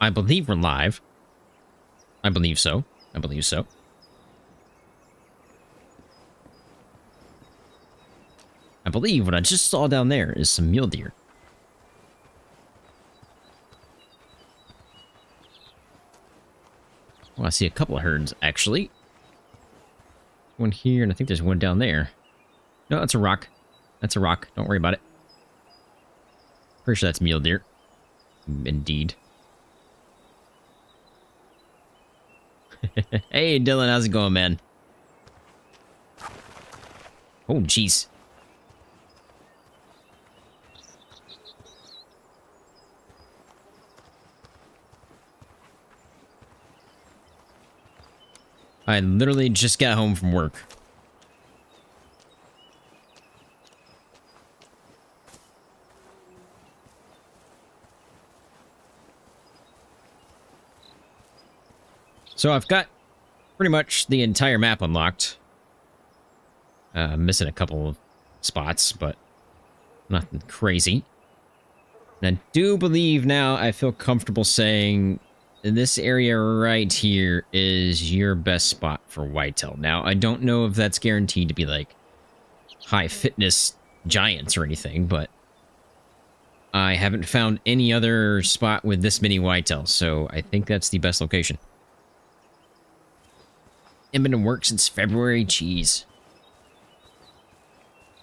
I believe we're live. I believe so. I believe so. I believe what I just saw down there is some mule deer. Well, I see a couple of herds, actually. One here, and I think there's one down there. No, that's a rock. That's a rock. Don't worry about it. Pretty sure that's mule deer. Indeed. Hey, Dylan, how's it going, man? Oh, jeez. I literally just got home from work. So I've got pretty much the entire map unlocked. I'm missing a couple of spots, but nothing crazy. And I do believe now I feel comfortable saying this area right here is your best spot for whitetail. Now, I don't know if that's guaranteed to be like high fitness giants or anything, but I haven't found any other spot with this many whitetails, so I think that's the best location. I've been in work since February. Jeez.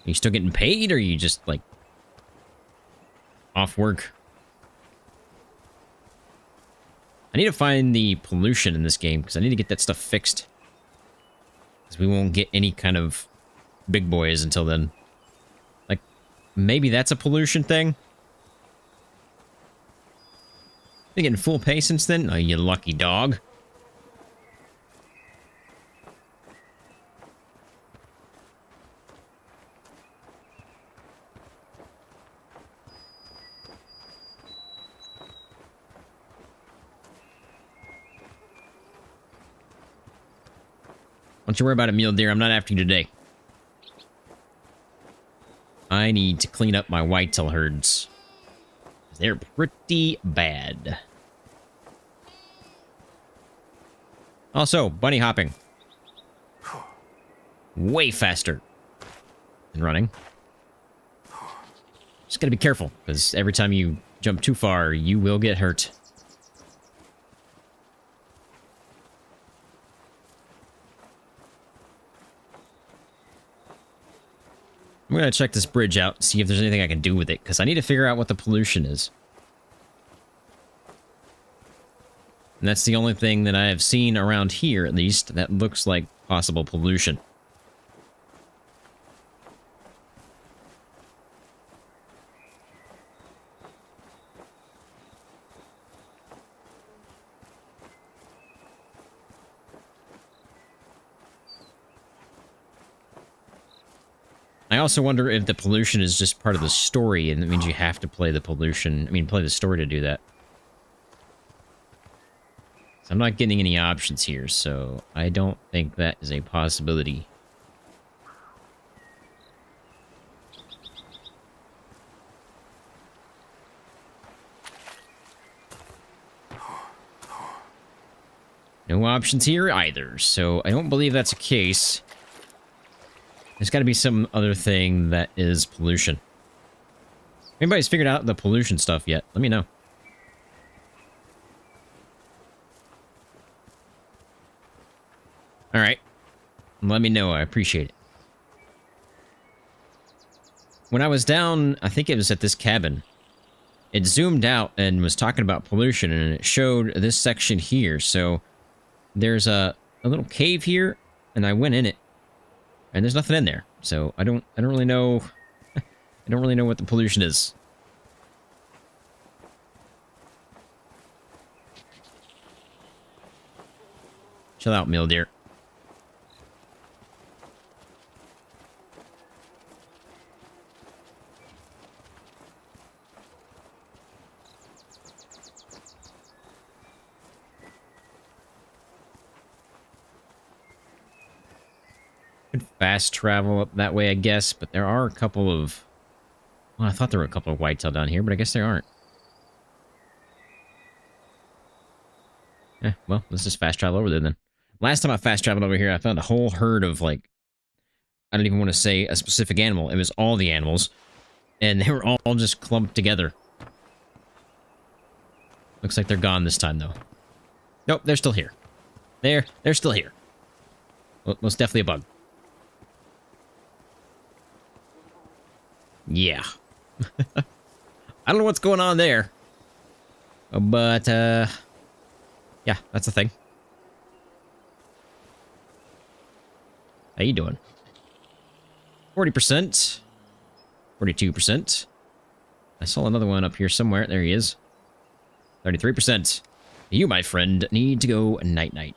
Are you still getting paid, or are you just, like, off work? I need to find the pollution in this game, because I need to get that stuff fixed. Because we won't get any kind of big boys until then. Like, maybe that's a pollution thing? Been getting full pay since then? Oh, you lucky dog. Don't you worry about it, mule deer. I'm not after you today. I need to clean up my whitetail herds. They're pretty bad. Also, bunny hopping. Way faster than running. Just gotta be careful, because every time you jump too far, you will get hurt. I'm gonna check this bridge out, see if there's anything I can do with it, because I need to figure out what the pollution is. And that's the only thing that I have seen around here, at least, that looks like possible pollution. I also wonder if the pollution is just part of the story, and it means you have to play the pollution. I mean, play the story to do that. So I'm not getting any options here, so I don't think that is a possibility. No options here either, so I don't believe that's a case. There's got to be some other thing that is pollution. If anybody's figured out the pollution stuff yet, let me know. Alright. Let me know. I appreciate it. When I was down, I think it was at this cabin, it zoomed out and was talking about pollution, and it showed this section here. So there's a little cave here, and I went in it. And there's nothing in there, so I don't really know. I don't really know what the pollution is. Chill out, mule deer. Could fast travel up that way, I guess, but there are a couple of... Well, I thought there were a couple of whitetail down here, but I guess there aren't. Well, let's just fast travel over there then. Last time I fast traveled over here, I found a whole herd of, like, I don't even want to say a specific animal. It was all the animals. And they were all just clumped together. Looks like they're gone this time, though. Nope, they're still here. They're still here. Well, most definitely a bug. Yeah. I don't know what's going on there. But, yeah, that's a thing. How you doing? 40%. 42%. I saw another one up here somewhere. There he is. 33%. You, my friend, need to go night-night.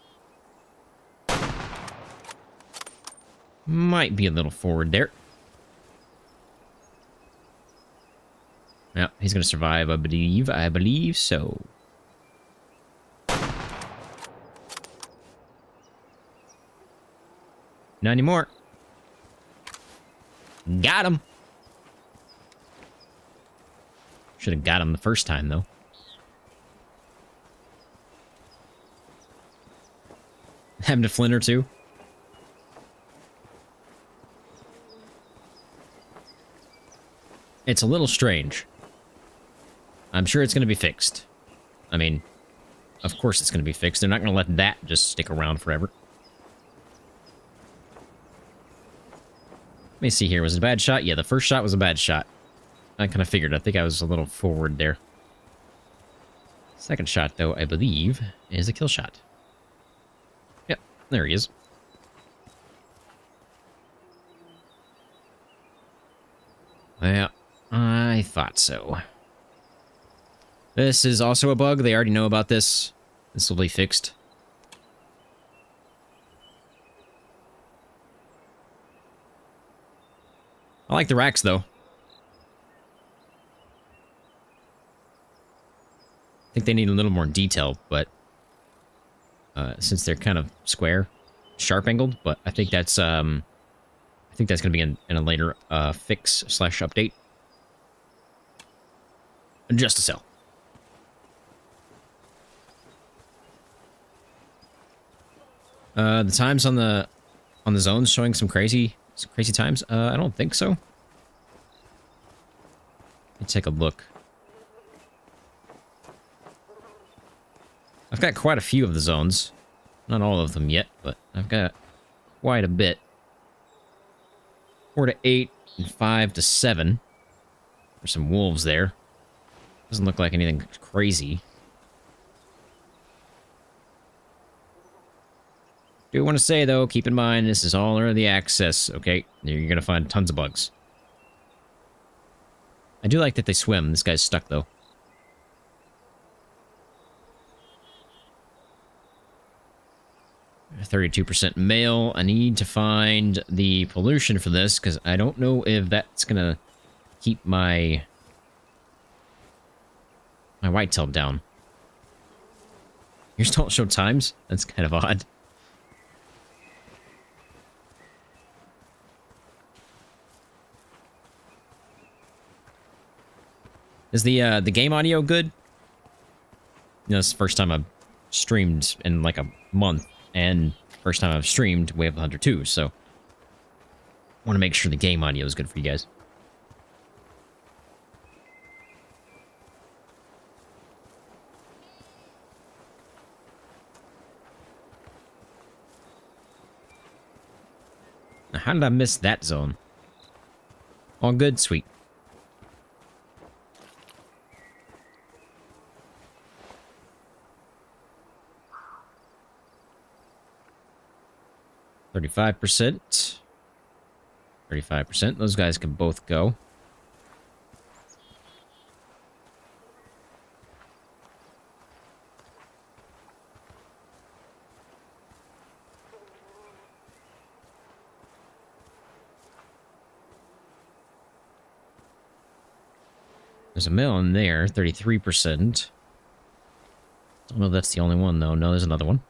Might be a little forward there. Yeah, he's gonna survive, I believe. I believe so. Not anymore. Got him. Should have got him the first time, though. Having a flint or two. It's a little strange. I'm sure it's going to be fixed. I mean, of course it's going to be fixed. They're not going to let that just stick around forever. Let me see here. Was it a bad shot? Yeah, the first shot was a bad shot. I kind of figured. I think I was a little forward there. Second shot, though, I believe, is a kill shot. Yep, there he is. Yeah, I thought so. This is also a bug. They already know about this. This will be fixed. I like the racks, though. I think they need a little more detail, but since they're kind of square, sharp angled, but I think that's going to be in a later fix / update. Just a sell. The times on the zones showing some crazy times. I don't think so. Let's take a look. I've got quite a few of the zones. Not all of them yet, but I've got quite a bit. 4 to 8 and 5 to 7. There's some wolves there. Doesn't look like anything crazy. Do want to say, though, keep in mind, this is all early access, okay? You're going to find tons of bugs. I do like that they swim. This guy's stuck, though. %32% male. I need to find the pollution for this, because I don't know if that's going to keep my whitetail down. Yours don't show times? That's kind of odd. Is the game audio good? You know, it's the first time I've streamed in like a month, and first time I've streamed Way of the Hunter 2, so I want to make sure the game audio is good for you guys. Now, how did I miss that zone? All good? Sweet. %35%. 35%. Those guys can both go. There's a male in there, 33%. Don't know if that's the only one, though. No, there's another one.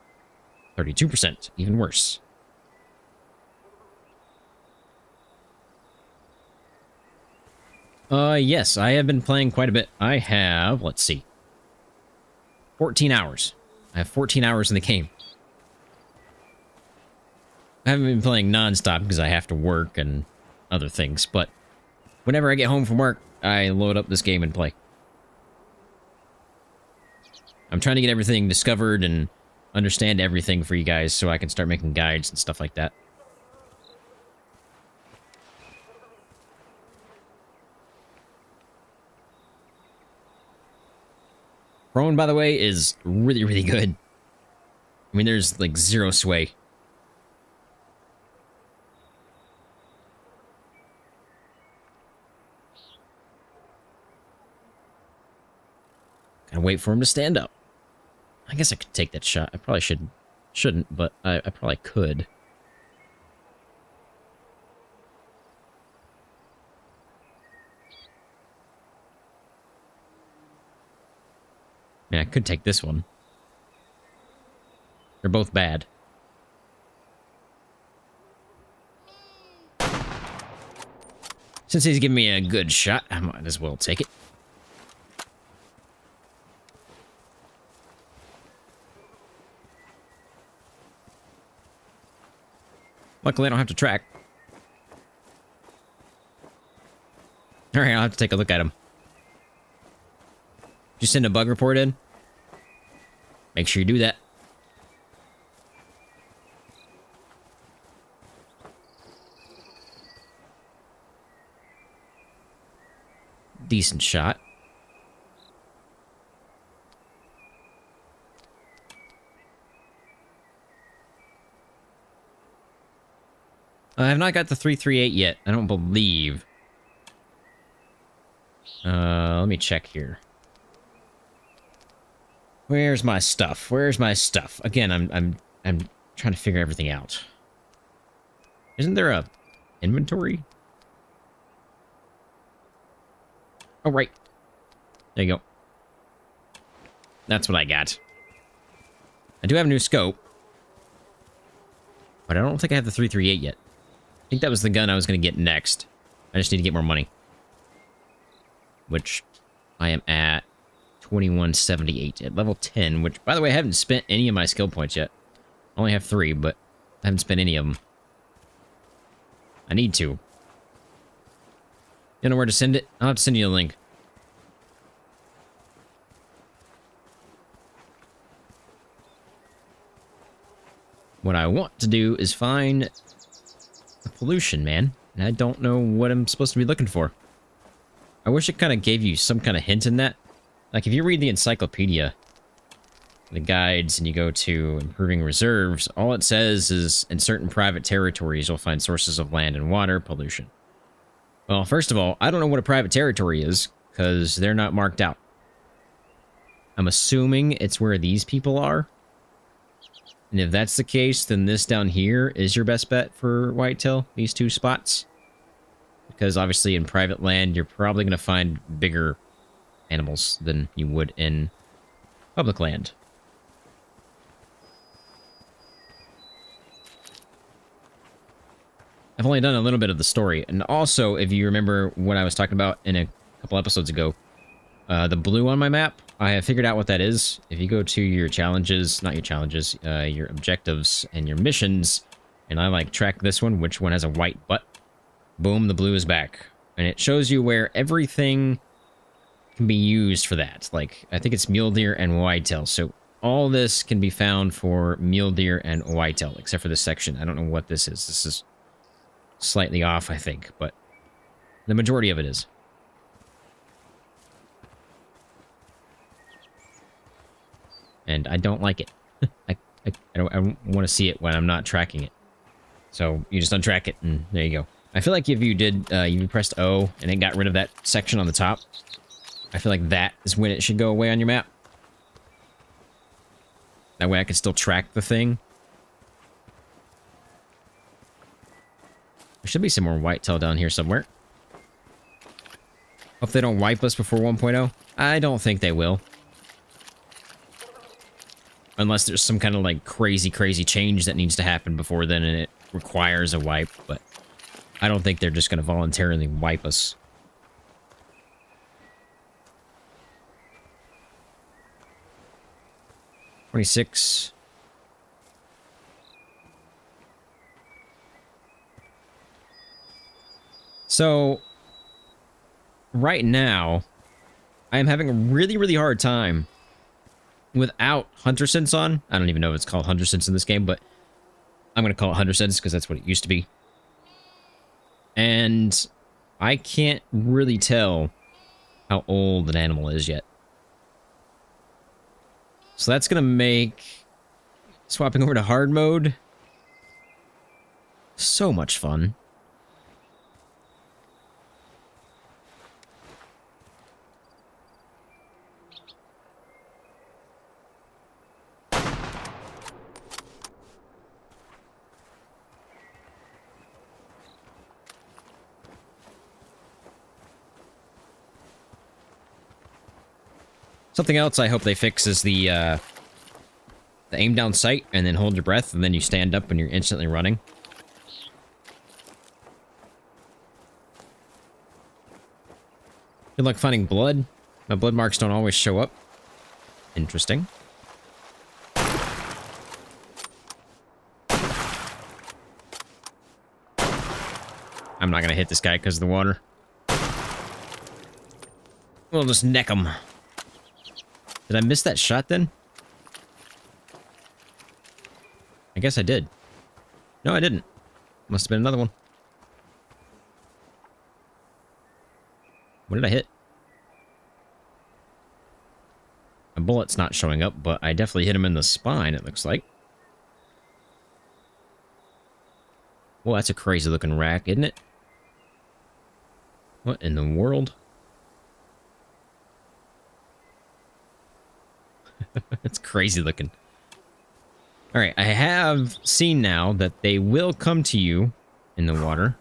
32%. Even worse. Yes, I have been playing quite a bit. I have, let's see, 14 hours. I have 14 hours in the game. I haven't been playing non-stop because I have to work and other things, but whenever I get home from work, I load up this game and play. I'm trying to get everything discovered and understand everything for you guys so I can start making guides and stuff like that. Prone, by the way, is really, really good. I mean, there's like zero sway. Gotta wait for him to stand up. I guess I could take that shot. I probably shouldn't, but I probably could. Yeah, I could take this one. They're both bad. Since he's giving me a good shot, I might as well take it. Luckily, I don't have to track. Alright, I'll have to take a look at him. Did you send a bug report in? Make sure you do that. Decent shot. I have not got the 338 yet. I don't believe. Let me check here. Where's my stuff? Where's my stuff? Again, I'm trying to figure everything out. Isn't there a inventory? Oh, right. There you go. That's what I got. I do have a new scope. But I don't think I have the 338 yet. I think that was the gun I was going to get next. I just need to get more money. Which I am at 2178 at level 10, which, by the way, I haven't spent any of my skill points yet. I only have 3, but I haven't spent any of them. I need to. You know where to send it? I'll have to send you a link. What I want to do is find the pollution, man. And I don't know what I'm supposed to be looking for. I wish it kind of gave you some kind of hint in that. Like, if you read the encyclopedia, the guides, and you go to improving reserves, all it says is, in certain private territories, you'll find sources of land and water pollution. Well, first of all, I don't know what a private territory is, because they're not marked out. I'm assuming it's where these people are. And if that's the case, then this down here is your best bet for whitetail, these two spots. Because obviously in private land, you're probably going to find bigger animals than you would in public land. I've only done a little bit of the story. And also, if you remember what I was talking about in a couple episodes ago, the blue on my map, I have figured out what that is. If you go to your challenges, not your challenges, your objectives and your missions, and I like track this one, which one has a white butt, boom, the blue is back. And it shows you where everything can be used for that. Like, I think it's mule deer and whitetail. So all this can be found for mule deer and whitetail, except for this section. I don't know what this is. This is slightly off, I think, but the majority of it is. And I don't like it. I don't want to see it when I'm not tracking it. So you just untrack it, and there you go. I feel like if you did, you pressed O, and it got rid of that section on the top, I feel like that is when it should go away on your map. That way I can still track the thing. There should be some more whitetail down here somewhere. Hope they don't wipe us before 1.0. I don't think they will. Unless there's some kind of, like, crazy change that needs to happen before then and it requires a wipe, but I don't think they're just going to voluntarily wipe us. 26. So, right now, I am having a really, really hard time without Hunter Sense on. I don't even know if it's called Hunter Sense in this game, but I'm going to call it Hunter Sense because that's what it used to be. And I can't really tell how old an animal is yet. So that's going to make swapping over to hard mode so much fun. Something else I hope they fix is the aim down sight and then hold your breath and then you stand up and you're instantly running. Good luck finding blood. My blood marks don't always show up. Interesting. I'm not gonna hit this guy because of the water. We'll just neck him. Did I miss that shot then? I guess I did. No, I didn't. Must have been another one. What did I hit? My bullet's not showing up, but I definitely hit him in the spine, it looks like. Well, that's a crazy looking rack, isn't it? What in the world? It's crazy looking. Alright, I have seen now that they will come to you in the water.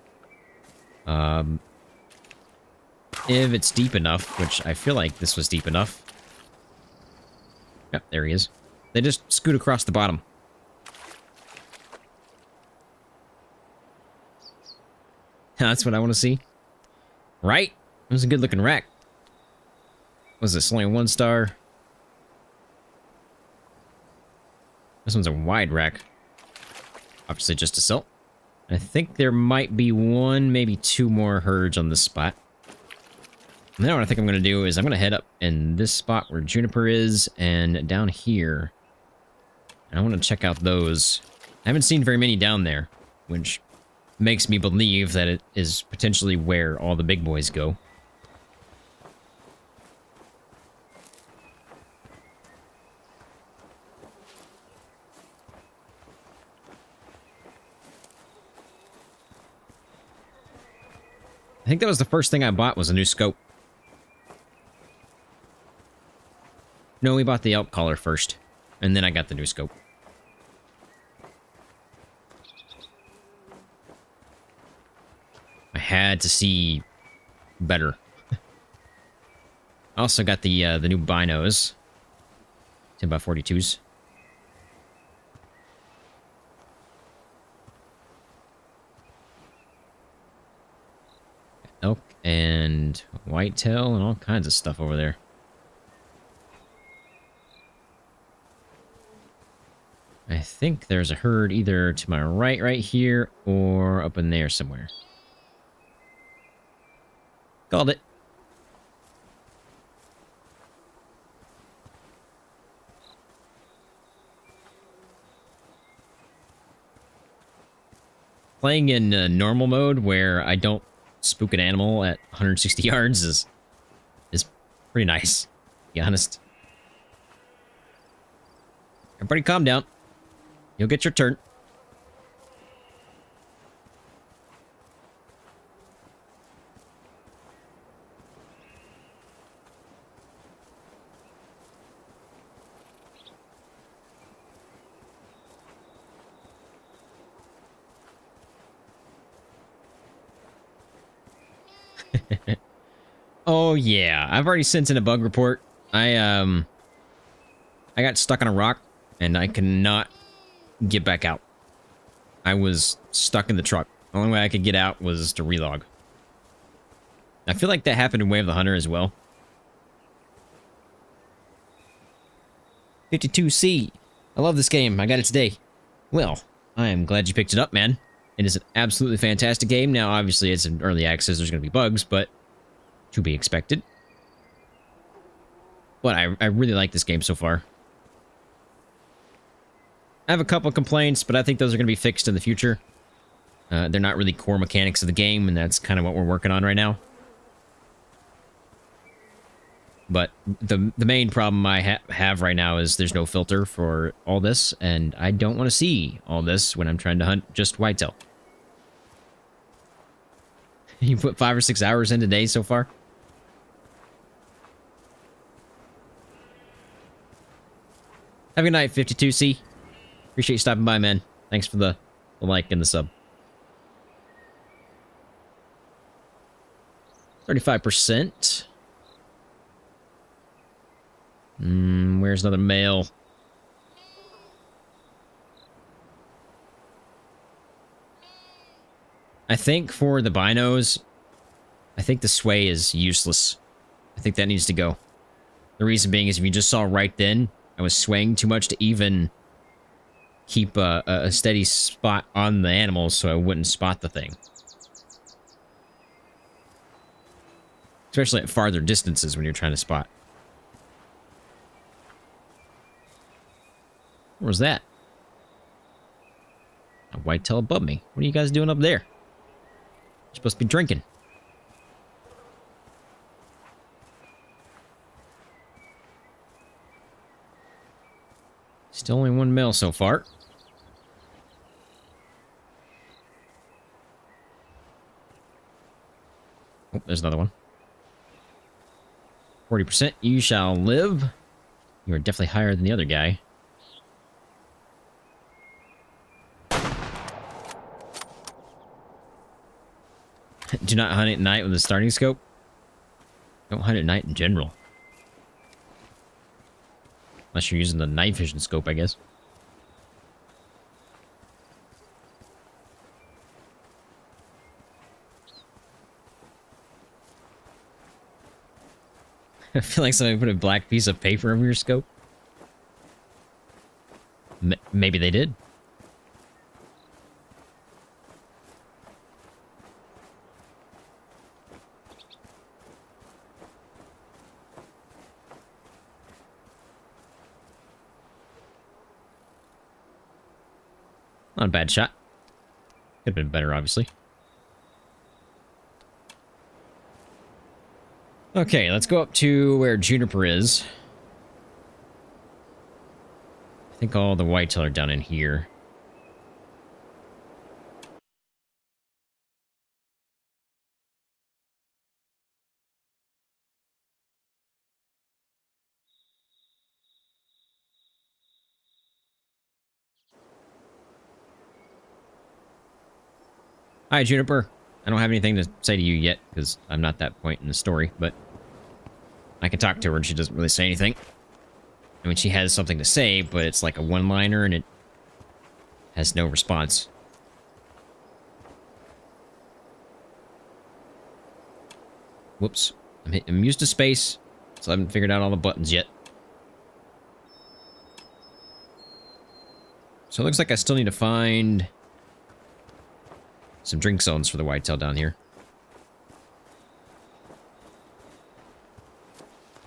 If it's deep enough, which I feel like this was deep enough. Yep, there he is. They just scoot across the bottom. That's what I want to see. Right? It was a good looking rack. Was this only 1 star? This one's a wide rack. Obviously just a silt. I think there might be 1, maybe 2 more herds on this spot. And then what I think I'm going to do is I'm going to head up in this spot where Juniper is and down here. And I want to check out those. I haven't seen very many down there, which makes me believe that it is potentially where all the big boys go. I think that was the first thing I bought was a new scope. No, we bought the elk collar first, and then I got the new scope. I had to see better. I also got the new binos, 10x42s. Elk and whitetail and all kinds of stuff over there. I think there's a herd either to my right here, or up in there somewhere. Called it. Playing in normal mode, where I don't spook an animal at 160 yards, is pretty nice, to be honest. Everybody calm down. You'll get your turn. Oh yeah, I've already sent in a bug report. I got stuck on a rock and I cannot get back out. I was stuck in the truck. The only way I could get out was to relog. I feel like that happened in Way of the Hunter as well. 52C. I love this game. I got it today. Well, I am glad you picked it up, man. It is an absolutely fantastic game. Now, obviously, it's in early access. There's going to be bugs, but to be expected. But I really like this game so far. I have a couple of complaints, but I think those are going to be fixed in the future. They're not really core mechanics of the game, and that's kind of what we're working on right now. But the main problem I have right now is there's no filter for all this, and I don't want to see all this when I'm trying to hunt just whitetail. You put 5 or 6 hours in today so far? Have a good night, 52C. Appreciate you stopping by, man. Thanks for the like and the sub. 35%. Where's another male? I think for the binos, I think the sway is useless. I think that needs to go. The reason being is if you just saw right then, I was swaying too much to even keep a steady spot on the animals so I wouldn't spot the thing. Especially at farther distances when you're trying to spot. What was that? A whitetail above me. What are you guys doing up there? You're supposed to be drinking. Still only one male so far. Oh, there's another one. 40%. You shall live. You are definitely higher than the other guy. Do not hunt at night with a starting scope. Don't hunt at night in general. Unless you're using the night vision scope, I guess. I feel like somebody put a black piece of paper over your scope. Maybe they did. Not a bad shot. Could have been better, obviously. Okay, let's go up to where Juniper is. I think all the whitetail are down in here. Hi, Juniper. I don't have anything to say to you yet, because I'm not that point in the story, but I can talk to her and she doesn't really say anything. I mean, she has something to say, but it's like a one-liner and it has no response. Whoops. I'm used to space, so I haven't figured out all the buttons yet. So it looks like I still need to find some drink zones for the whitetail down here.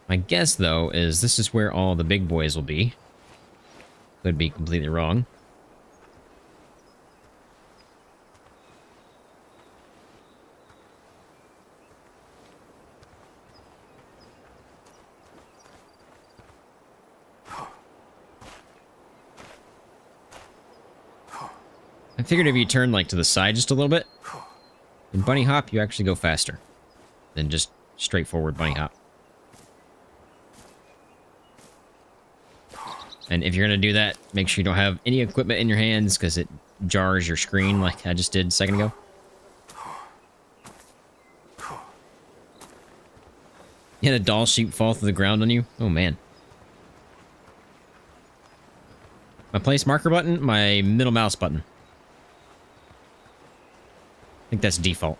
My guess, though, is this is where all the big boys will be. Could be completely wrong. I figured if you turn, like, to the side just a little bit, in bunny hop, you actually go faster than just straightforward bunny hop. And if you're going to do that, make sure you don't have any equipment in your hands, because it jars your screen like I just did a second ago. You had a doll sheep fall through the ground on you? Oh, man. My place marker button, my middle mouse button. I think that's default.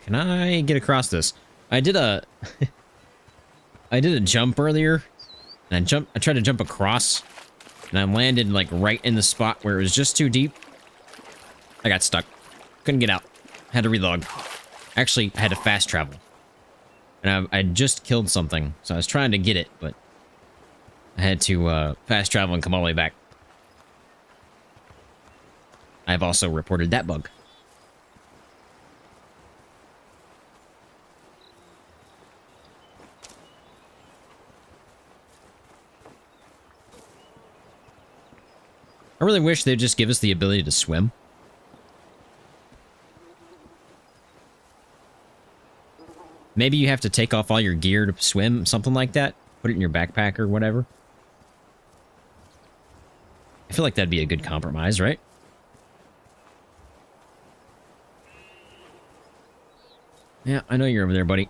Can I get across this? I did a... I did a jump earlier, And I tried to jump across, and I landed like right in the spot where it was just too deep. I got stuck. Couldn't get out. Had to relog. Actually, I had to fast travel. And I just killed something, so I was trying to get it, but I had to fast travel and come all the way back. I've also reported that bug. I really wish they'd just give us the ability to swim. Maybe you have to take off all your gear to swim, something like that. Put it in your backpack or whatever. I feel like that'd be a good compromise, right? Yeah, I know you're over there, buddy.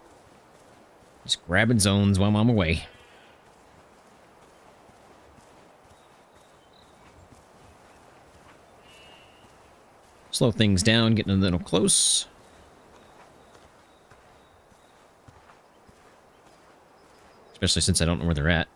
Just grabbing zones while I'm away. Slow things down, getting a little close. Especially since I don't know where they're at.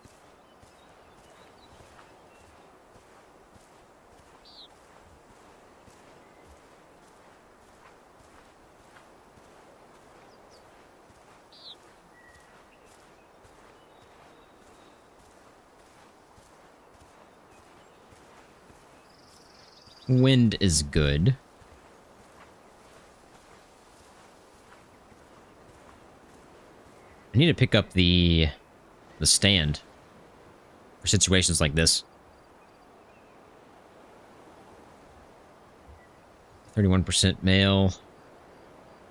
Wind is good. I need to pick up the stand for situations like this. 31% male.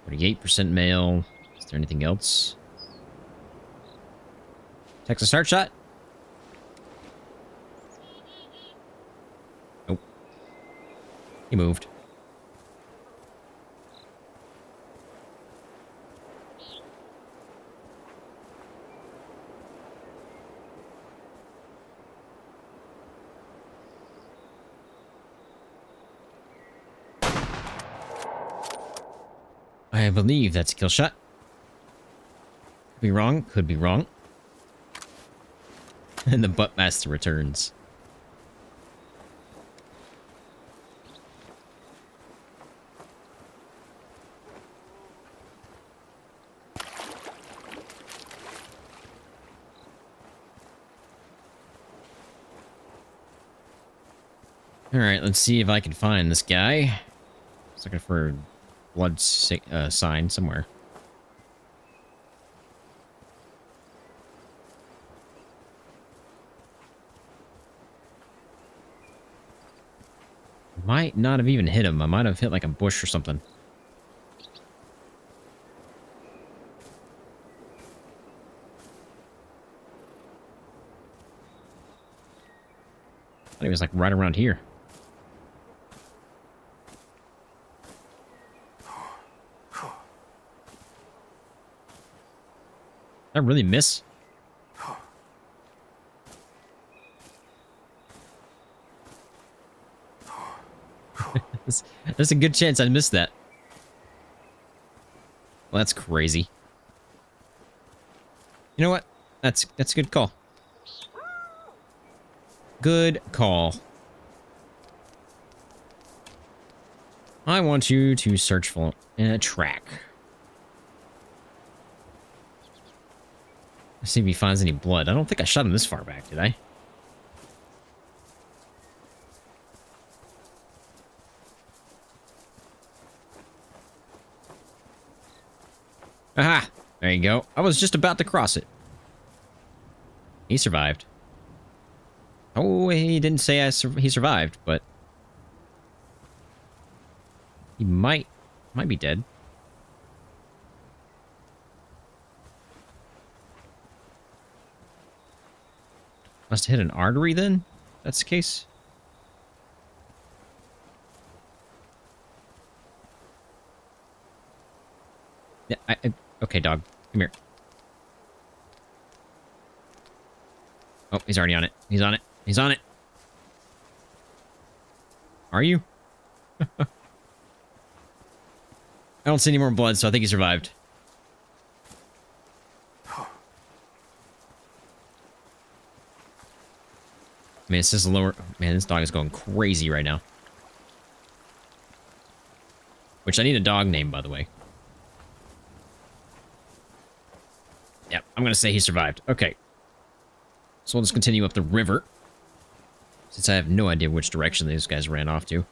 48% male. Is there anything else? Texas start shot? Nope. He moved. I believe that's a kill shot. Could be wrong. Could be wrong. And the buttmaster returns. Alright, let's see if I can find this guy. I was looking for a blood sign somewhere. Might not have even hit him. I might have hit like a bush or something. I thought he was like right around here. Did I really miss? There's a good chance I missed that. Well, that's crazy. You know what? That's a good call. Good call. I want you to search for a track. Let's see if he finds any blood. I don't think I shot him this far back, did I? Aha! There you go. I was just about to cross it. He survived. Oh, he didn't say he survived, but he might be dead. Must have hit an artery then? That's the case. Yeah, okay, dog. Come here. Oh, he's already on it. He's on it. He's on it. Are you? I don't see any more blood, so I think he survived. Man, it's just a lower... Man, this dog is going crazy right now. Which I need a dog name, by the way. Yep, I'm going to say he survived. Okay. So we'll just continue up the river. Since I have no idea which direction these guys ran off to.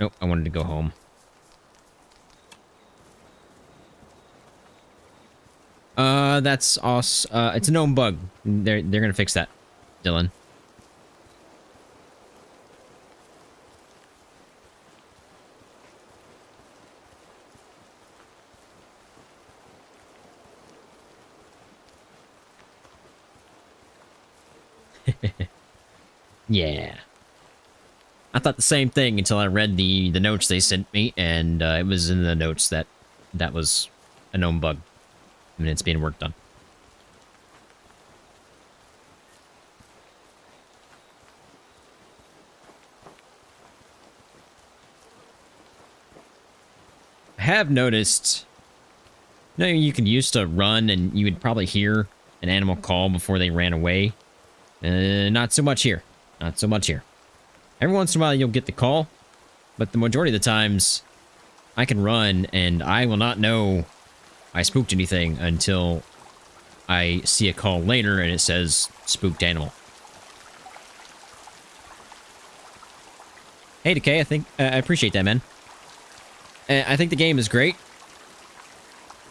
Nope, I wanted to go home. That's us. It's a gnome bug. They're gonna fix that, Dylan. Yeah. I thought the same thing until I read the notes they sent me, and it was in the notes that that was a gnome bug. I mean, it's being worked on. I have noticed... You know, you could used to run and you would probably hear an animal call before they ran away. Not so much here. Not so much here. Every once in a while you'll get the call, but the majority of the times I can run and I will not know I spooked anything until I see a call later and it says spooked animal. Hey, Decay, I appreciate that, man. I think the game is great.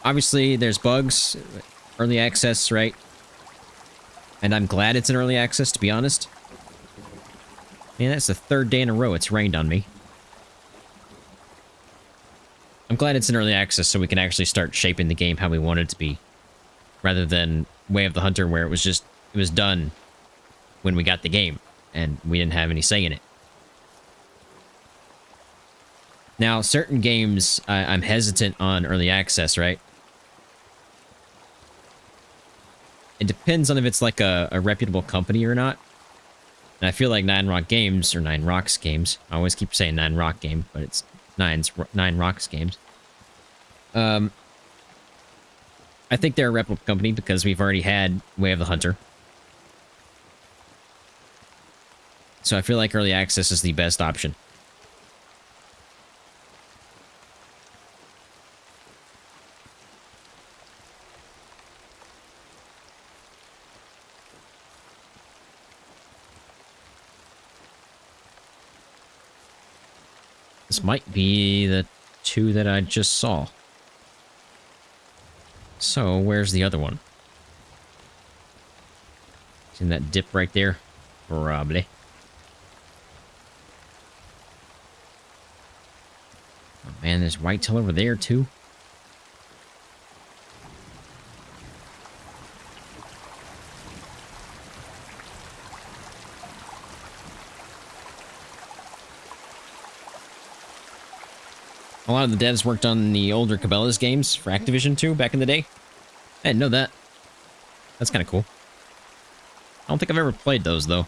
Obviously, there's bugs, early access, right? And I'm glad it's in early access, to be honest. Man, that's the third day in a row it's rained on me. I'm glad it's in early access so we can actually start shaping the game how we want it to be. Rather than Way of the Hunter where it was done when we got the game and we didn't have any say in it. Now, certain games I'm hesitant on early access, right? It depends on if it's like a reputable company or not. And I feel like Nine Rock Games, or Nine Rocks Games, I always keep saying Nine Rock Game, but it's Nine Rocks Games. I think they're a reputable company because we've already had Way of the Hunter. So I feel like early access is the best option. This might be the two that I just saw. So, where's the other one? In that dip right there? Probably. Oh man, there's whitetail over there too. A lot of the devs worked on the older Cabela's games for Activision too, back in the day. I didn't know that. That's kind of cool. I don't think I've ever played those, though.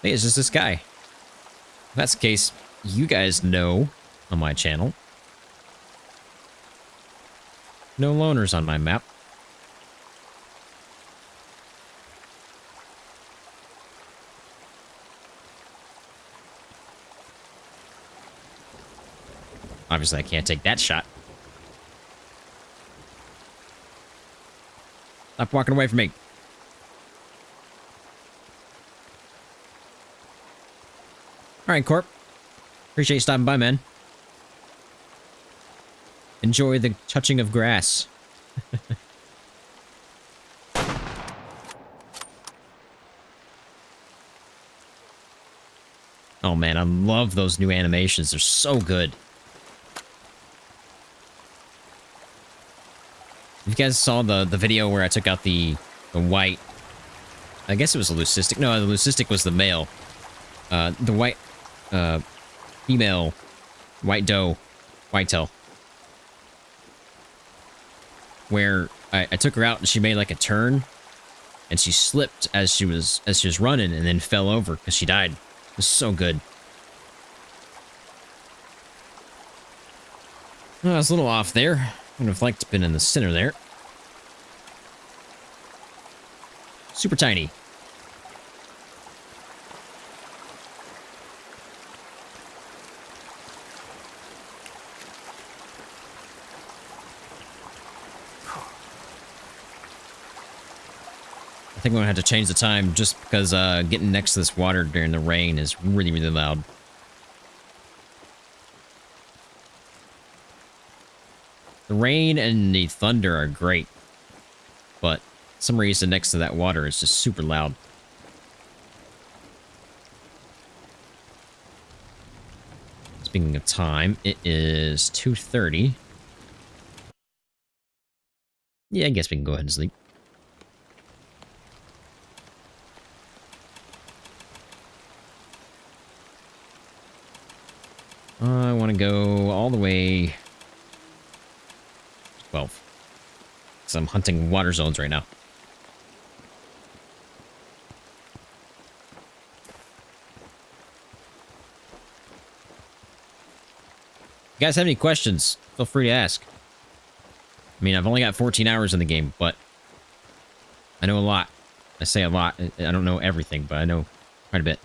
Hey, it's just this guy. If that's the case, you guys know on my channel. No loners on my map. Obviously, I can't take that shot. Stop walking away from me. Alright, Corp. Appreciate you stopping by, man. Enjoy the touching of grass. Oh, man, I love those new animations. They're so good. You guys saw the video where I took out the white... I guess it was a leucistic. No, the leucistic was the male. The white... female... white doe... whitetail. Where I took her out and she made like a turn. And she slipped as she was running and then fell over because she died. It was so good. I was a little off there. Would have liked to have been in the center there. Super tiny. I think I'm gonna have to change the time just because getting next to this water during the rain is really, really loud. The rain and the thunder are great, but for some reason next to that water is just super loud. Speaking of time, it is 2:30. Yeah, I guess we can go ahead and sleep. I want to go all the way 12. Because I'm hunting water zones right now. If you guys have any questions, feel free to ask. I mean, I've only got 14 hours in the game, but I know a lot. I say a lot. I don't know everything, but I know quite a bit.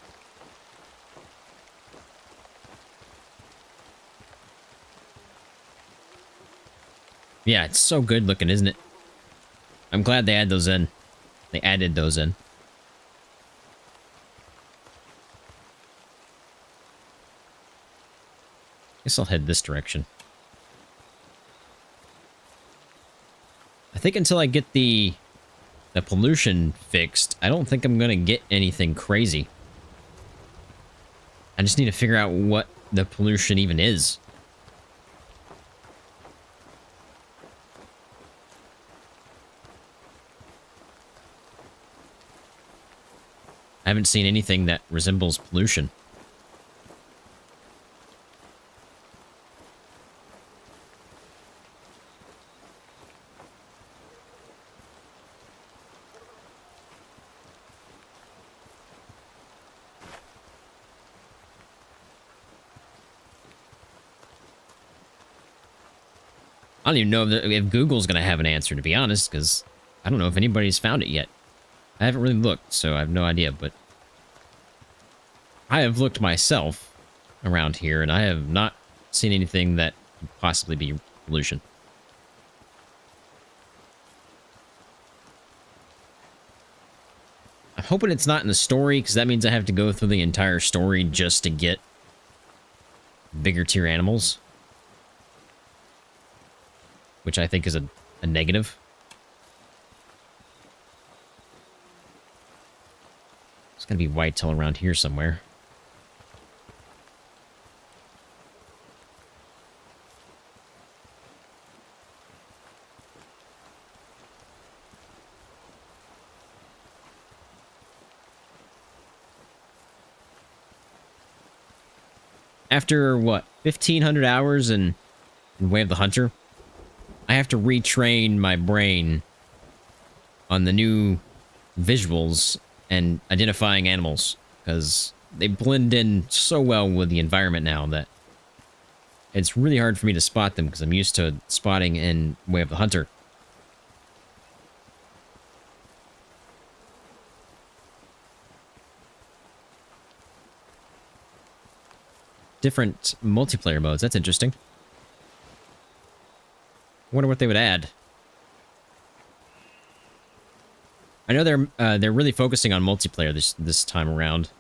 Yeah, it's so good looking, isn't it? I'm glad they added those in. They added those in. Guess I'll head this direction. I think until I get the pollution fixed, I don't think I'm gonna get anything crazy. I just need to figure out what the pollution even is. I haven't seen anything that resembles pollution. I don't even know if Google's going to have an answer, to be honest, because I don't know if anybody's found it yet. I haven't really looked, so I have no idea, but I have looked myself around here, and I have not seen anything that could possibly be pollution. I'm hoping it's not in the story, because that means I have to go through the entire story just to get bigger tier animals. Which I think is a negative. There's gotta be whitetail around here somewhere. After, what, 1,500 hours in Way of the Hunter, I have to retrain my brain on the new visuals and identifying animals, because they blend in so well with the environment now that it's really hard for me to spot them, because I'm used to spotting in Way of the Hunter. Different multiplayer modes. That's interesting. I wonder what they would add. I know they're really focusing on multiplayer this time around.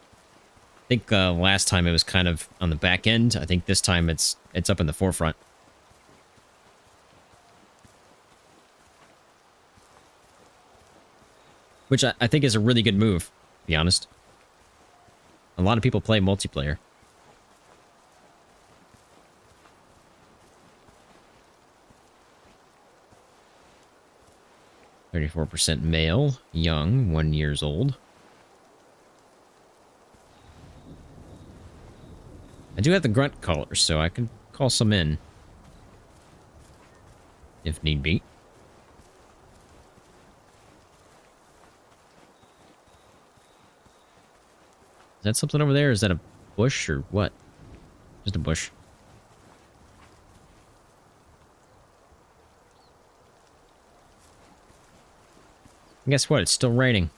I think last time it was kind of on the back end. I think this time it's up in the forefront. Which I think is a really good move, to be honest. A lot of people play multiplayer. 34% male, young, 1 year old. I do have the grunt collar, so I can call some in. If need be. Is that something over there? Is that a bush or what? Just a bush. And guess what? It's still raining.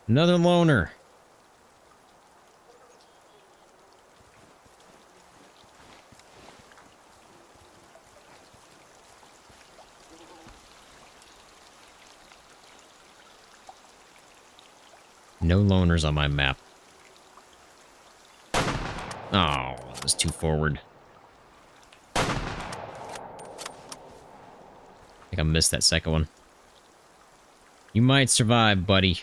Another loner. No loners on my map. Oh, that was too forward. I think I missed that second one. You might survive, buddy.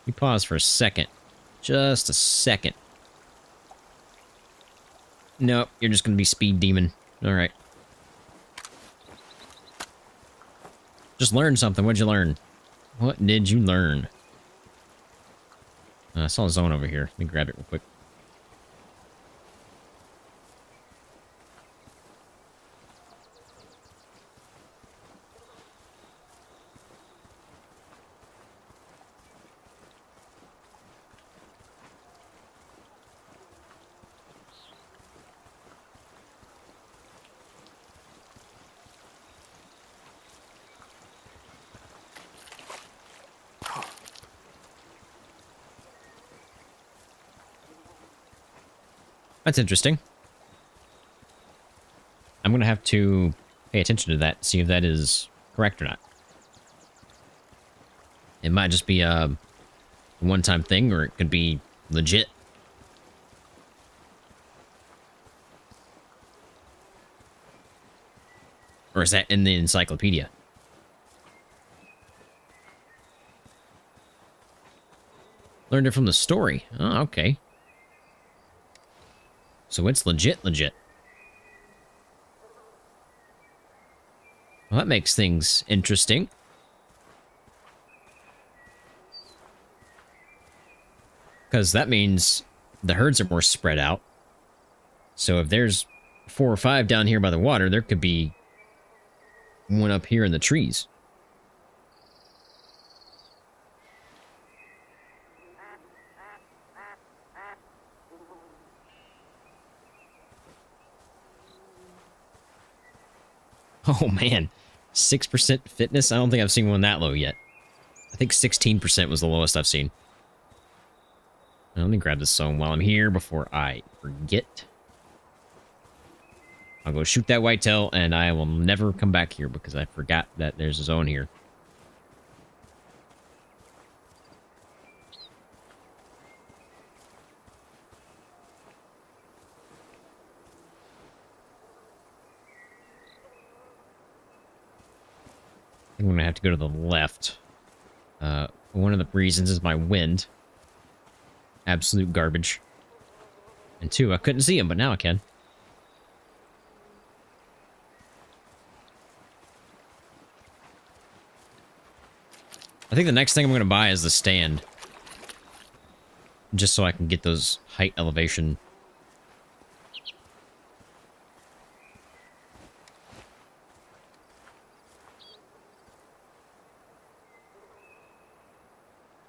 You pause for a second. Just a second. Nope, you're just gonna be speed demon. Alright. Just learn something. What'd you learn? What did you learn? I saw a zone over here. Let me grab it real quick. That's interesting. I'm going to have to pay attention to that, see if that is correct or not. It might just be a one-time thing, or it could be legit. Or is that in the encyclopedia? Learned it from the story. Oh, okay. So it's legit. Well, that makes things interesting. Because that means the herds are more spread out. So if there's 4 or 5 down here by the water, there could be one up here in the trees. Oh man, 6% fitness? I don't think I've seen one that low yet. I think 16% was the lowest I've seen. Now, let me grab this zone while I'm here before I forget. I'll go shoot that whitetail, and I will never come back here because I forgot that there's a zone here. I'm going to have to go to the left. One of the reasons is my wind. Absolute garbage. And 2, I couldn't see him, but now I can. I think the next thing I'm going to buy is the stand. Just so I can get those height elevation.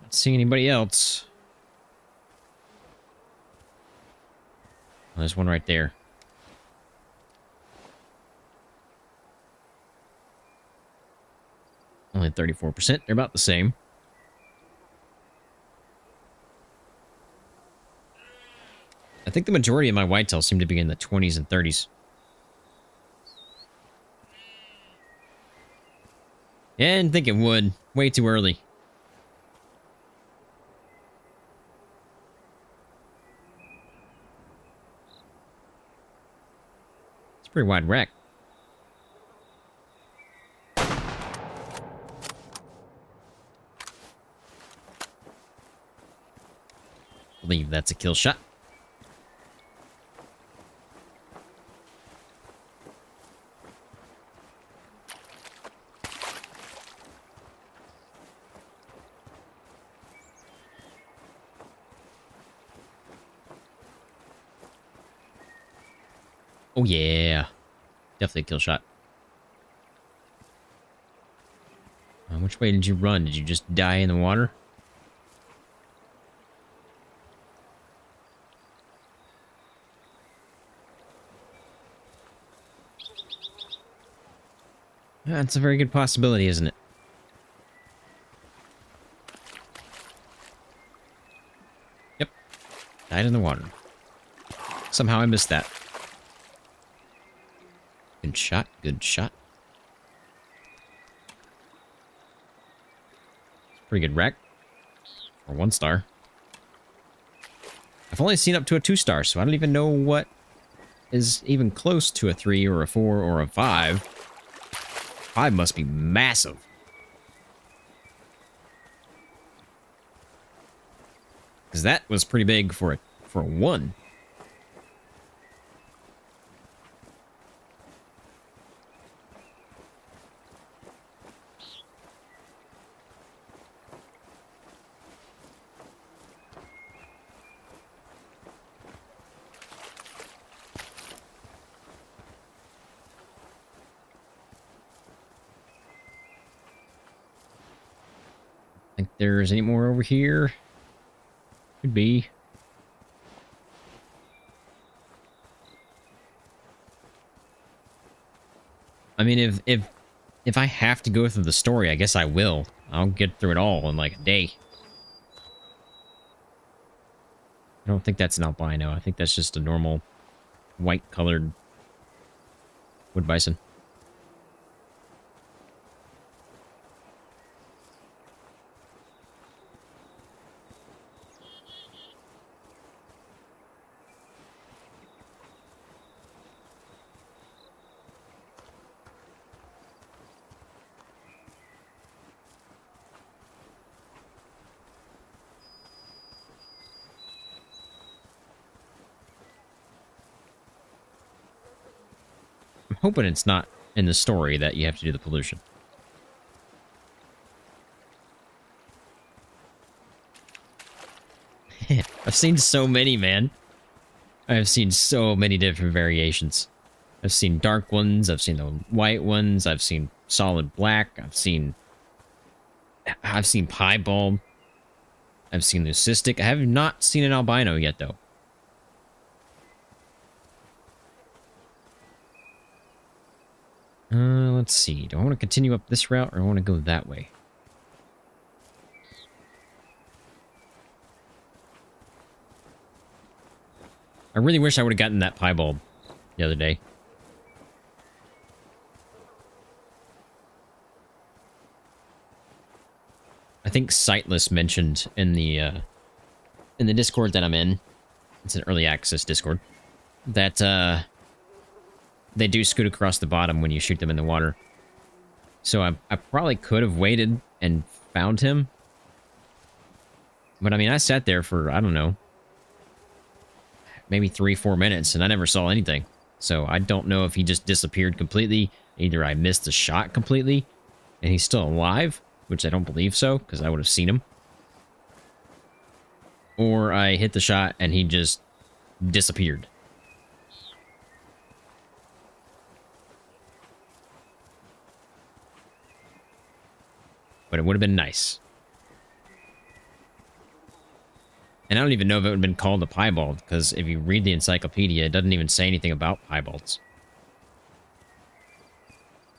Not seeing anybody else. Oh, there's one right there. Only 34%. They're about the same. I think the majority of my whitetails seem to be in the 20s and 30s. Yeah, I didn't think it would. Way too early. It's a pretty wide rack. I believe that's a kill shot. Oh yeah, definitely a kill shot. Which way did you run? Did you just die in the water? That's a very good possibility, isn't it? Yep. Died in the water. Somehow I missed that. Good shot, good shot. Pretty good wreck. Or 1 star. I've only seen up to a 2 star, so I don't even know what is even close to a 3 or a 4 or a 5. 5 must be massive. Because that was pretty big for a 1. Think there's any more over here? Could be. I mean, if I have to go through the story, I guess I will. I'll get through it all in like a day. I don't think that's an albino. I think that's just a normal white-colored wood bison. I'm hoping it's not in the story that you have to do the pollution. I've seen so many, man. I've seen so many different variations. I've seen dark ones, I've seen the white ones, I've seen solid black, I've seen piebald, I've seen leucistic. I have not seen an albino yet, though. Let's see. Do I want to continue up this route or I want to go that way? I really wish I would have gotten that piebald the other day. I think Sightless mentioned in the Discord that I'm in, it's an early access Discord, that they do scoot across the bottom when you shoot them in the water. So I probably could have waited and found him. But I mean, I sat there for, I don't know, maybe 3-4 minutes and I never saw anything. So I don't know if he just disappeared completely. Either I missed the shot completely and he's still alive, which I don't believe so, because I would have seen him. Or I hit the shot and he just disappeared. But it would have been nice. And I don't even know if it would have been called a piebald, because if you read the encyclopedia, it doesn't even say anything about piebalds.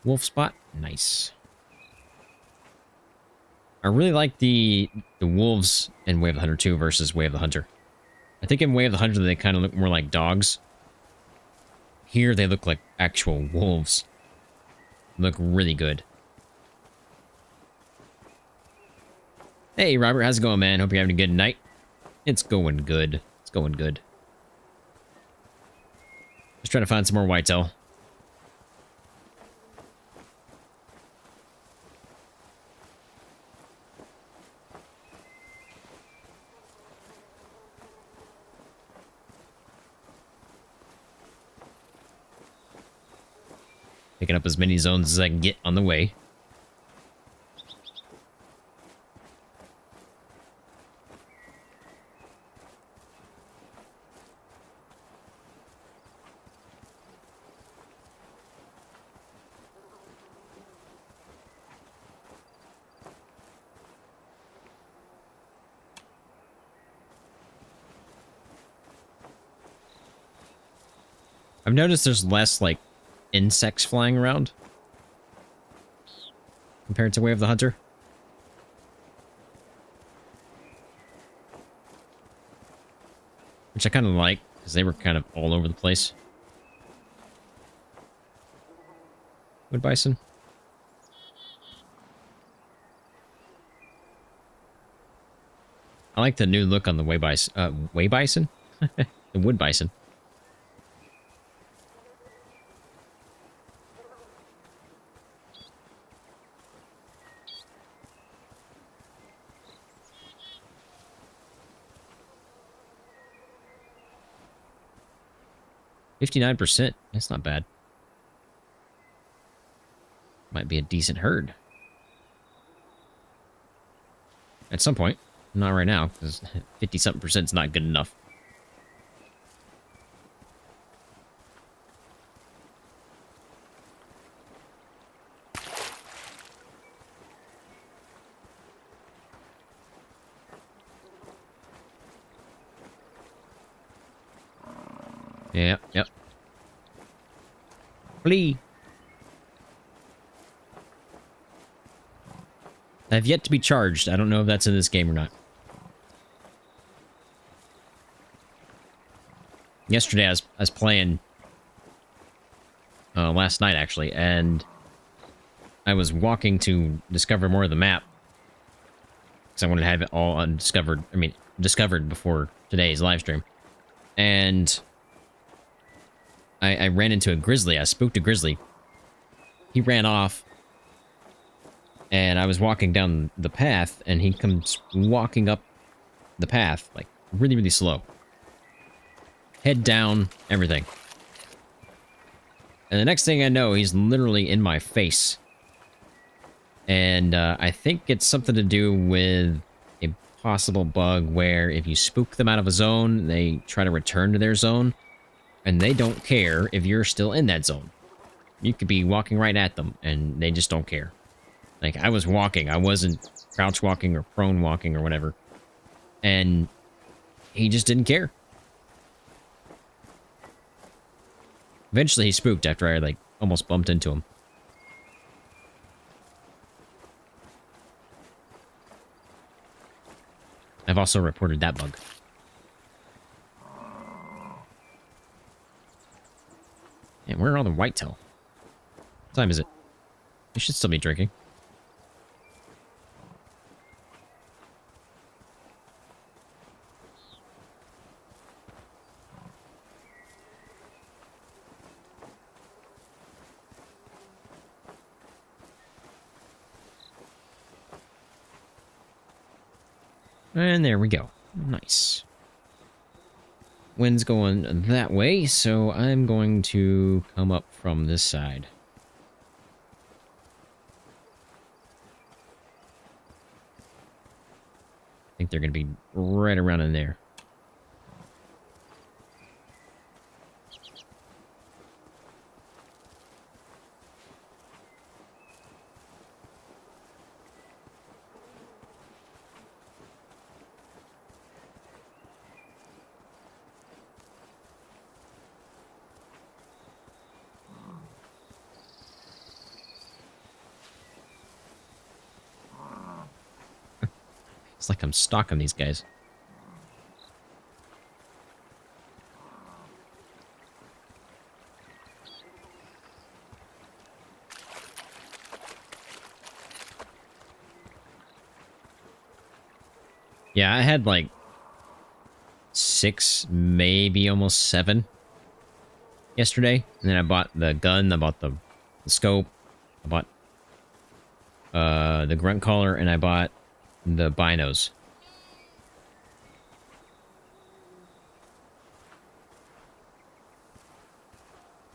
Wolf spot? Nice. I really like the wolves in Way of the Hunter 2 versus Way of the Hunter. I think in Way of the Hunter they kind of look more like dogs. Here they look like actual wolves. Look really good. Hey Robert, how's it going, man? Hope you're having a good night. It's going good. It's going good. Just trying to find some more whitetail. Picking up as many zones as I can get on the way. I've noticed there's less, like, insects flying around. compared to Way of the Hunter. Which I kind of like, because they were kind of all over the place. Wood bison. I like the new look on the way bison. Way bison? The wood bison. %. That's not bad. Might be a decent herd. At some point. Not right now, because 50-something% is not good enough. Yep. Flee! I've yet to be charged. I don't know if that's in this game or not. Yesterday, I was playing last night, actually, and I was walking to discover more of the map because I wanted to have it all undiscovered. I mean, discovered before today's live stream. And I ran into a grizzly. I spooked a grizzly. He ran off, and I was walking down the path, and he comes walking up the path, like, really, really slow. Head down, everything. And the next thing I know, he's literally in my face. And I think it's something to do with a possible bug where if you spook them out of a zone, they try to return to their zone. And they don't care if you're still in that zone. You could be walking right at them, and they just don't care. Like, I was walking. I wasn't crouch walking or prone walking or whatever. And he just didn't care. Eventually, he spooked after I, like, almost bumped into him. I've also reported that bug. And where are all the whitetail? What time is it? You should still be drinking. And there we go. Nice. Wind's going that way, so I'm going to come up from this side. I think they're going to be right around in there. It's like I'm stalking these guys. Yeah, I had like 6, maybe almost 7 yesterday. And then I bought the gun, I bought the scope, I bought the grunt collar, and I bought the binos.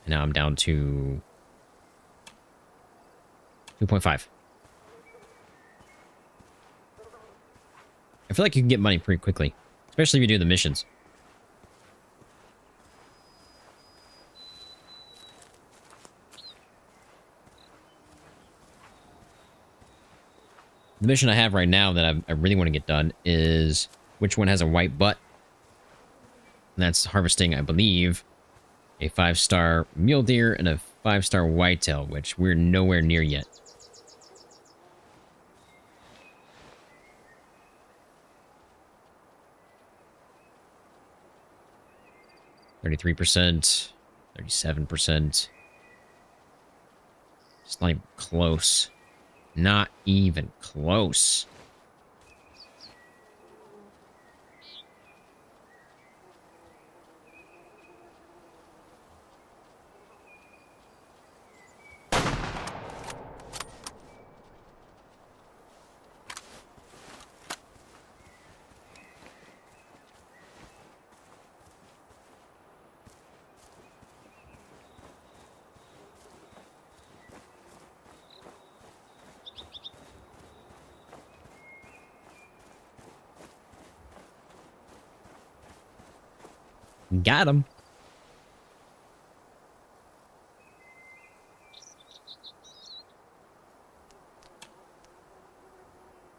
And now I'm down to 2.5. I feel like you can get money pretty quickly, especially if you do the missions. The mission I have right now that I really want to get done is which one has a white butt. And that's harvesting, I believe, a 5-star mule deer and a 5-star whitetail, which we're nowhere near yet. 33%, 37%. It's not even close. Not even close. Got him.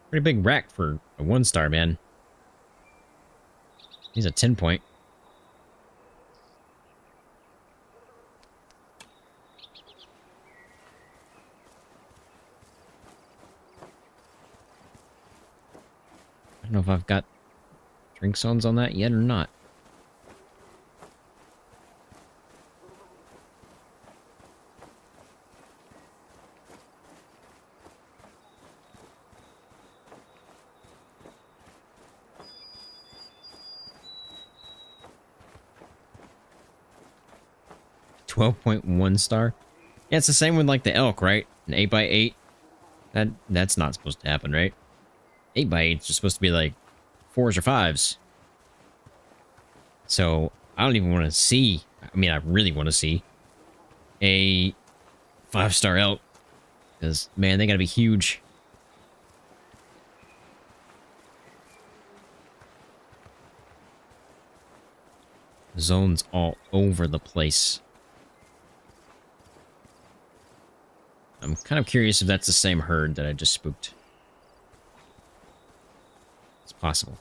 Pretty big rack for a 1-star, man. He's a 10 point. I don't know if I've got drink zones on that yet or not. .1 star. Yeah, it's the same with like the elk, right? An 8x8. That's not supposed to happen, right? 8x8 is supposed to be like 4s or 5s. So I don't even want to see. I mean, I really want to see a 5-star elk, because man, they gotta be huge. Zones all over the place. I'm kind of curious if that's the same herd that I just spooked. It's possible.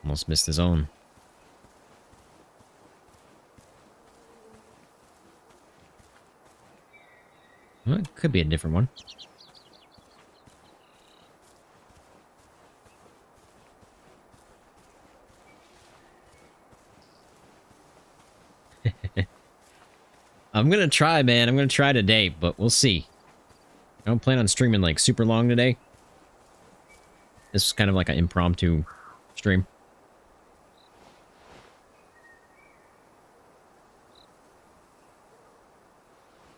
Almost missed the zone. Well, it could be a different one. I'm gonna try, man. I'm gonna try today, but we'll see. I don't plan on streaming like super long today. This is kind of like an impromptu stream.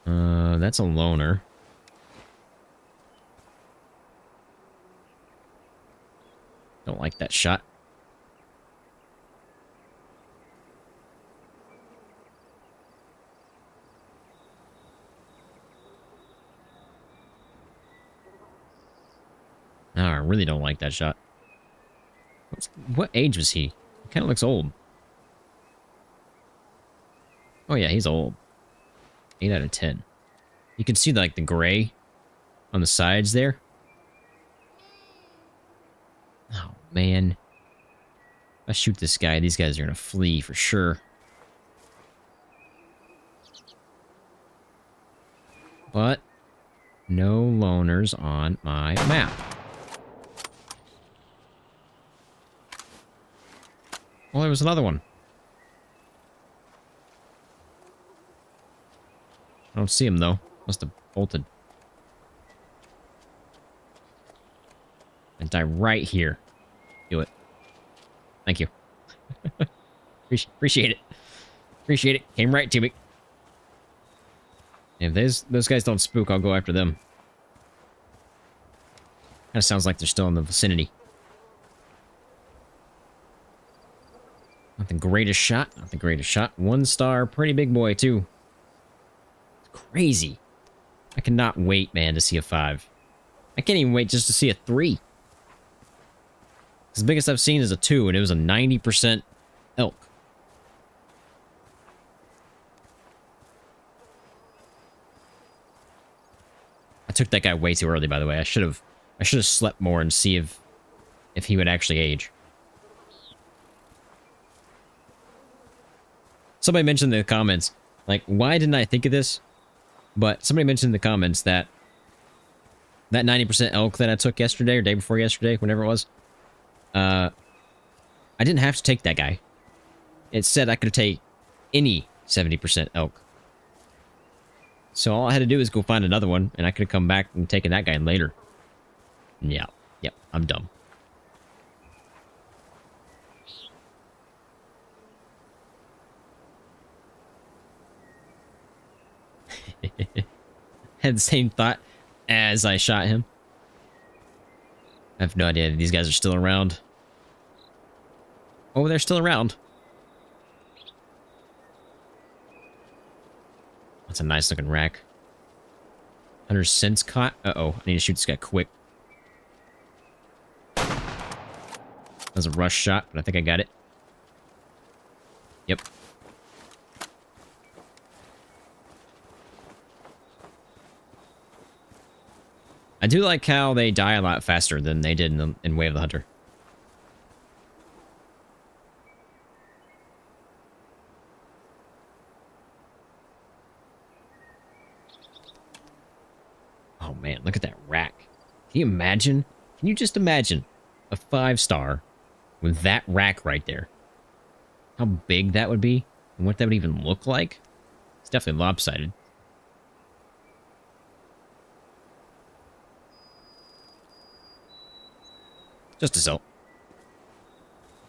That's a loner. Don't like that shot. Oh, I really don't like that shot. What age was he? He kind of looks old. Oh yeah, he's old. 8 out of 10. You can see like the gray on the sides there. Oh man. If I shoot this guy, these guys are gonna flee for sure. But no loners on my map. Well, there was another one. I don't see him, though. Must have bolted. And die right here. Do it. Thank you. Appreciate it. Appreciate it. Came right to me. If those guys don't spook, I'll go after them. Kind of sounds like they're still in the vicinity. Not the greatest shot. Not the greatest shot. 1 star. Pretty big boy, too. It's crazy. I cannot wait, man, to see a 5. I can't even wait just to see a 3. The biggest I've seen is a 2, and it was a 90% elk. I took that guy way too early, by the way. I should have slept more and see if he would actually age. Somebody mentioned in the comments, like, why didn't I think of this? But somebody mentioned in the comments that 90% elk that I took yesterday or day before yesterday, whenever it was, I didn't have to take that guy. It said I could take any 70% elk. So all I had to do is go find another one, and I could have come back and taken that guy later. Yeah. Yep, I'm dumb. Had the same thought as I shot him. I have no idea if these guys are still around. Oh, they're still around. That's a nice looking rack. 100 cents caught. Uh-oh, I need to shoot this guy quick. That was a rush shot, but I think I got it. Yep. I do like how they die a lot faster than they did in Way of the Hunter. Oh man, look at that rack. Can you imagine? Can you just imagine a 5-star with that rack right there? How big that would be and what that would even look like? It's definitely lopsided. Just a zone.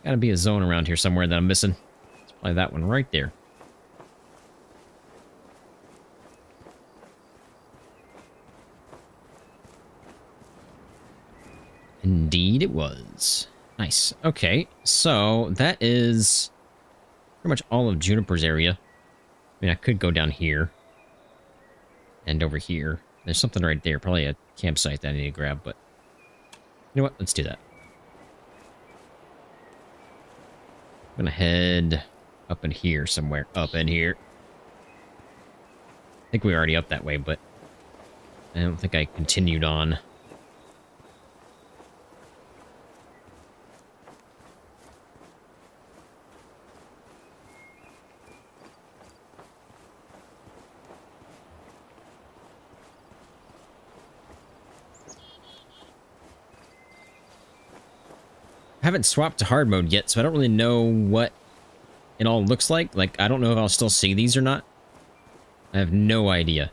Gotta be a zone around here somewhere that I'm missing. It's probably that one right there. Indeed it was. Nice. Okay, so that is pretty much all of Juniper's area. I mean, I could go down here. And over here. There's something right there. Probably a campsite that I need to grab, but... You know what? Let's do that. I'm gonna head up in here somewhere. Up in here. I think we were already up that way, but... I don't think I continued on. I haven't swapped to hard mode yet, so I don't really know what it all looks like. Like, I don't know if I'll still see these or not. I have no idea.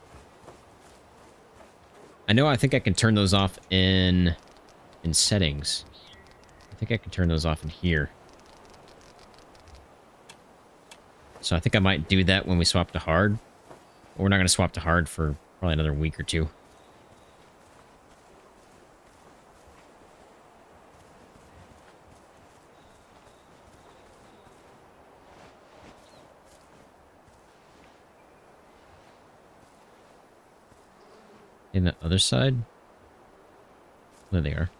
I know I think I can turn those off in settings. I think I can turn those off in here. So I think I might do that when we swap to hard. But we're not going to swap to hard for probably another week or two. In the other side? There they are.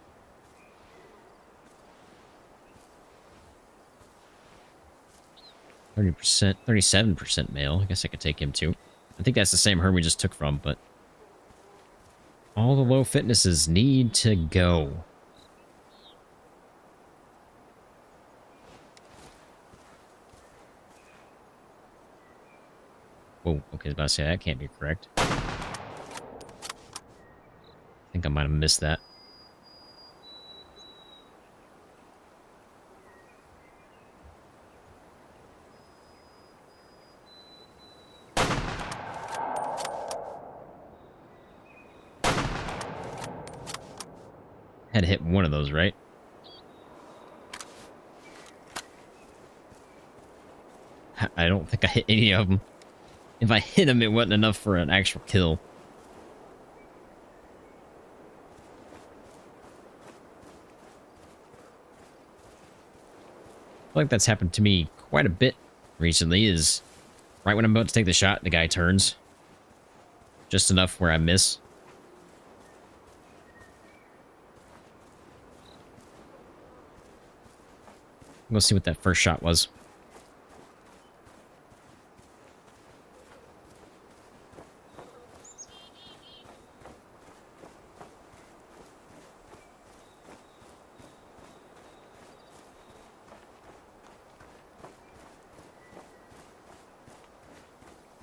%, 37% male. I guess I could take him too. I think that's the same herd we just took from, but... all the low fitnesses need to go. Whoa, okay, I was about to say, that can't be correct. I think I might have missed that. Had to hit one of those, right? I don't think I hit any of them. If I hit them, it wasn't enough for an actual kill. I feel like that's happened to me quite a bit recently, is right when I'm about to take the shot, the guy turns. Just enough where I miss. We'll see what that first shot was.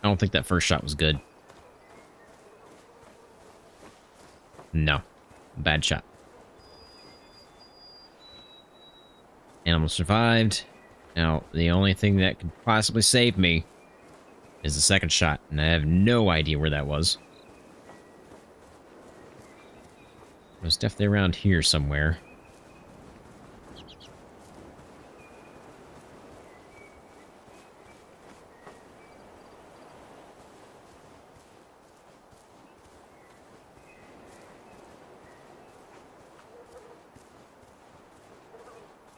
I don't think that first shot was good. No. Bad shot. Animal survived. Now, the only thing that could possibly save me is the second shot, and I have no idea where that was. It was definitely around here somewhere.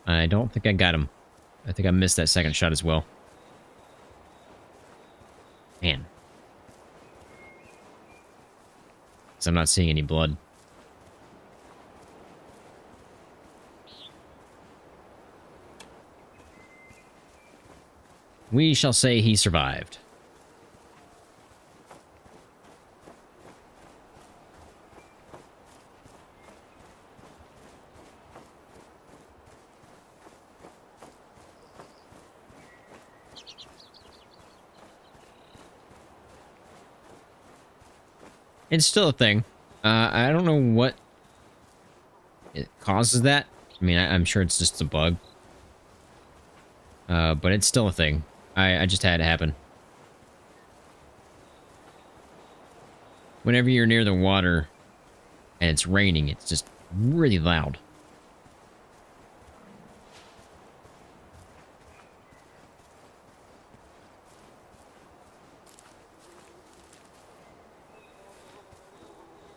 I don't think I got him. I think I missed that second shot as well. Man. Because I'm not seeing any blood. We shall say he survived. It's still a thing. I don't know what it causes that. I mean, I'm sure it's just a bug. But it's still a thing. I just had it happen. Whenever you're near the water and it's raining, it's just really loud.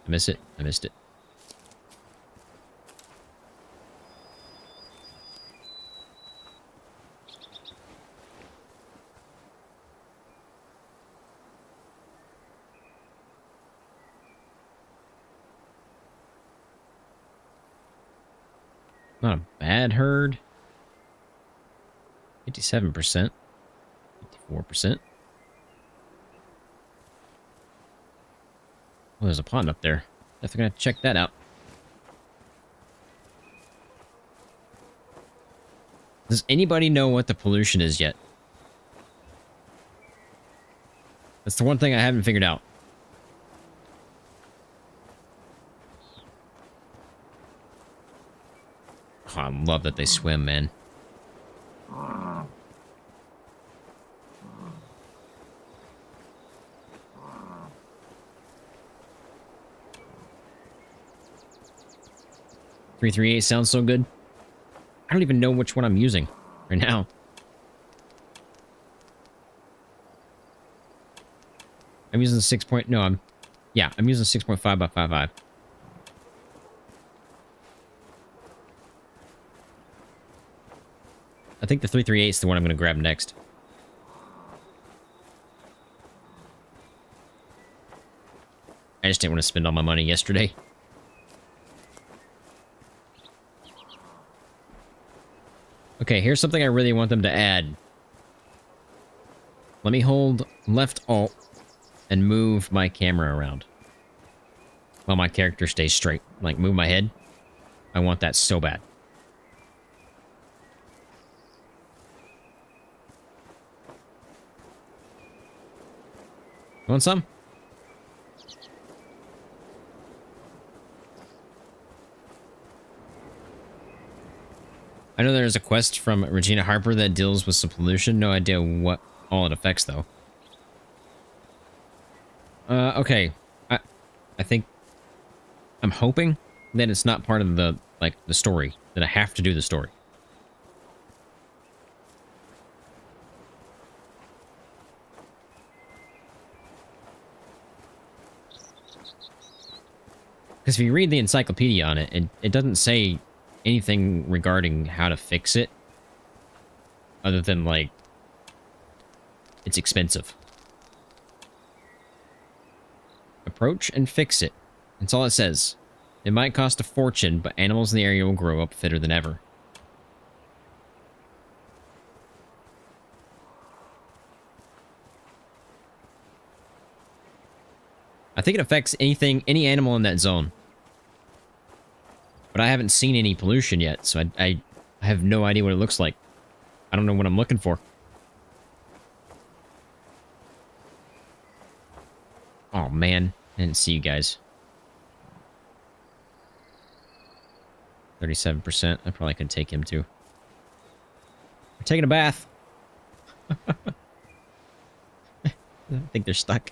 I missed it. I missed it. Not a bad herd. 57%. 54%. Oh, there's a pond up there. Definitely gonna check that out. Does anybody know what the pollution is yet? That's the one thing I haven't figured out. Oh, I love that they swim, man. .338 sounds so good. I don't even know which one I'm using right now. I'm using the 6 point... No, I'm using 6.5 by 5.5. I think the 338 is the one I'm going to grab next. I just didn't want to spend all my money yesterday. Okay, here's something I really want them to add. Let me hold left alt and move my camera around while my character stays straight. Like, move my head. I want that so bad. Want some? I know there's a quest from Regina Harper that deals with some pollution. No idea what all it affects, though. Okay. I think... I'm hoping that it's not part of the, like, the story. That I have to do the story. Because if you read the encyclopedia on it, it doesn't say anything regarding how to fix it. Other than, like, it's expensive. Approach and fix it. That's all it says. It might cost a fortune, but animals in the area will grow up fitter than ever. I think it affects any animal in that zone. But I haven't seen any pollution yet, so I have no idea what it looks like. I don't know what I'm looking for. Oh, man. I didn't see you guys. 37%. I probably could take him, too. We're taking a bath. I think they're stuck.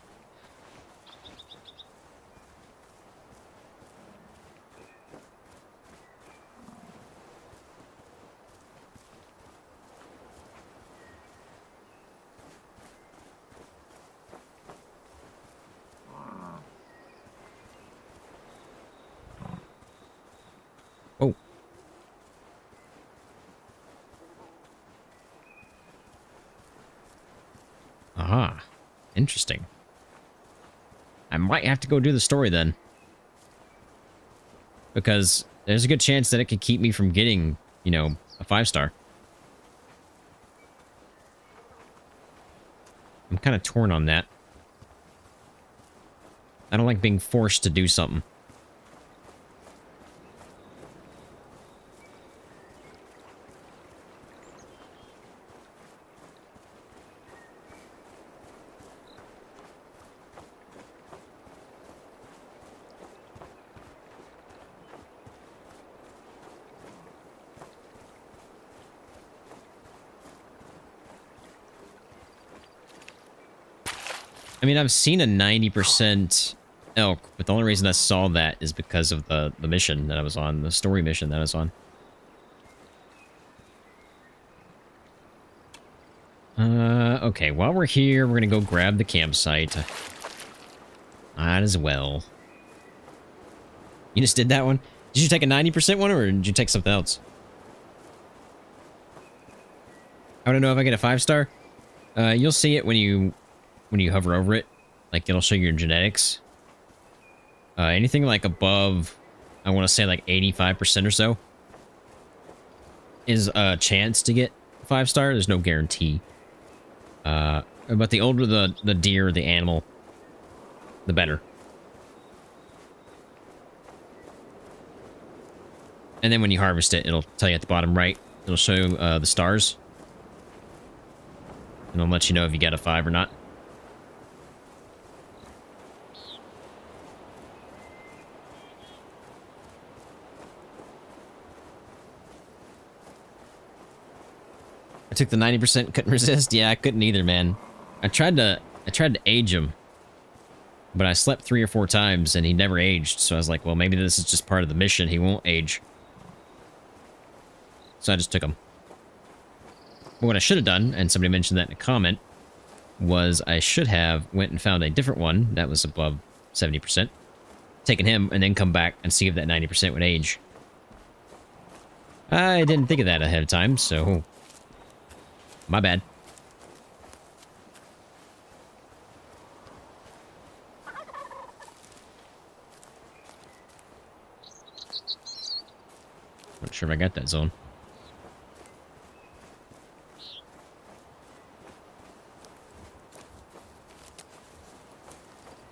Oh. Ah, interesting. I might have to go do the story then. Because there's a good chance that it could keep me from getting, you know, a 5-star. I'm kind of torn on that. I don't like being forced to do something. I mean, I've seen a 90% elk, but the only reason I saw that is because of the mission that I was on, the story mission that I was on. Okay, while we're here, we're gonna go grab the campsite. Might as well. You just did that one? Did you take a 90% one, or did you take something else? I don't know if I get a 5-star. You'll see it when you hover over it. Like, it'll show your genetics. Anything like above, I want to say like 85% or so, is a chance to get 5-star. There's no guarantee. But the older the deer, the animal, the better. And then when you harvest it, it'll tell you at the bottom right. It'll show the stars. And it'll let you know if you got a 5 or not. I took the 90%, couldn't resist. Yeah, I couldn't either, man. I tried to age him, but I slept 3 or 4 times and he never aged. So I was like, well, maybe this is just part of the mission. He won't age. So I just took him. But what I should have done, and somebody mentioned that in a comment, was I should have went and found a different one that was above 70%, taken him, and then come back and see if that 90% would age. I didn't think of that ahead of time, so my bad. Not sure if I got that zone.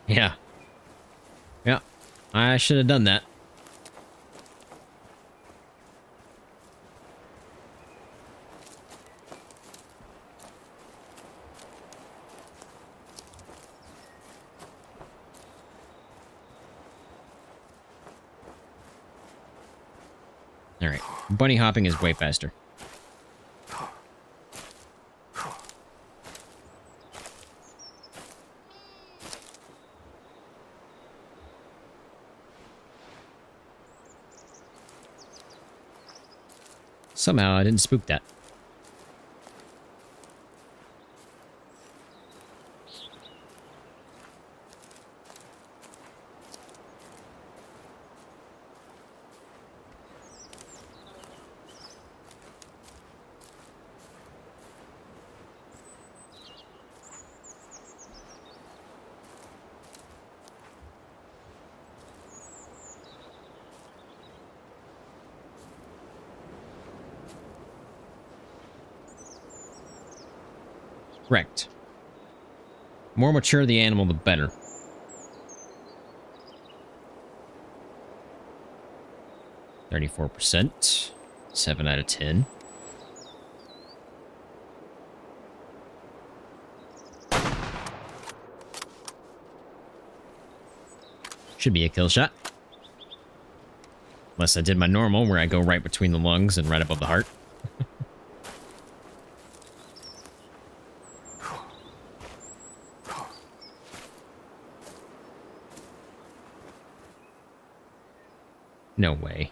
Yeah. Yeah. I should have done that. Alright. Bunny hopping is way faster. Somehow I didn't spook that. Correct. More mature the animal, the better. %. 7 out of 10. Should be a kill shot. Unless I did my normal, where I go right between the lungs and right above the heart. No way.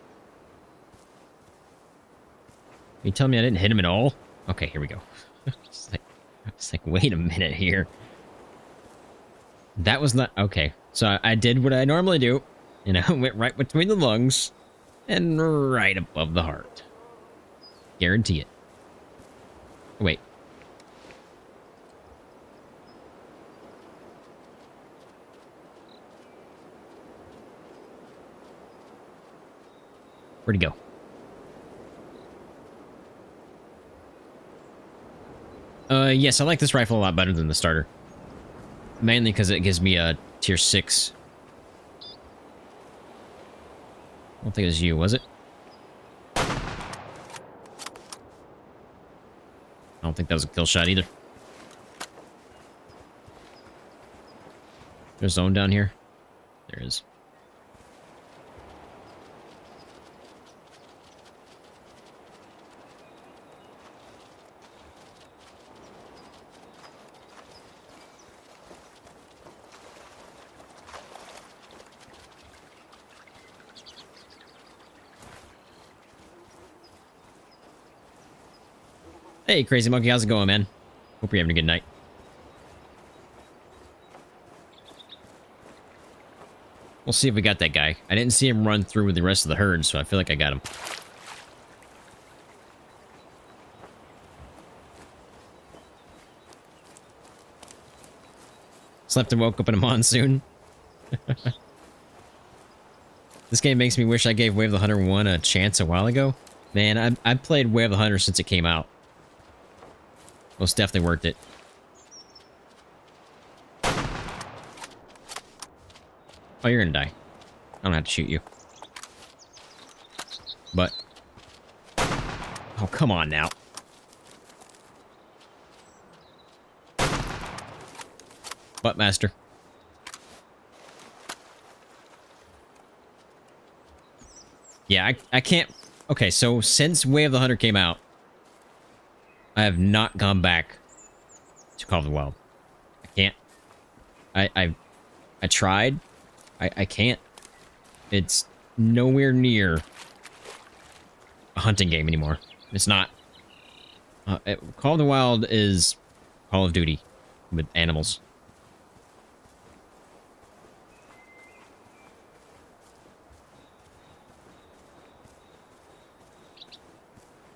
You telling me I didn't hit him at all? Okay, here we go. It's like, wait a minute here. That was not... Okay, so I did what I normally do. And I went right between the lungs and right above the heart. Guarantee it. Wait. Where'd he go? Yes, I like this rifle a lot better than the starter. Mainly because it gives me a tier 6. I don't think it was you, was it? I don't think that was a kill shot either. There's a zone down here. There is. Hey, Crazy Monkey, how's it going, man? Hope you're having a good night. We'll see if we got that guy. I didn't see him run through with the rest of the herd, so I feel like I got him. Slept and woke up in a monsoon. This game makes me wish I gave Way of the Hunter 1 a chance a while ago. Man, I've played Way of the Hunter since it came out. Most definitely worth it. Oh, you're gonna die. I don't have to shoot you. But... Oh, come on now. Buttmaster. Yeah, I can't... Okay, so since Way of the Hunter came out, I have not gone back to Call of the Wild. I can't. I tried. I can't. It's nowhere near a hunting game anymore. It's not. Call of the Wild is Call of Duty with animals.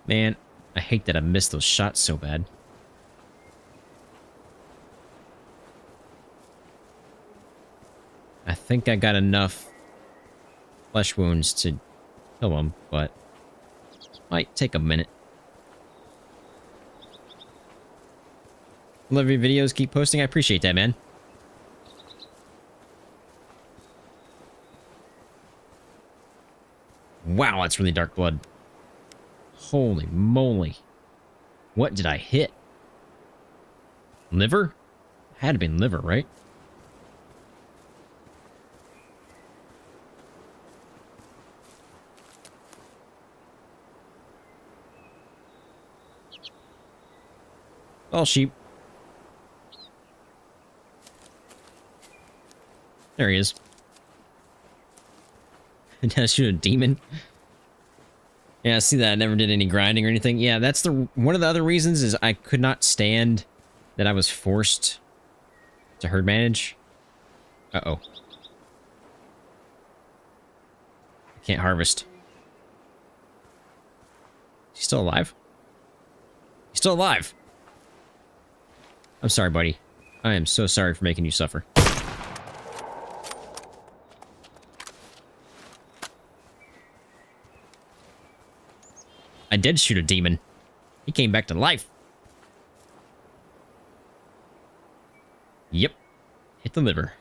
Man, I hate that I missed those shots so bad. I think I got enough flesh wounds to kill him, but might take a minute. Love your videos, keep posting. I appreciate that, man. Wow, that's really dark blood. Holy moly. What did I hit? Liver? Had to be liver, right? All sheep. There he is. Did I shoot a demon? Yeah, I see that. I never did any grinding or anything. Yeah, that's one of the other reasons is I could not stand that I was forced to herd manage. Uh-oh. I can't harvest. He's still alive? He's still alive! I'm sorry, buddy. I am so sorry for making you suffer. I did shoot a demon. He came back to life. Yep. Hit the liver.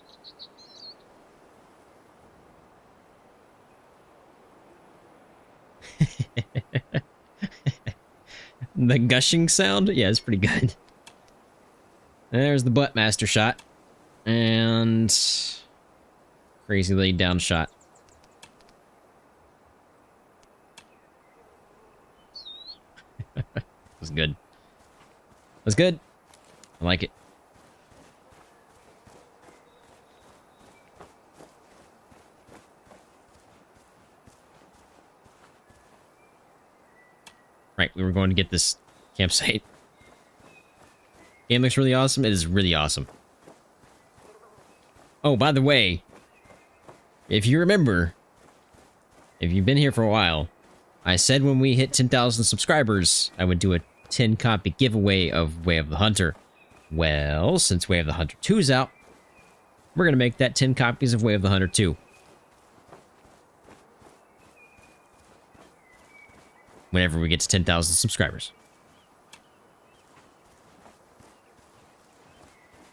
The gushing sound? Yeah, it's pretty good. There's the Buttmaster shot. And... crazy laid down shot. Was good. Was good. I like it. Right, we were going to get this campsite. Game looks really awesome. It is really awesome. Oh, by the way, if you remember, if you've been here for a while, I said when we hit 10,000 subscribers, I would do a 10-copy giveaway of Way of the Hunter. Well, since Way of the Hunter 2 is out, we're going to make that 10 copies of Way of the Hunter 2. Whenever we get to 10,000 subscribers.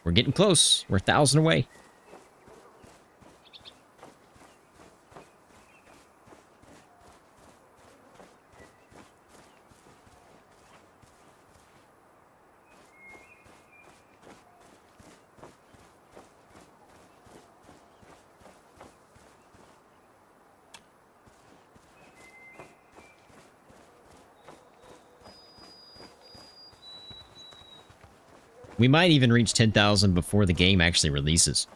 We're getting close. We're 1,000 away. We might even reach 10,000 before the game actually releases.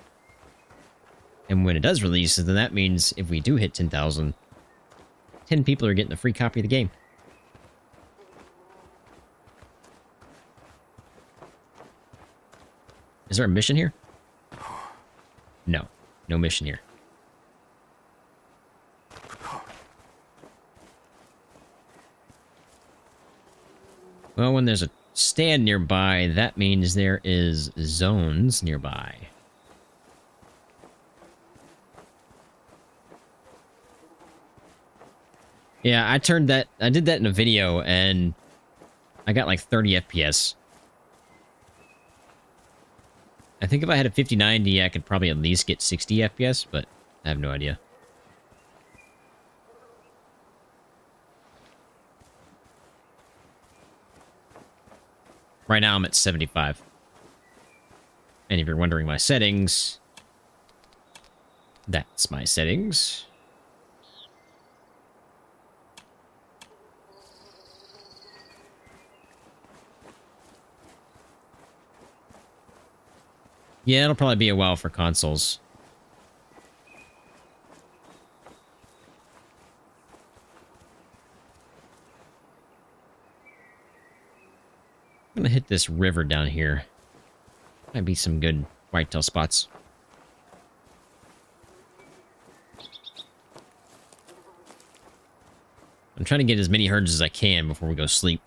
And when it does release, then that means if we do hit 10,000, 10 people are getting a free copy of the game. Is there a mission here? No. No mission here. Well, when there's a stand nearby, that means there is zones nearby. Yeah, I did that in a video, and I got like 30 FPS. I think if I had a 5090, I could probably at least get 60 FPS, but I have no idea. Right now, I'm at 75. And if you're wondering my settings, that's my settings. Yeah, it'll probably be a while for consoles. I'm gonna hit this river down here. Might be some good whitetail spots. I'm trying to get as many herds as I can before we go sleep.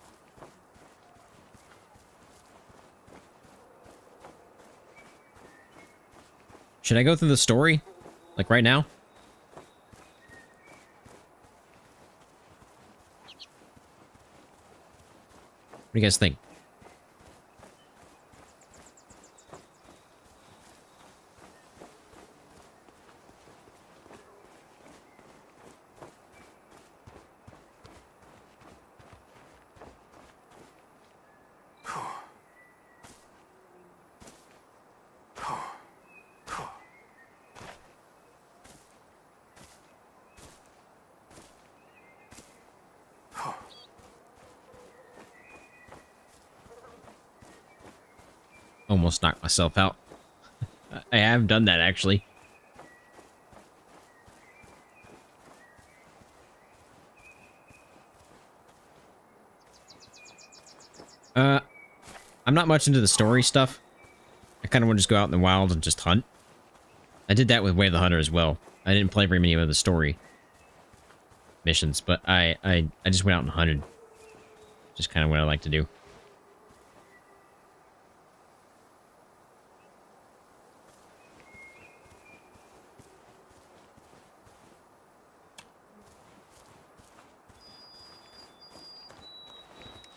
Should I go through the story? Like right now? What do you guys think? Almost knocked myself out. I have done that, actually. I'm not much into the story stuff. I kind of want to just go out in the wild and just hunt. I did that with Way of the Hunter as well. I didn't play very many of the story missions, but I just went out and hunted. Just kind of what I like to do.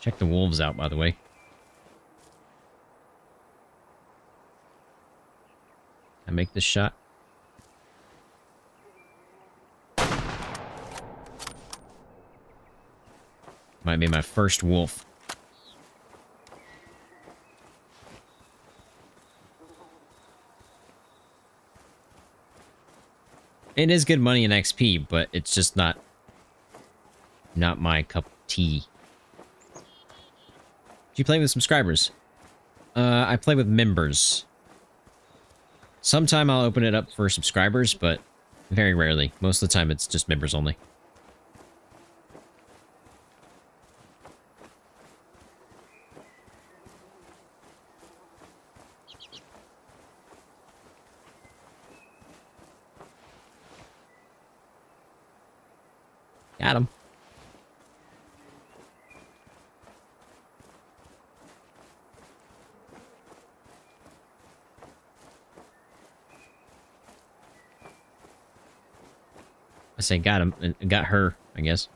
Check the wolves out, by the way. I make this shot. Might be my first wolf. It is good money in XP, but it's just not my cup of tea. Do you play with subscribers? I play with members. Sometime I'll open it up for subscribers, but very rarely. Most of the time it's just members only. Got him. I say got him, and got her, I guess.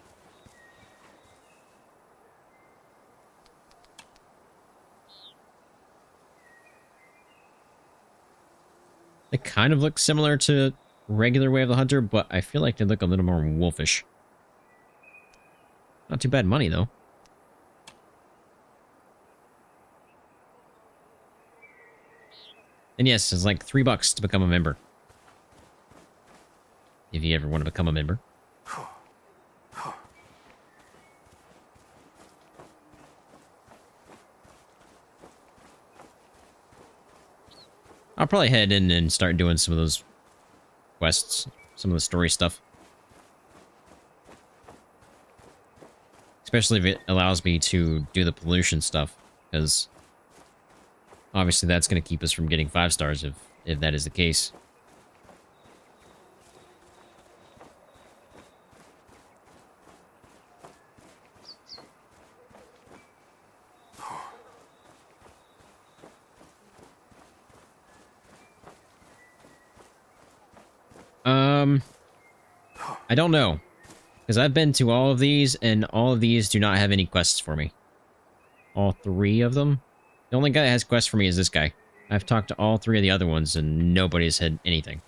They kind of look similar to regular Way of the Hunter, but I feel like they look a little more wolfish. Not too bad money, though. And yes, it's like $3 to become a member. If you ever want to become a member. I'll probably head in and start doing some of those quests, some of the story stuff. Especially if it allows me to do the pollution stuff, because obviously that's going to keep us from getting 5 stars if that is the case. I don't know. Because I've been to all of these, and all of these do not have any quests for me. All 3 of them? The only guy that has quests for me is this guy. I've talked to all 3 of the other ones, and nobody's had anything.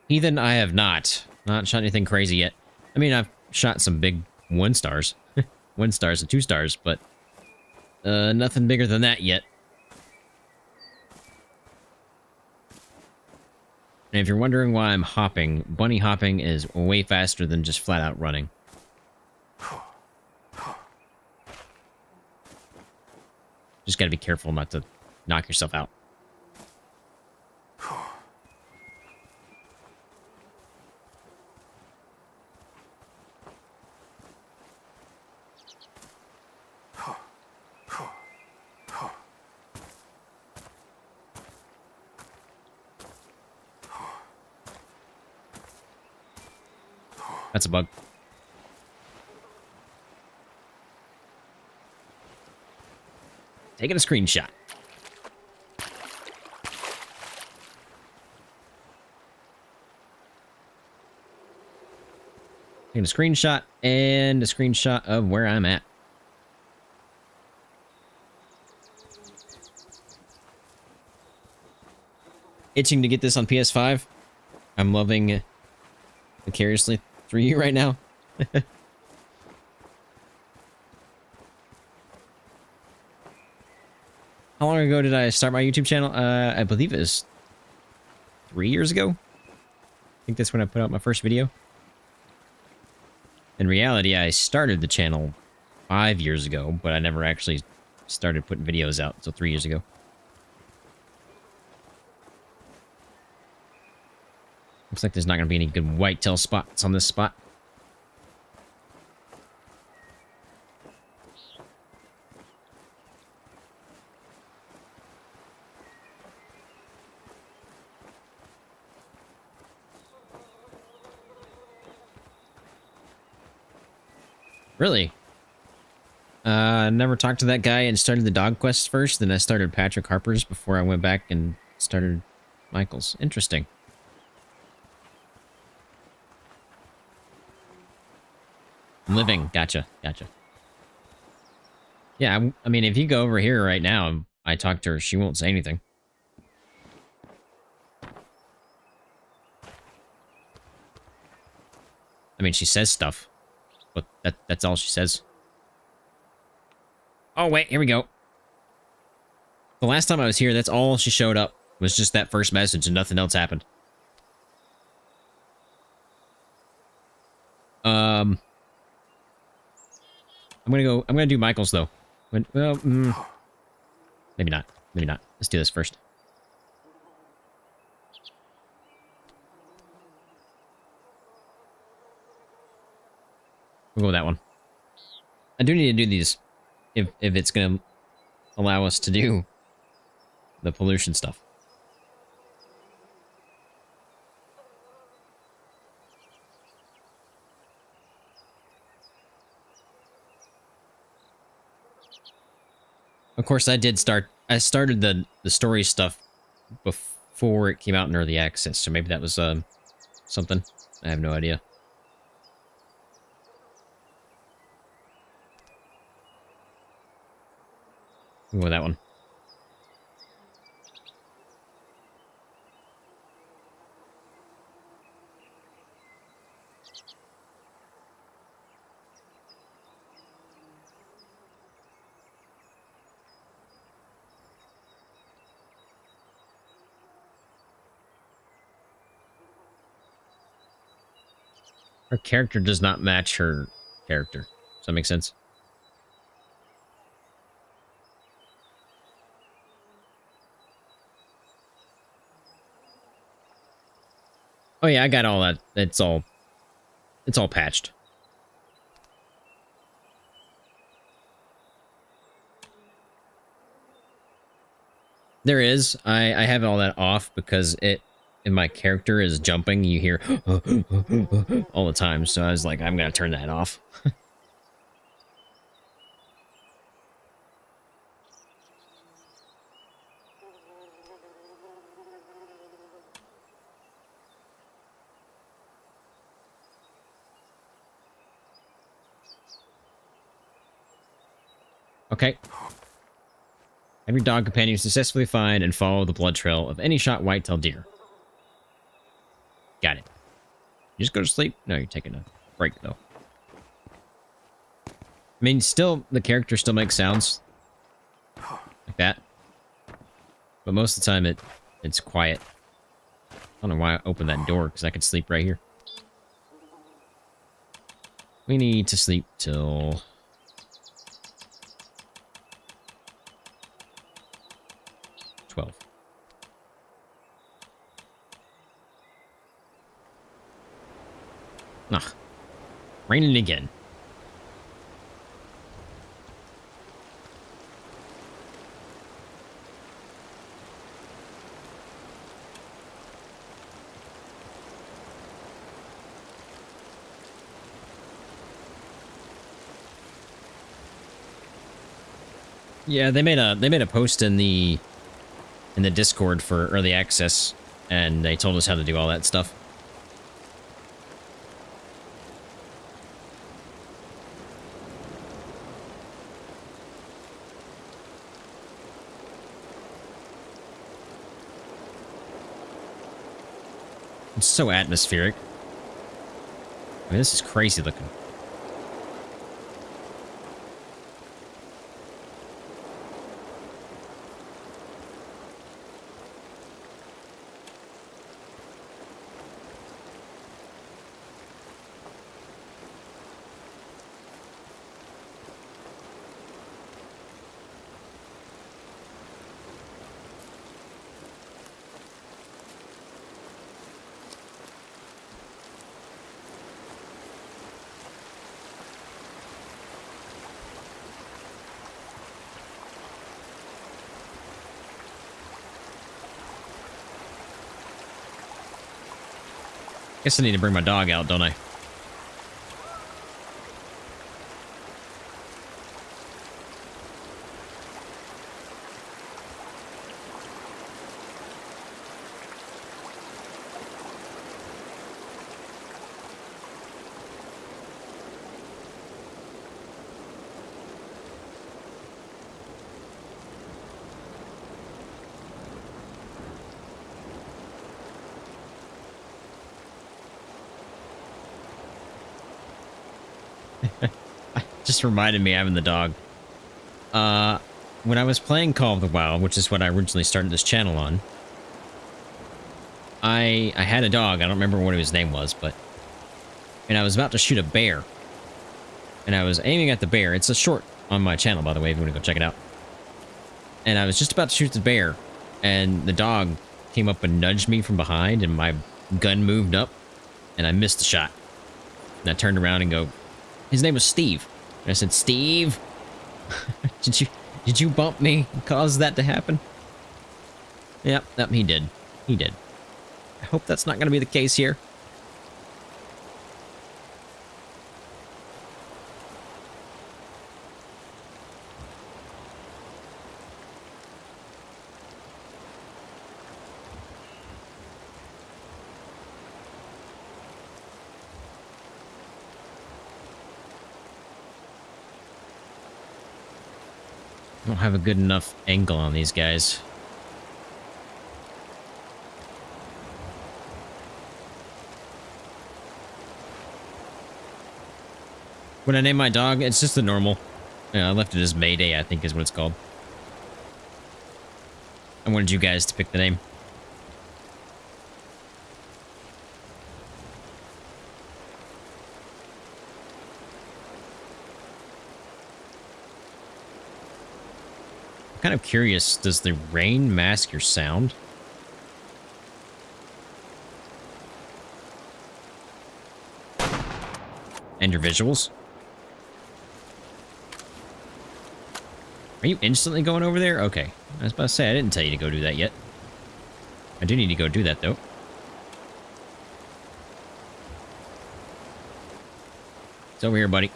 Heathen, I have not. Not shot anything crazy yet. I mean, I've shot some big 1 stars. 1 stars and 2 stars, but nothing bigger than that yet. And if you're wondering why I'm hopping, bunny hopping is way faster than just flat out running. Just gotta be careful not to knock yourself out. That's a bug. Taking a screenshot. Taking a screenshot and a screenshot of where I'm at. Itching to get this on PS5. I'm loving vicariously through you right now. How long ago did I start my YouTube channel? I believe it was 3 years ago. I think that's when I put out my first video. In reality, I started the channel 5 years ago, but I never actually started putting videos out until 3 years ago. Looks like there's not going to be any good whitetail spots on this spot. Really? Never talked to that guy and started the dog quest first, then I started Patrick Harper's before I went back and started Michael's. Interesting. Living. Gotcha. Gotcha. Yeah, I mean, if you go over here right now and I talk to her, she won't say anything. I mean, she says stuff, but that's all she says. Oh, wait, here we go. The last time I was here, that's all she showed up, was just that first message and nothing else happened. I'm gonna do Michael's, though. Well, maybe not. Maybe not. Let's do this first. We'll go with that one. I do need to do these if it's gonna allow us to do the pollution stuff. Of course, I started the story stuff before it came out in early access, so maybe that was something. I have no idea. Go with that one. Her character does not match her character. Does that make sense? Oh yeah, I got all that. It's all patched. There is. I have all that off because if my character is jumping, you hear all the time. So I was like, I'm gonna turn that off. Okay. Have your dog companion successfully find and follow the blood trail of any shot whitetail deer. Got it. You just go to sleep? No, you're taking a break, though. I mean, still, the character still makes sounds. Like that. But most of the time, it's quiet. I don't know why I opened that door, because I could sleep right here. We need to sleep till... 12. Ugh. Raining again. Yeah, they made a post in the Discord for early access, and they told us how to do all that stuff. It's so atmospheric. I mean, this is crazy looking. Guess I need to bring my dog out, don't I? Just reminded me of having the dog. When I was playing Call of the Wild, which is what I originally started this channel on, I had a dog. I don't remember what his name was, and I was about to shoot a bear. And I was aiming at the bear. It's a short on my channel, by the way, if you want to go check it out. And I was just about to shoot the bear, and the dog came up and nudged me from behind, and my gun moved up, and I missed the shot. And I turned around and go, his name was Steve. And I said, Steve, did you bump me and cause that to happen? Yep, he did. He did. I hope that's not going to be the case here. I don't have a good enough angle on these guys. When I name my dog, it's just the normal. Yeah, I left it as Mayday, I think is what it's called. I wanted you guys to pick the name. I'm kind of curious, does the rain mask your sound? And your visuals? Are you instantly going over there? Okay. I was about to say, I didn't tell you to go do that yet. I do need to go do that, though. It's over here, buddy.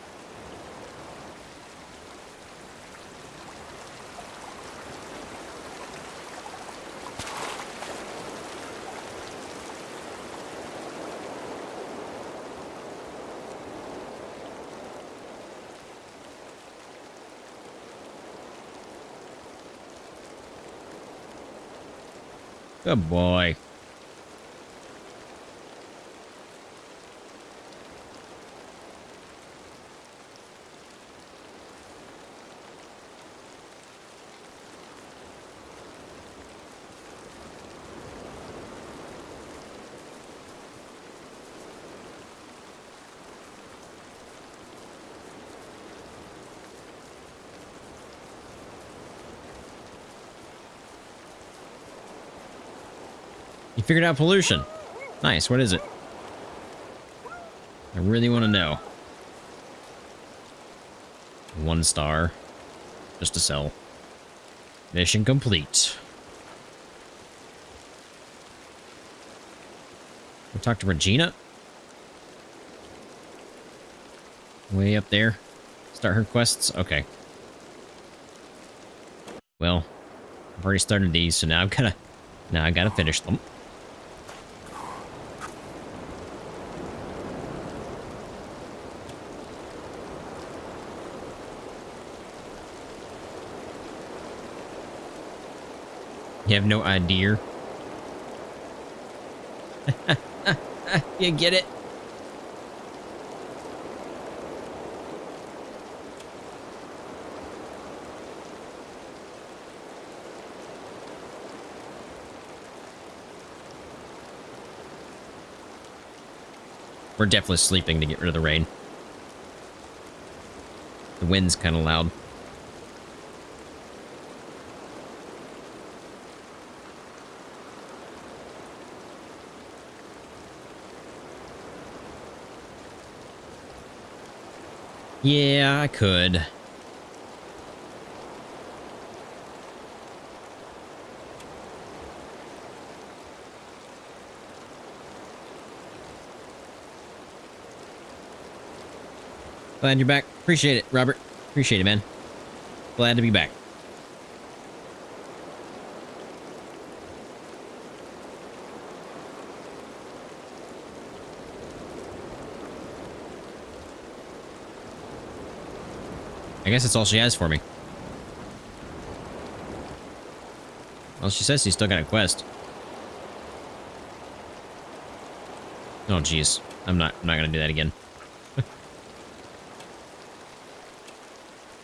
Good boy. You figured out pollution. Nice. What is it? I really want to know. 1 star. Just to sell. Mission complete. We'll talk to Regina. Way up there. Start her quests. Okay. Well, I've already started these, so now I gotta finish them. You have no idea. You get it? We're definitely sleeping to get rid of the rain. The wind's kind of loud. Yeah, I could. Glad you're back. Appreciate it, Robert. Appreciate it, man. Glad to be back. I guess that's all she has for me. Well, she says she's still got a quest. Oh, jeez. I'm not gonna do that again.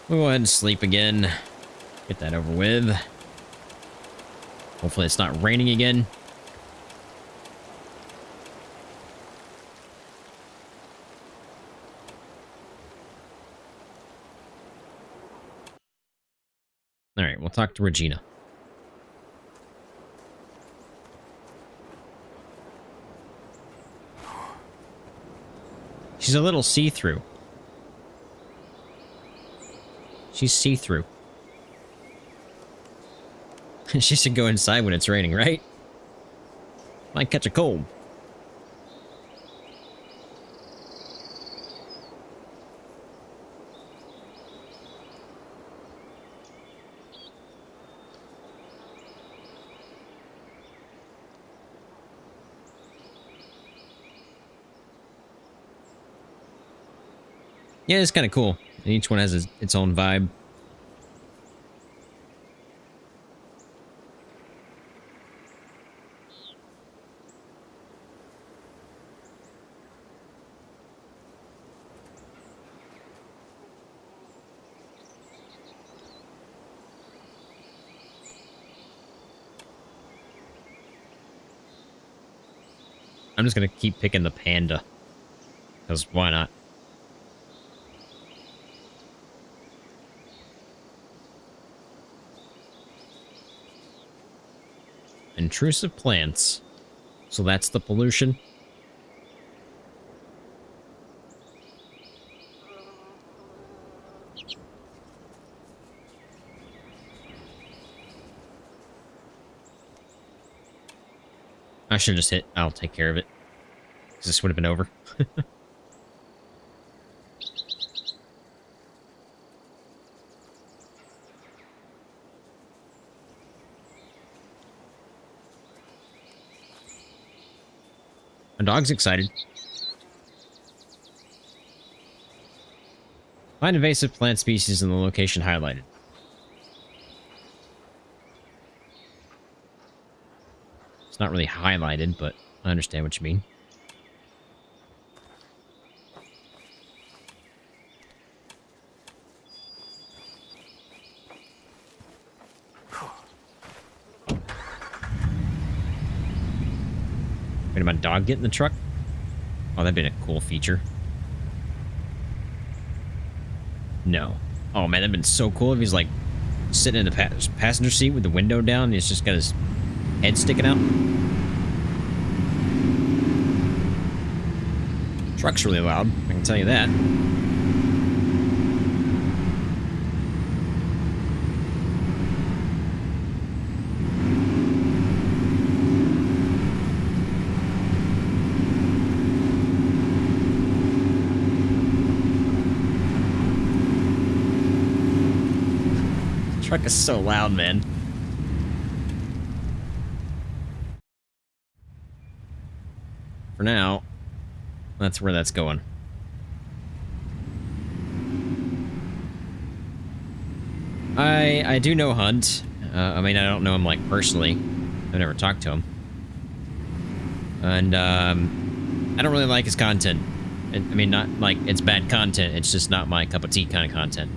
We'll go ahead and sleep again. Get that over with. Hopefully it's not raining again. All right, we'll talk to Regina. She's a little see-through. She's see-through. She should go inside when it's raining, right? Might catch a cold. Yeah, it's kind of cool. And each one has its own vibe. I'm just gonna keep picking the panda. Because why not? Intrusive plants. So that's the pollution? I should just hit. I'll take care of it. Because this would have been over. My dog's excited. Find invasive plant species in the location highlighted. It's not really highlighted, but I understand what you mean. Wait, did my dog get in the truck? Oh, that'd been a cool feature. No. Oh, man, that'd been so cool if he's, like, sitting in the passenger seat with the window down and he's just got his head sticking out. Truck's really loud, I can tell you that. Truck is so loud, man. For now, that's where that's going. I do know Hunt. I mean, I don't know him, like, personally. I've never talked to him. And, I don't really like his content. I mean, not like it's bad content. It's just not my cup of tea kind of content.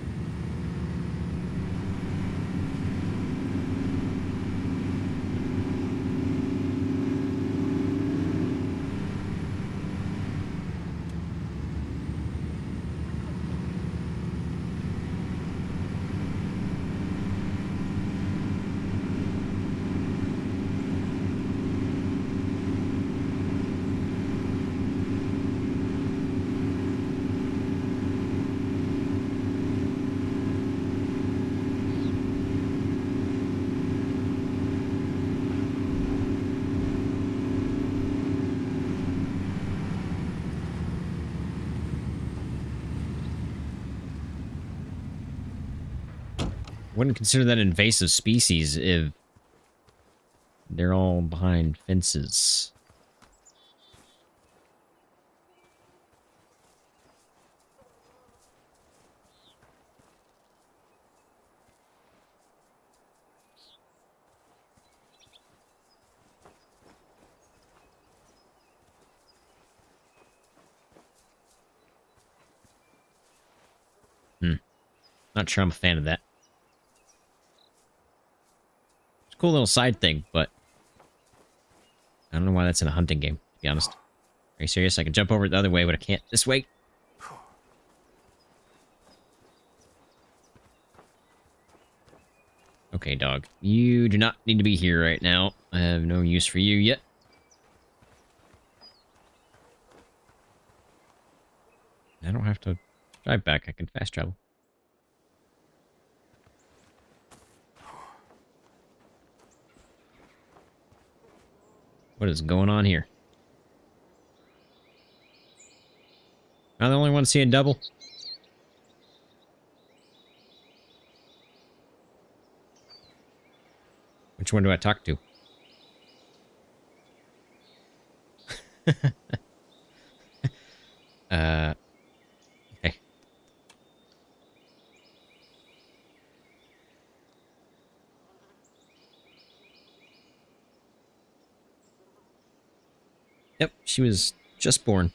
Wouldn't consider that invasive species if they're all behind fences. Not sure I'm a fan of that. It's a cool little side thing, but I don't know why that's in a hunting game, to be honest. Are you serious? I can jump over the other way, but I can't this way. Okay, dog. You do not need to be here right now. I have no use for you yet. I don't have to drive back. I can fast travel. What is going on here? Am I the only one seeing double? Which one do I talk to? Okay. Yep, she was just born.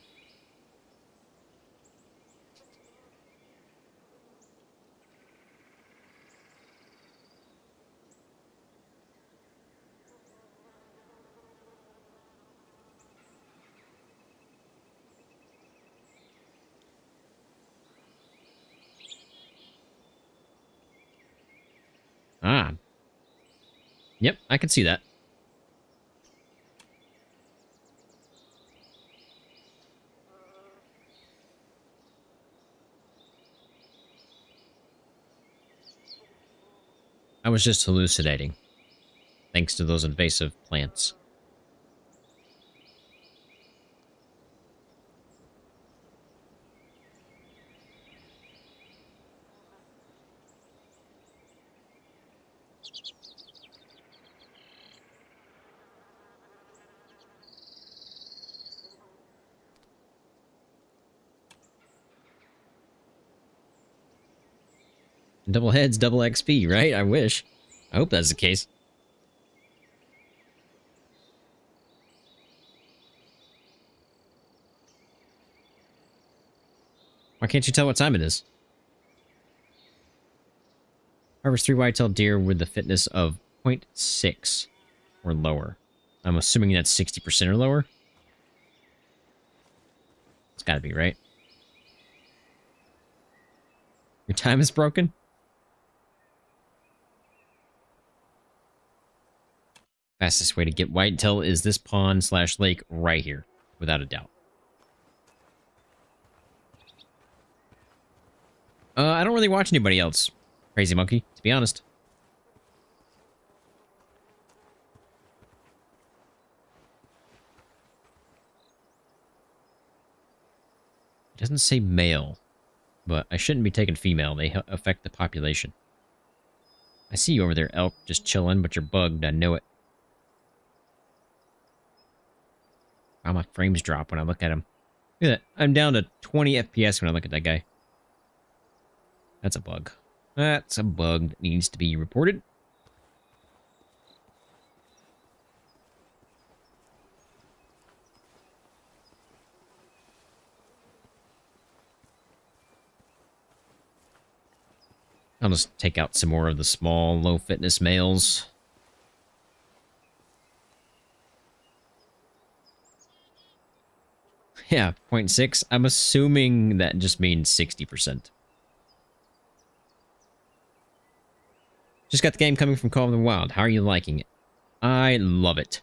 Yep, I can see that. I was just hallucinating, thanks to those invasive plants. Double heads, double XP, right? I wish. I hope that's the case. Why can't you tell what time it is? Harvest 3 whitetail deer with the fitness of 0.6 or lower. I'm assuming that's 60% or lower. It's gotta be, right? Your time is broken? Fastest way to get whitetail is this pond/lake right here, without a doubt. I don't really watch anybody else, Crazy Monkey, to be honest. It doesn't say male, but I shouldn't be taking female. They affect the population. I see you over there, elk, just chilling, but you're bugged. I know it. Wow, my frames drop when I look at him. Look at that. I'm down to 20 FPS when I look at that guy. That's a bug. That's a bug that needs to be reported. I'll just take out some more of the small, low-fitness males. Yeah, 0.6. I'm assuming that just means 60%. Just got the game coming from Call of the Wild. How are you liking it? I love it.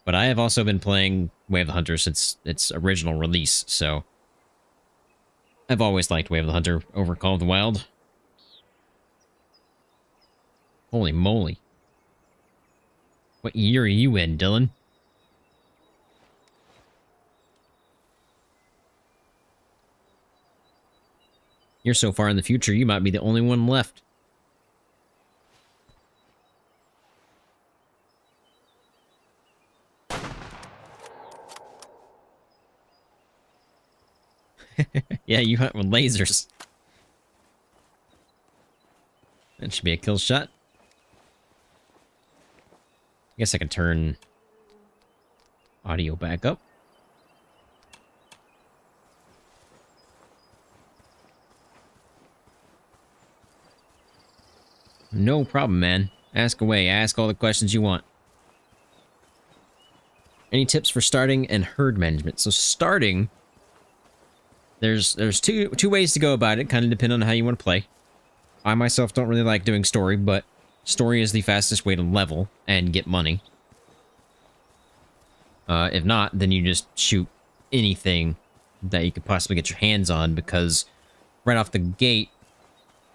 But I have also been playing Way of the Hunter since its original release, so I've always liked Way of the Hunter over Call of the Wild. Holy moly. What year are you in, Dylan? You're so far in the future, you might be the only one left. Yeah, you hunt with lasers. That should be a kill shot. I guess I can turn audio back up. No problem, man. Ask away. Ask all the questions you want. Any tips for starting and herd management? So starting, there's two ways to go about it, kind of depending on how you want to play. I myself don't really like doing story, but story is the fastest way to level and get money. If not, then you just shoot anything that you could possibly get your hands on, because right off the gate,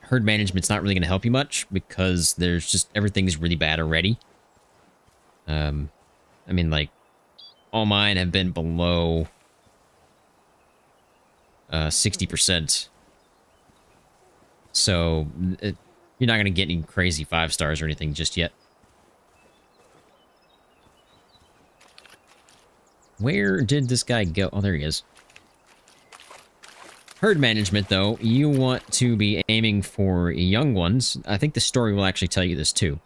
herd management's not really going to help you much, because there's just, everything's really bad already. I mean, like, all mine have been below 60%. So, you're not going to get any crazy 5 stars or anything just yet. Where did this guy go? Oh, there he is. Herd management, though, you want to be aiming for young ones. I think the story will actually tell you this, too.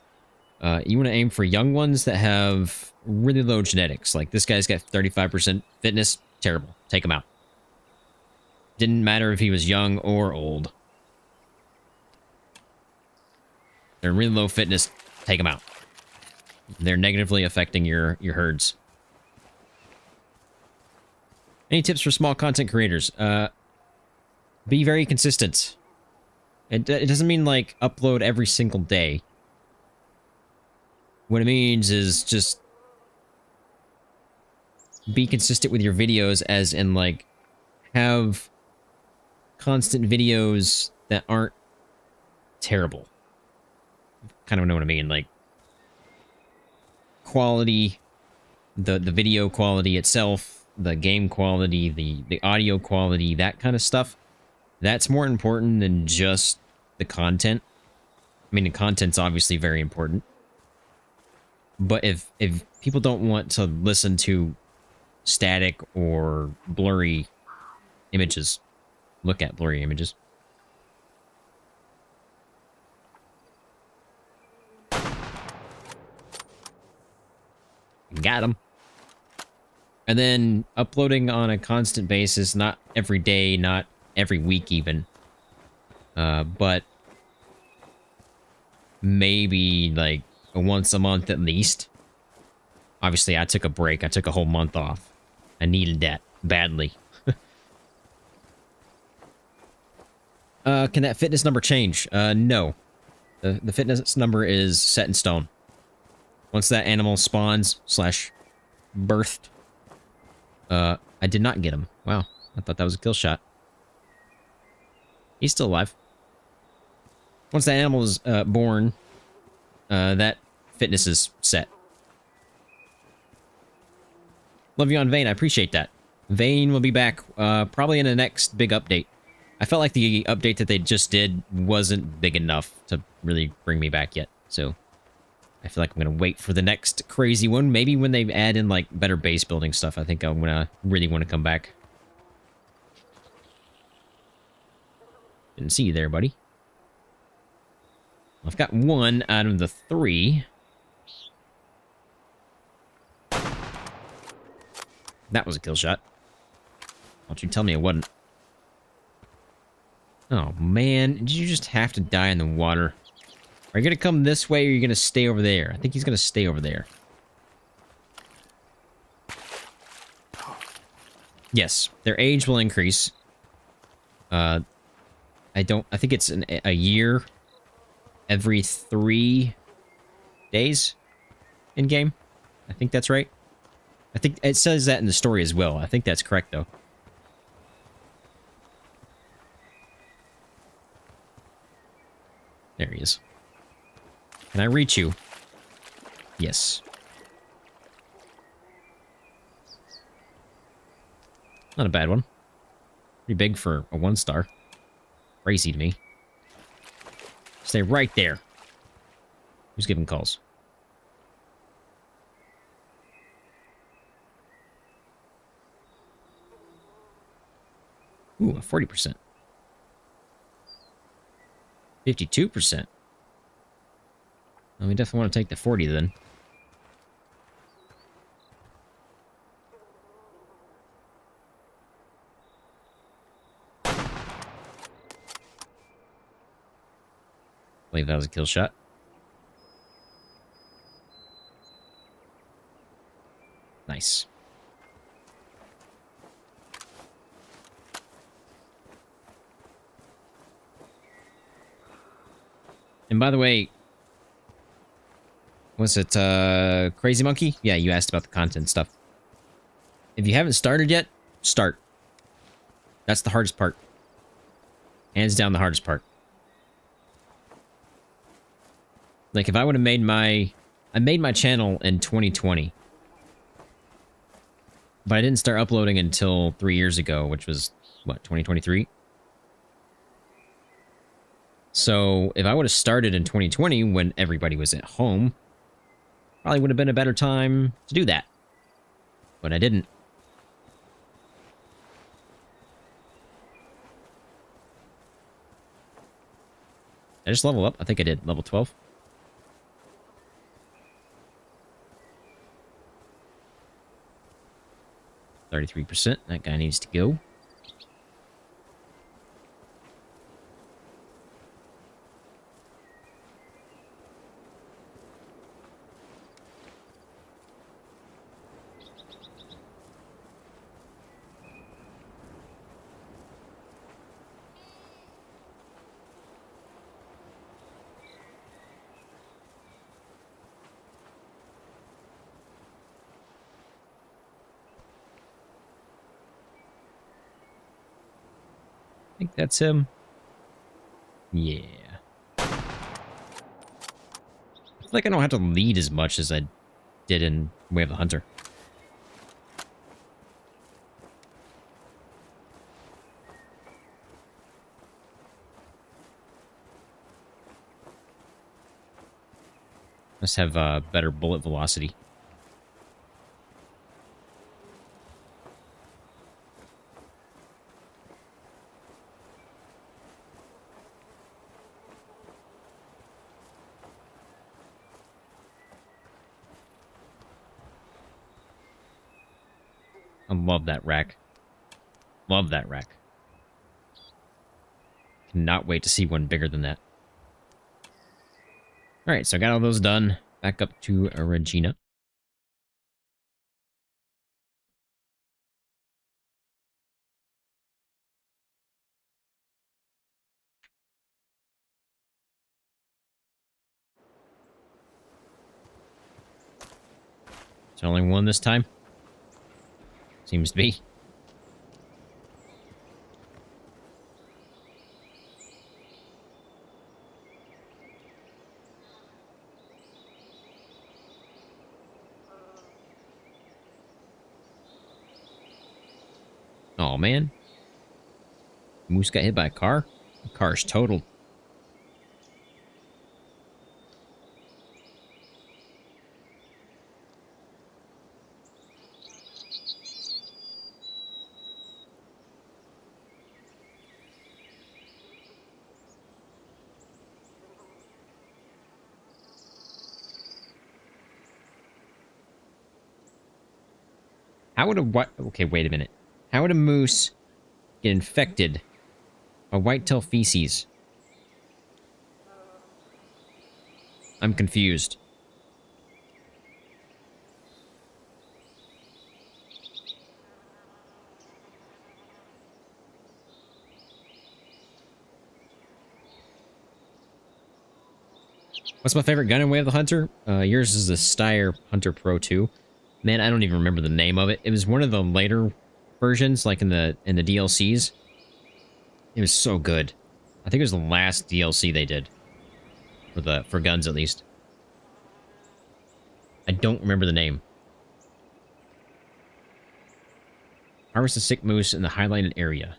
You want to aim for young ones that have really low genetics. Like, this guy's got 35% fitness. Terrible. Take him out. Didn't matter if he was young or old. They're really low fitness. Take them out. They're negatively affecting your herds. Any tips for small content creators? Be very consistent. It doesn't mean, like, upload every single day. What it means is just be consistent with your videos, as in, like, have constant videos that aren't terrible. Kind of know what I mean, like quality, the video quality itself, the game quality, the audio quality, that kind of stuff. That's more important than just the content. I mean, the content's obviously very important. But if people don't want to listen to static or blurry images, look at blurry images. Got him. And then uploading on a constant basis, not every day, not every week even, but maybe like once a month at least. Obviously, I took a break. I took a whole month off. I needed that badly. Can that fitness number change? No. The fitness number is set in stone. Once that animal spawns / birthed, I did not get him. Wow, I thought that was a kill shot. He's still alive. Once that animal is born, that fitness is set. Love you on Vane, I appreciate that. Vane will be back probably in the next big update. I felt like the update that they just did wasn't big enough to really bring me back yet, so I feel like I'm gonna wait for the next crazy one. Maybe when they add in, like, better base building stuff, I think I'm gonna really want to come back. Didn't see you there, buddy. I've got 1 out of the 3. That was a kill shot. Why don't you tell me it wasn't? Oh, man. Did you just have to die in the water? Are you going to come this way, or are you going to stay over there? I think he's going to stay over there. Yes, their age will increase. I think it's a year every 3 days in-game. I think that's right. I think it says that in the story as well. I think that's correct, though. There he is. Can I reach you? Yes. Not a bad one. Pretty big for a 1-star. Crazy to me. Stay right there. Who's giving calls? Ooh, a 40%. 52%. Well, we definitely want to take the 40 then. I believe that was a kill shot. Nice. And by the way, was it Crazy Monkey? Yeah, you asked about the content stuff. If you haven't started yet, start. That's the hardest part. Hands down the hardest part. Like, if I would have made my... I made my channel in 2020. But I didn't start uploading until 3 years ago, which was, what, 2023? So, if I would have started in 2020 when everybody was at home, probably would have been a better time to do that. But I didn't. Did I just level up? I think I did. Level 12. %. That guy needs to go. think that's him. Yeah. I feel like I don't have to lead as much as I did in Way of the Hunter. Must have better bullet velocity. I love that rack. Love that rack. Cannot wait to see one bigger than that. Alright, so I got all those done. Back up to Regina. Is there only one this time? Seems to be. Oh man. Moose got hit by a car? The car's totaled. How would a what? Okay, wait a minute. How would a moose get infected by whitetail feces? I'm confused. What's my favorite gun in Way of the Hunter? Yours is the Steyr Hunter Pro 2. Man, I don't even remember the name of it. It was one of the later versions, like in the DLCs. It was so good. I think it was the last DLC they did. For guns, at least. I don't remember the name. Harvest a sick moose in the highlighted area.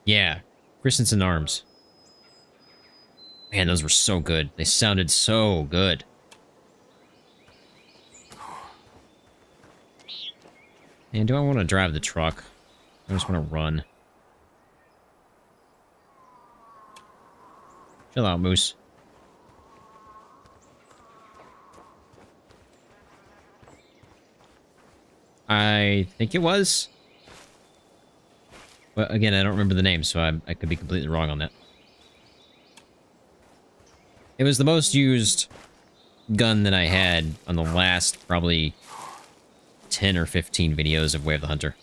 Yeah. Christensen Arms. Man, those were so good. They sounded so good. And do I want to drive the truck? I just want to run. Chill out, moose. I think it was. But again, I don't remember the name, so I could be completely wrong on that. It was the most used gun that I had on the last, probably 10 or 15 videos of Way of the Hunter.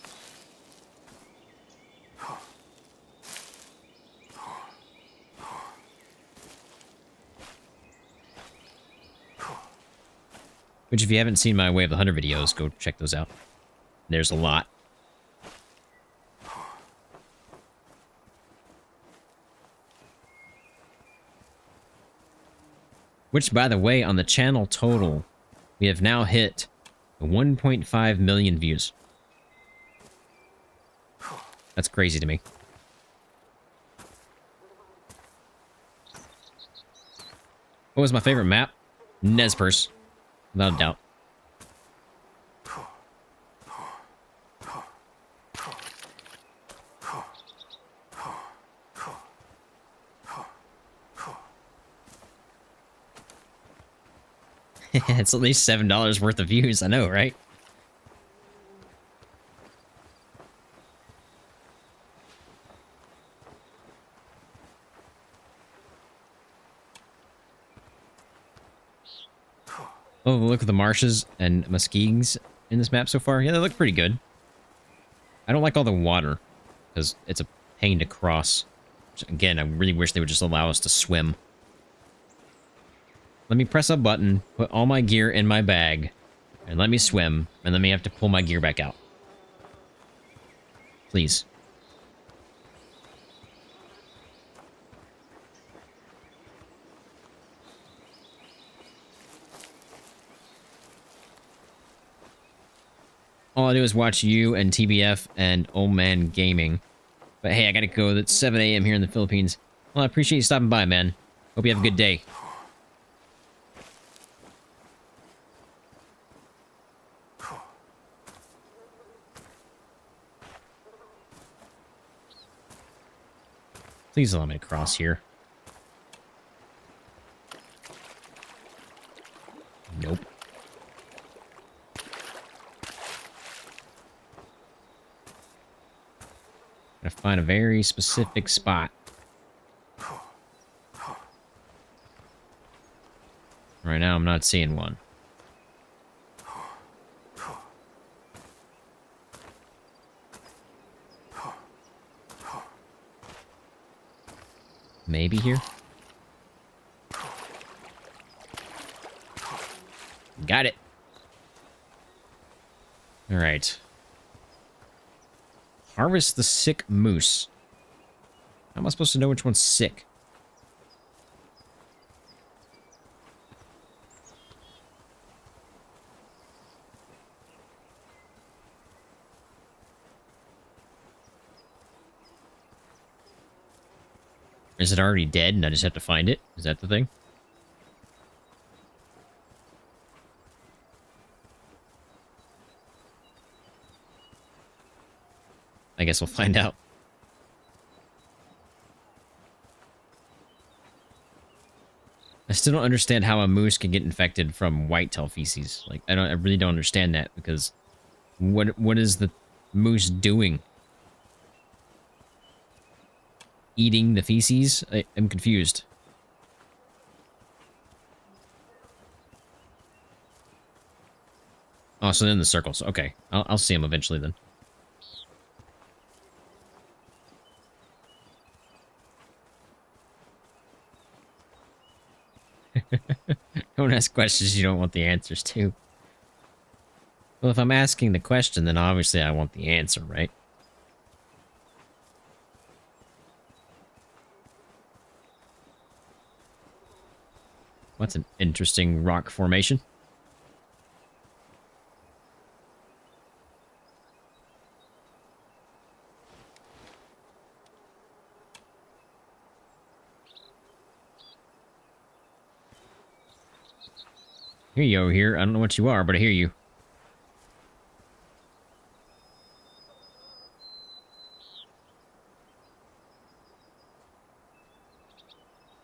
Which, if you haven't seen my Way of the Hunter videos, go check those out. There's a lot. Which, by the way, on the channel total, we have now hit 1.5 million views. That's crazy to me. What was my favorite map? Nez Perce. Without a doubt. It's at least $7 worth of views, I know, right? Oh, look at the marshes and muskegs in this map so far. Yeah, they look pretty good. I don't like all the water, because it's a pain to cross. Again, I really wish they would just allow us to swim. Let me press a button, put all my gear in my bag, and let me swim, and let me have to pull my gear back out. Please. All I do is watch you and TBF and Old Man Gaming. But hey, I gotta go. It's 7 a.m. here in the Philippines. Well, I appreciate you stopping by, man. Hope you have a good day. Please allow me to cross here. Nope. Gotta find a very specific spot. Right now, I'm not seeing one. Maybe here? Got it. All right. Harvest the sick moose. How am I supposed to know which one's sick? Is it already dead and I just have to find it? Is that the thing? I guess we'll find out. I still don't understand how a moose can get infected from whitetail feces. Like, I really don't understand that, because what is the moose doing? Eating the feces? I'm confused. Oh, so they're in the circles. Okay, I'll see them eventually then. Don't ask questions you don't want the answers to. Well, if I'm asking the question, then obviously I want the answer, right? What's an interesting rock formation? Hear you over here. I don't know what you are, but I hear you.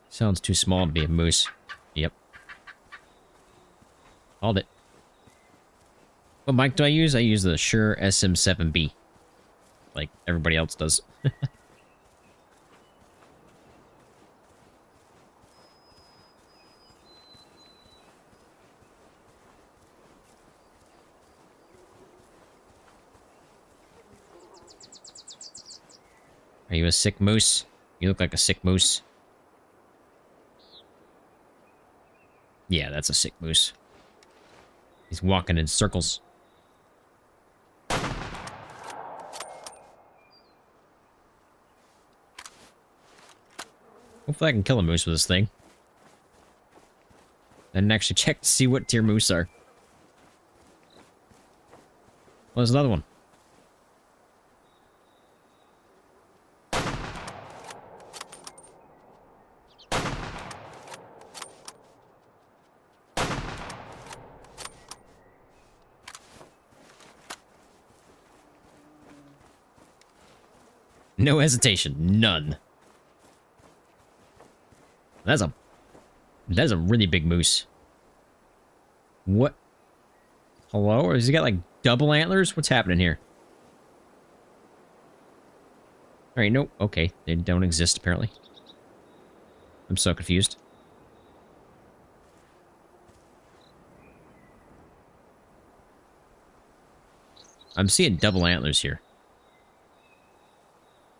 Sounds too small to be a moose. Yep. Called it. What mic do I use? I use the Shure SM7B. Like everybody else does. Are you a sick moose? You look like a sick moose. Yeah, that's a sick moose. He's walking in circles. Hopefully I can kill a moose with this thing. And actually check to see what tier moose are. Well, there's another one. No hesitation. None. That is a really big moose. What? Hello? Or has he got like double antlers? What's happening here? Alright, nope. Okay. They don't exist apparently. I'm so confused. I'm seeing double antlers here.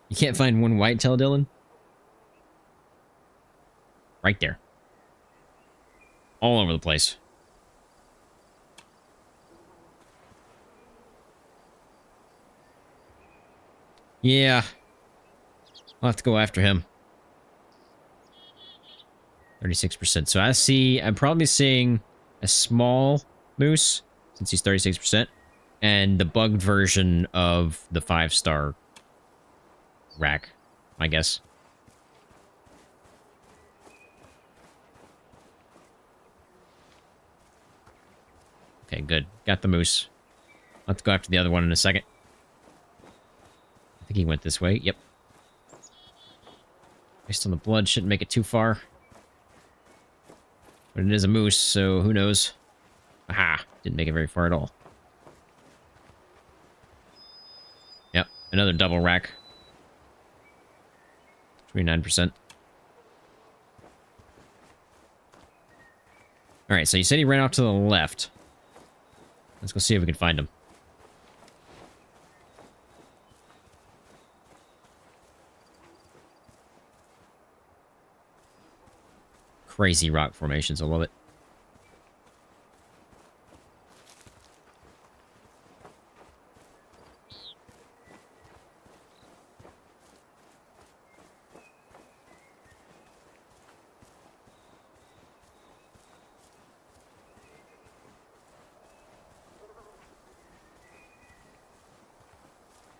You can't find one whitetail, Dylan? Right there. All over the place. Yeah. I'll have to go after him. 36%. So I'm probably seeing a small moose, since he's 36%. and the bugged version of the 5-star rack, I guess. Okay, good. Got the moose. I'll have to go after the other one in a second. I think he went this way. Yep. Based on the blood, shouldn't make it too far. But it is a moose, so who knows? Aha! Didn't make it very far at all. Yep, another double rack. 29%. Alright, so you said he ran off to the left. Let's go see if we can find him. Crazy rock formations, I love it.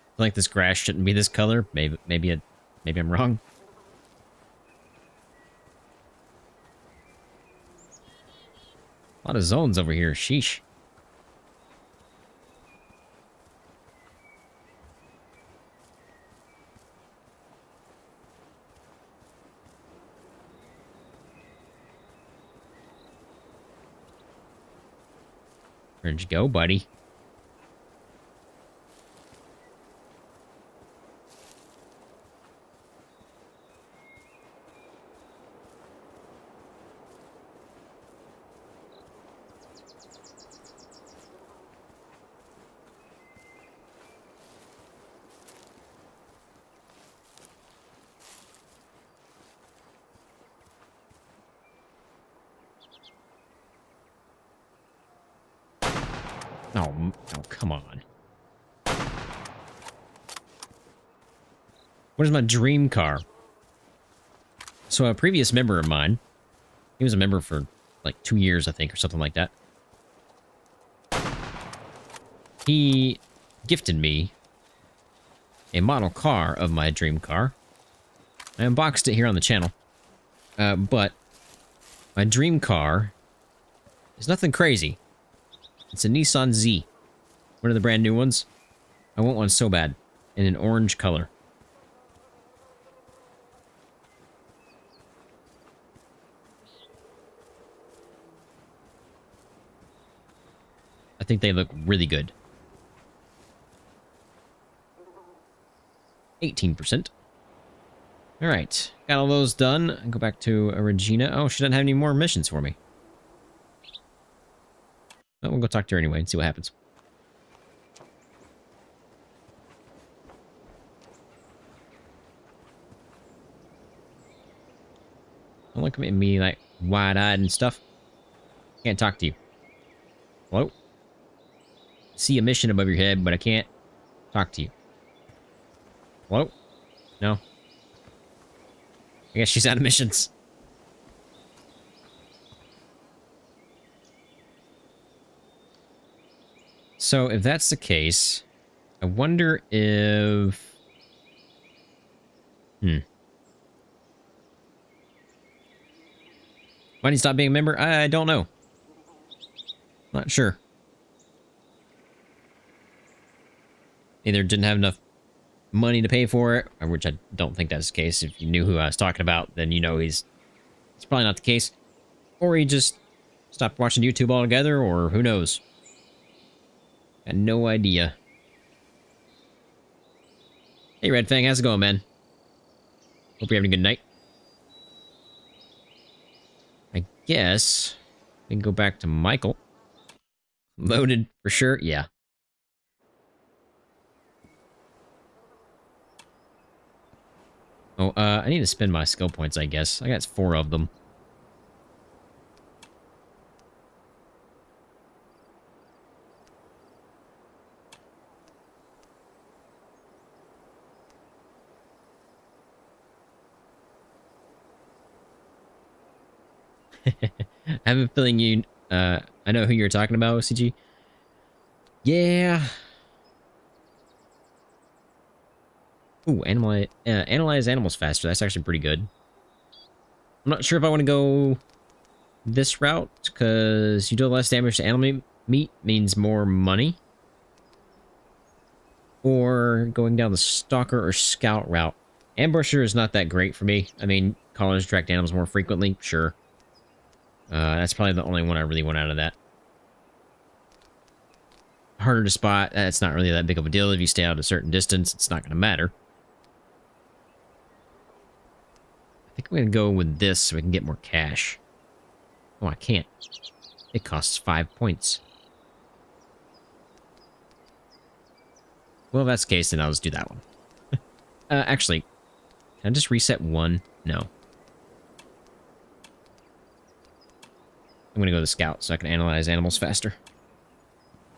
I feel like this grass shouldn't be this color. Maybe I'm wrong. A lot of zones over here. Sheesh. Where'd you go, buddy? Oh, come on. What is my dream car? So a previous member of mine, he was a member for like 2 years, I think, or something like that. He gifted me a model car of my dream car. I unboxed it here on the channel. But my dream car is nothing crazy. It's a Nissan Z. One of the brand new ones. I want one so bad. In an orange color. I think they look really good. 18%. Alright. Got all those done. Go back to Regina. Oh, she doesn't have any more missions for me. Oh, we'll go talk to her anyway and see what happens. Don't look at me like wide-eyed and stuff. Can't talk to you. Hello? See a mission above your head, but I can't talk to you. Hello? No? I guess she's out of missions. So, if that's the case, I wonder if... Why did he stop being a member? I don't know. Not sure. Either didn't have enough money to pay for it, which I don't think that's the case. If you knew who I was talking about, then you know it's probably not the case. Or he just stopped watching YouTube altogether, or who knows. Got no idea. Hey, Red Fang, how's it going, man? Hope you're having a good night. I guess we can go back to Michael. Loaded for sure, yeah. Oh, I need to spend my skill points, I guess. I got 4 of them. I have a feeling I know who you're talking about, OCG. Yeah. Ooh, analyze animals faster. That's actually pretty good. I'm not sure if I want to go this route, because you do less damage to animal meat means more money. Or going down the stalker or scout route. Ambusher is not that great for me. I mean, callers direct animals more frequently, sure. That's probably the only one I really want out of that. Harder to spot, that's not really that big of a deal. If you stay out a certain distance, it's not going to matter. I think I'm going to go with this so we can get more cash. Oh, I can't. It costs 5 points. Well, if that's the case, then I'll just do that one. Actually, can I just reset one? No. I'm going to go to scout so I can analyze animals faster.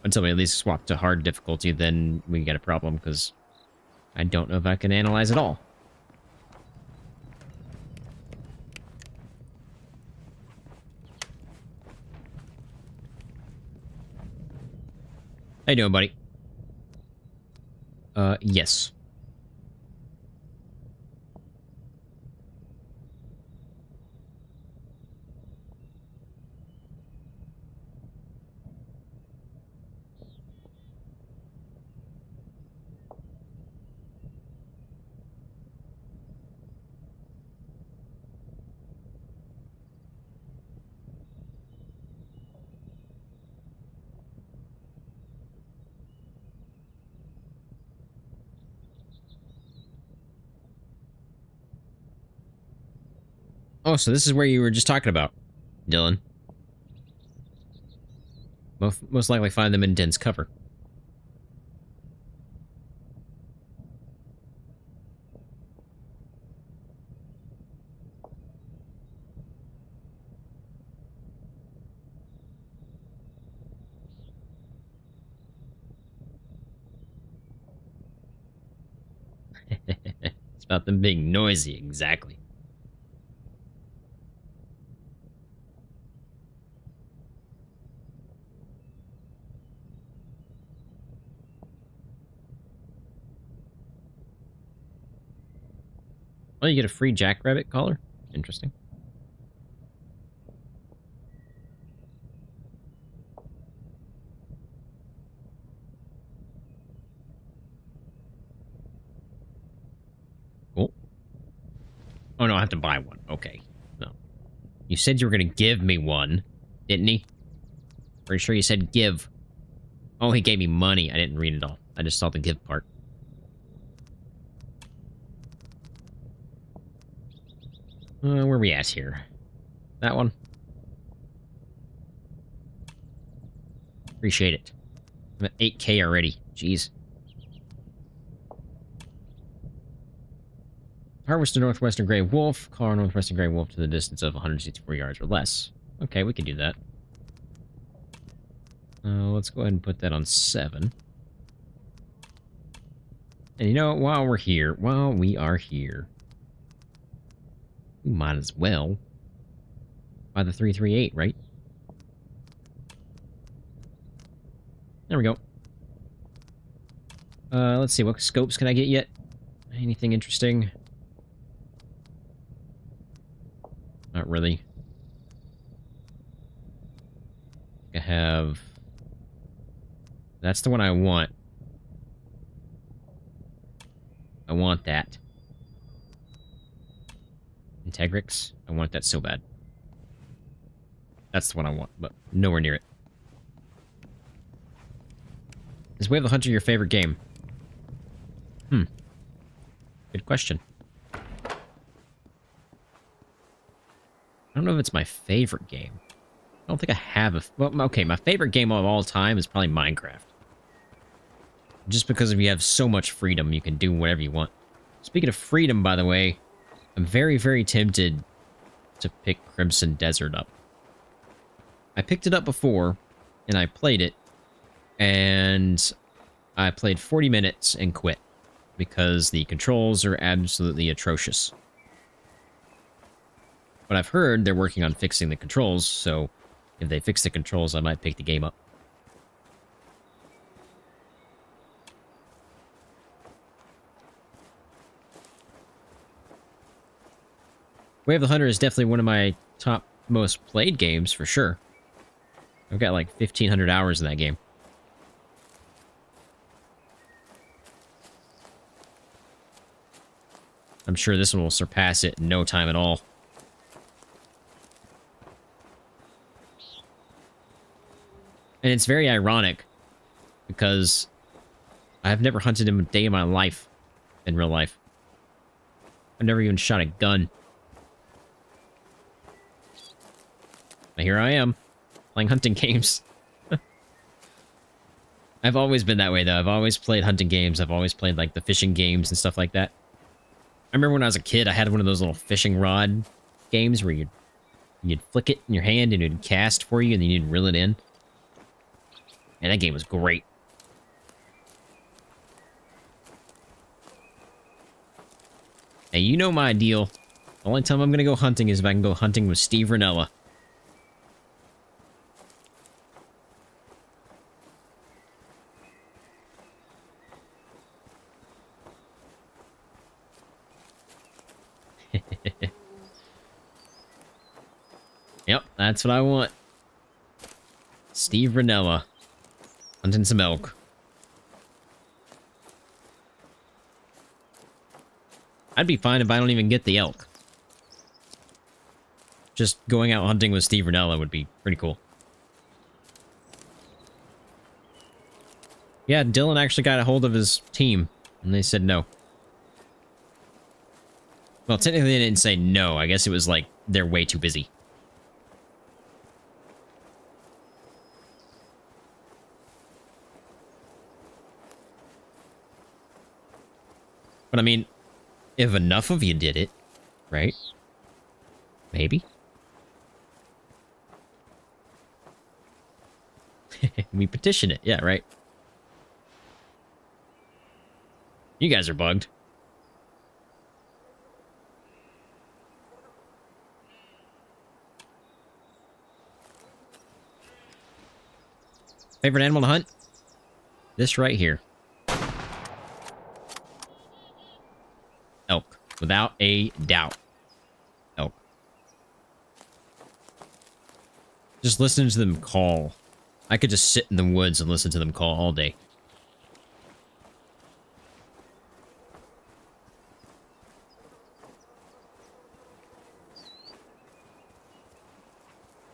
Until we at least swap to hard difficulty, then we get a problem, because I don't know if I can analyze at all. How you doing, buddy? Yes. Oh, so this is where you were just talking about, Dylan. Most likely find them in dense cover. It's about them being noisy, exactly. Oh, you get a free jackrabbit collar? Interesting. Cool. Oh, no, I have to buy one. Okay. No. You said you were going to give me one, didn't he? Pretty sure you said give. Oh, he gave me money. I didn't read it all. I just saw the give part. Where are we at here? That one? Appreciate it. I'm at 8K already. Jeez. Harvest a northwestern gray wolf. Call a northwestern gray wolf to the distance of 164 yards or less. Okay, we can do that. Let's go ahead and put that on 7. And you know what? While we are here, we might as well buy the 338, right? There we go. Let's see. What scopes can I get yet? Anything interesting? Not really. I have... That's the one I want. I want that. Integrix. I want that so bad. That's the one I want, but nowhere near it. Is Way of the Hunter your favorite game? Good question. I don't know if it's my favorite game. I don't think I have a... Well, okay, my favorite game of all time is probably Minecraft. Just because you have so much freedom, you can do whatever you want. Speaking of freedom, by the way, I'm very, very tempted to pick Crimson Desert up. I picked it up before, and I played it, and I played 40 minutes and quit, because the controls are absolutely atrocious. But I've heard they're working on fixing the controls, so if they fix the controls, I might pick the game up. Way of the Hunter is definitely one of my top most played games, for sure. I've got like 1,500 hours in that game. I'm sure this one will surpass it in no time at all. And it's very ironic because I've never hunted him a day in my life in real life. I've never even shot a gun. But here I am, playing hunting games. I've always been that way, though. I've always played hunting games. I've always played, like, the fishing games and stuff like that. I remember when I was a kid, I had one of those little fishing rod games where you'd flick it in your hand and it'd cast for you and then you'd reel it in. And that game was great. Hey, you know my deal. The only time I'm going to go hunting is if I can go hunting with Steve Ranella. Yep, that's what I want. Steve Ranella. Hunting some elk. I'd be fine if I don't even get the elk. Just going out hunting with Steve Ranella would be pretty cool. Yeah, Dylan actually got a hold of his team, and they said no. Well, technically they didn't say no. I guess it was like, they're way too busy. But I mean, if enough of you did it, right? Maybe. We petition it. Yeah, right. You guys are bugged. Favorite animal to hunt? This right here. Elk. Without a doubt. Elk. Just listening to them call. I could just sit in the woods and listen to them call all day.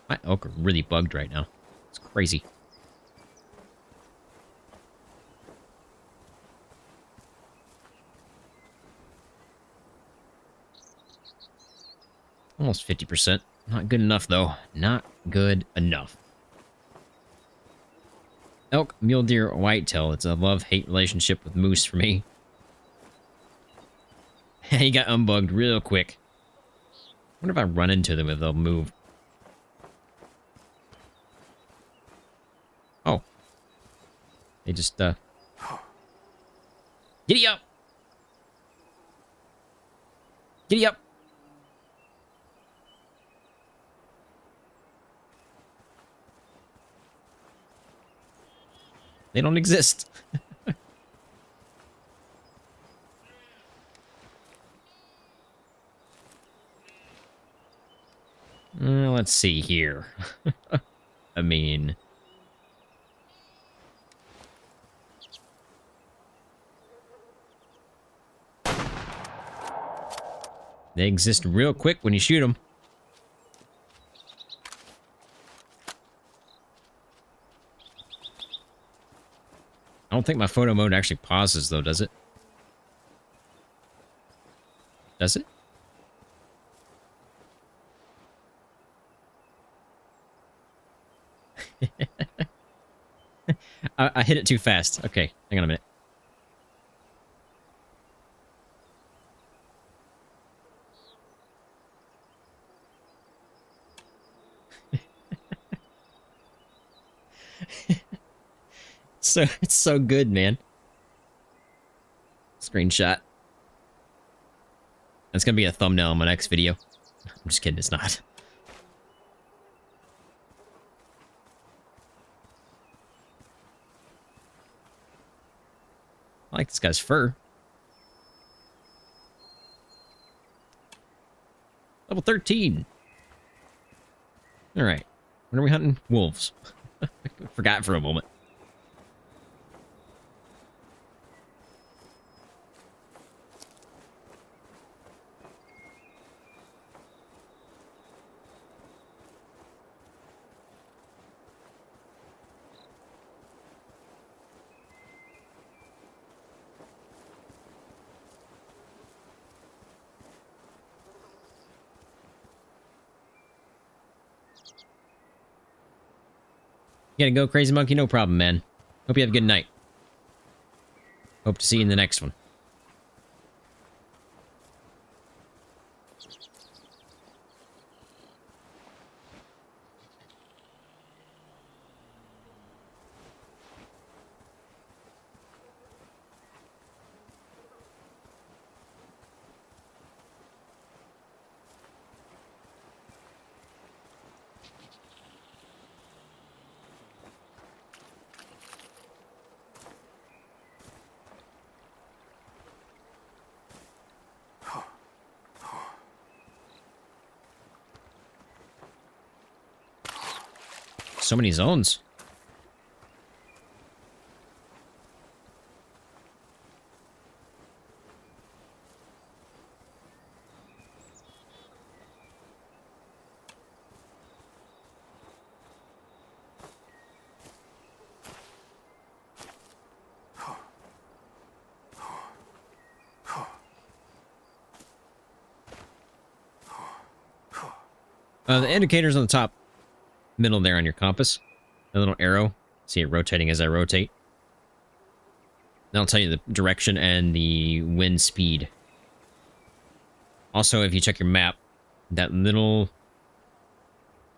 My elk are really bugged right now. It's crazy. Almost 50%. Not good enough, though. Not good enough. Elk, mule deer, whitetail. It's a love-hate relationship with moose for me. He got unbugged real quick. I wonder if I run into them if they'll move. Oh. They just, Giddy up! Giddy up! They don't exist. Let's see here. I mean... they exist real quick when you shoot them. I don't think my photo mode actually pauses, though, does it? Does it? I hit it too fast. Okay, hang on a minute. It's so good, man. Screenshot. That's gonna be a thumbnail on my next video. I'm just kidding, it's not. I like this guy's fur. Level 13. All right. When are we hunting? Wolves. Forgot for a moment. You gotta go, Crazy Monkey? No problem, man. Hope you have a good night. Hope to see you in the next one. So many zones. The indicator's on the top middle there on your compass. A little arrow. See it rotating as I rotate. That'll tell you the direction and the wind speed. Also, if you check your map, that little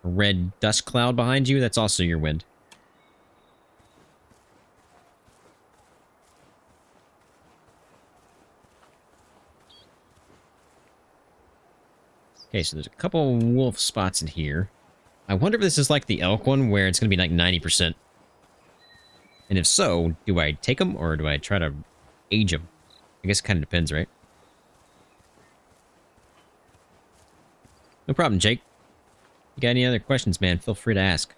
red dust cloud behind you, that's also your wind. Okay, so there's a couple wolf spots in here. I wonder if this is like the elk one, where it's going to be like 90%. And if so, do I take them, or do I try to age them? I guess it kind of depends, right? No problem, Jake. You got any other questions, man? Feel free to ask.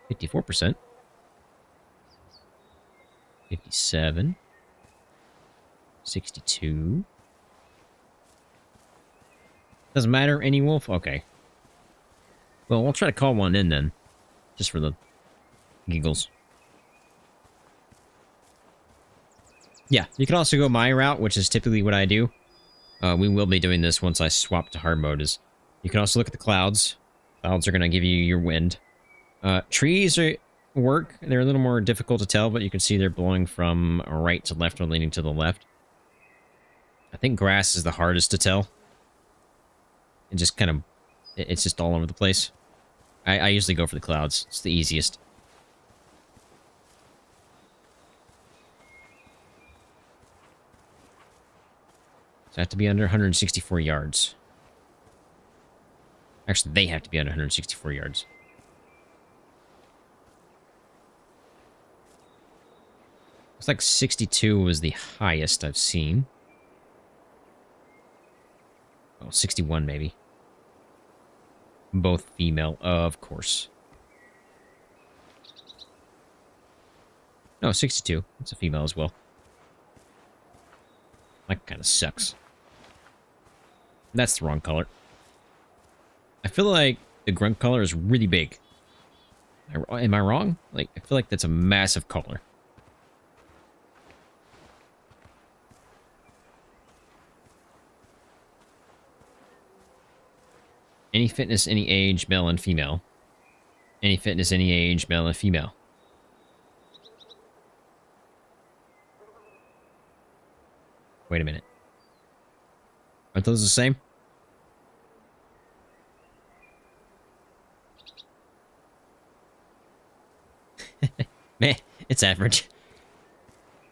%. 57. 62. Doesn't matter, any wolf? Okay. Well, we'll try to call one in then. Just for the giggles. Yeah, you can also go my route, which is typically what I do. We will be doing this once I swap to hard mode. Is you can also look at the clouds. Clouds are going to give you your wind. Trees work. They're a little more difficult to tell, but you can see they're blowing from right to left or leaning to the left. I think grass is the hardest to tell. It just kind of... It's just all over the place. I usually go for the clouds. It's the easiest. So I have to be under 164 yards. Actually, they have to be under 164 yards. Looks like 62 was the highest I've seen. Oh, 61 maybe. Both female, of course. No, 62. It's a female as well. That kind of sucks. That's the wrong color. I feel like the grunt color is really big. Am I wrong? Like, I feel like that's a massive color. Any fitness, any age, male and female. Any fitness, any age, male and female. Wait a minute. Aren't those the same? Man, it's average.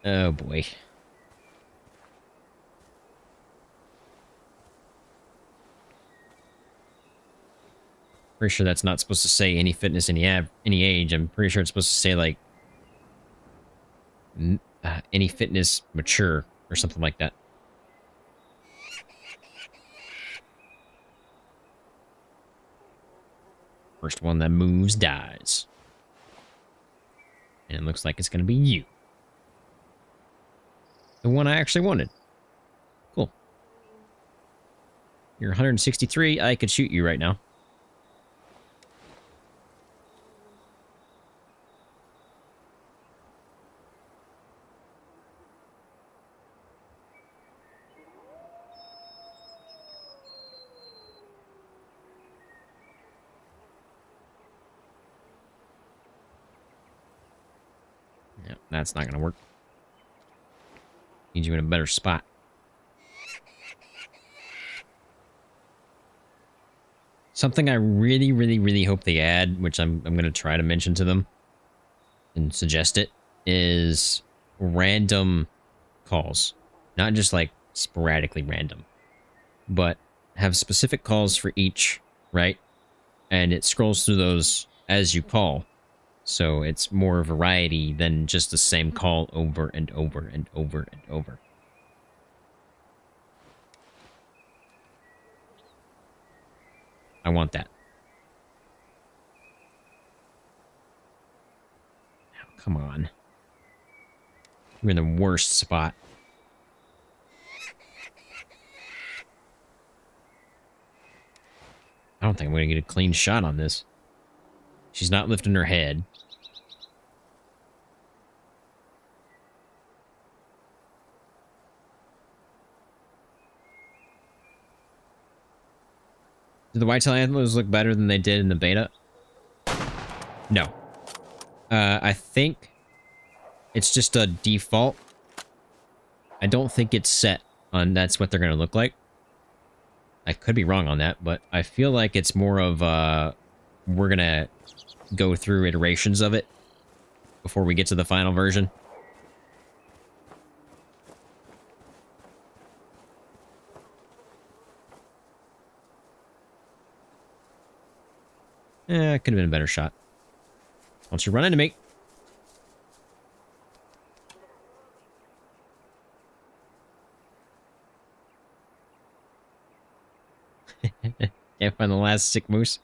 Oh boy. Pretty sure that's not supposed to say any fitness, any age. I'm pretty sure it's supposed to say, like, any fitness mature or something like that. First one that moves dies. And it looks like it's going to be you. The one I actually wanted. Cool. You're 163. I could shoot you right now. Yeah, that's not going to work. Need you in a better spot. Something I really, really, really hope they add, which I'm going to try to mention to them and suggest it, is random calls. Not just like sporadically random, but have specific calls for each, right? And it scrolls through those as you call. So it's more variety than just the same call over and over and over and over. I want that. Oh, come on. You're in the worst spot. I don't think I'm going to get a clean shot on this. She's not lifting her head. Do the whitetail antlers look better than they did in the beta? No. I think it's just a default. I don't think it's set on that's what they're going to look like. I could be wrong on that, but I feel like it's more of we're going to go through iterations of it before we get to the final version. It could have been a better shot. Don't you run into me. Can't find the last sick moose.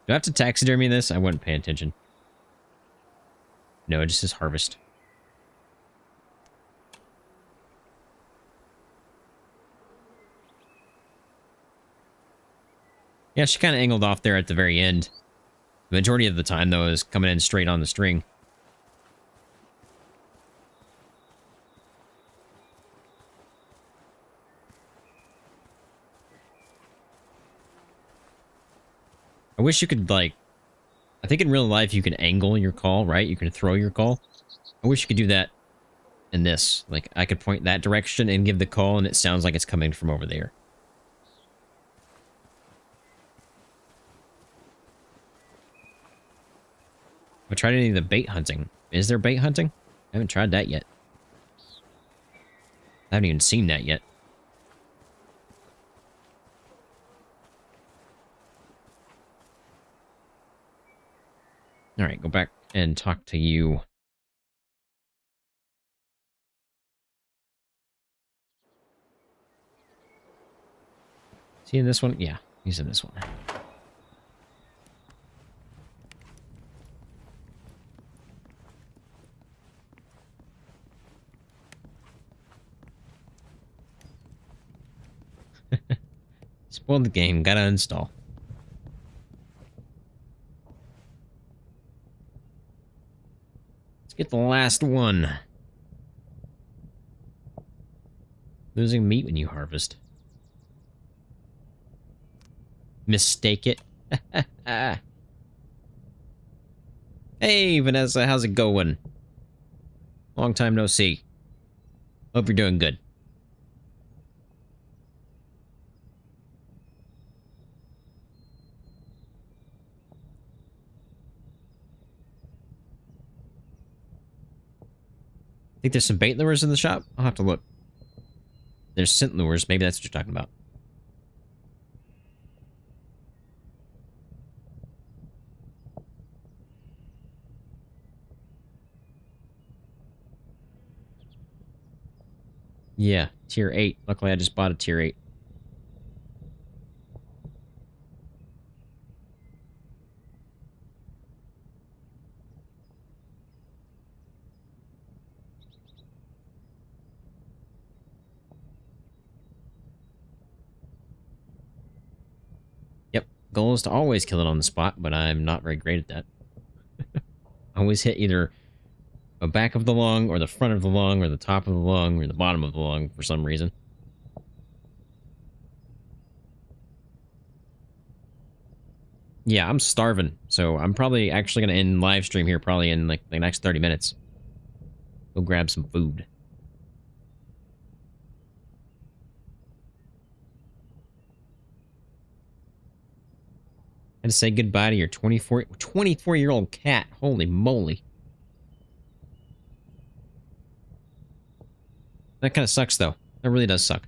Do I have to taxidermy this? I wouldn't pay attention. No, it just says harvest. Yeah, she kind of angled off there at the very end. The majority of the time, though, is coming in straight on the string. I wish you could, like... I think in real life you can angle your call, right? You can throw your call. I wish you could do that in this. Like, I could point that direction and give the call, and it sounds like it's coming from over there. I tried any of the bait hunting. Is there bait hunting? I haven't tried that yet. I haven't even seen that yet. Alright, go back and talk to you. Is he in this one? Yeah, he's in this one. Spoiled the game, gotta install. Let's get the last one. Losing meat when you harvest. Mistake it. Hey, Vanessa, how's it going? Long time no see. Hope you're doing good. Think there's some bait lures in the shop? I'll have to look. There's scent lures. Maybe that's what you're talking about. Yeah, tier 8. Luckily, I just bought a tier 8. Yep, goal is to always kill it on the spot, but I'm not very great at that. I always hit either the back of the lung, or the front of the lung, or the top of the lung, or the bottom of the lung for some reason. Yeah, I'm starving, so I'm probably actually going to end live stream here probably in like the next 30 minutes. Go grab some food. And say goodbye to your 24-year-old cat. Holy moly. That kind of sucks, though. That really does suck.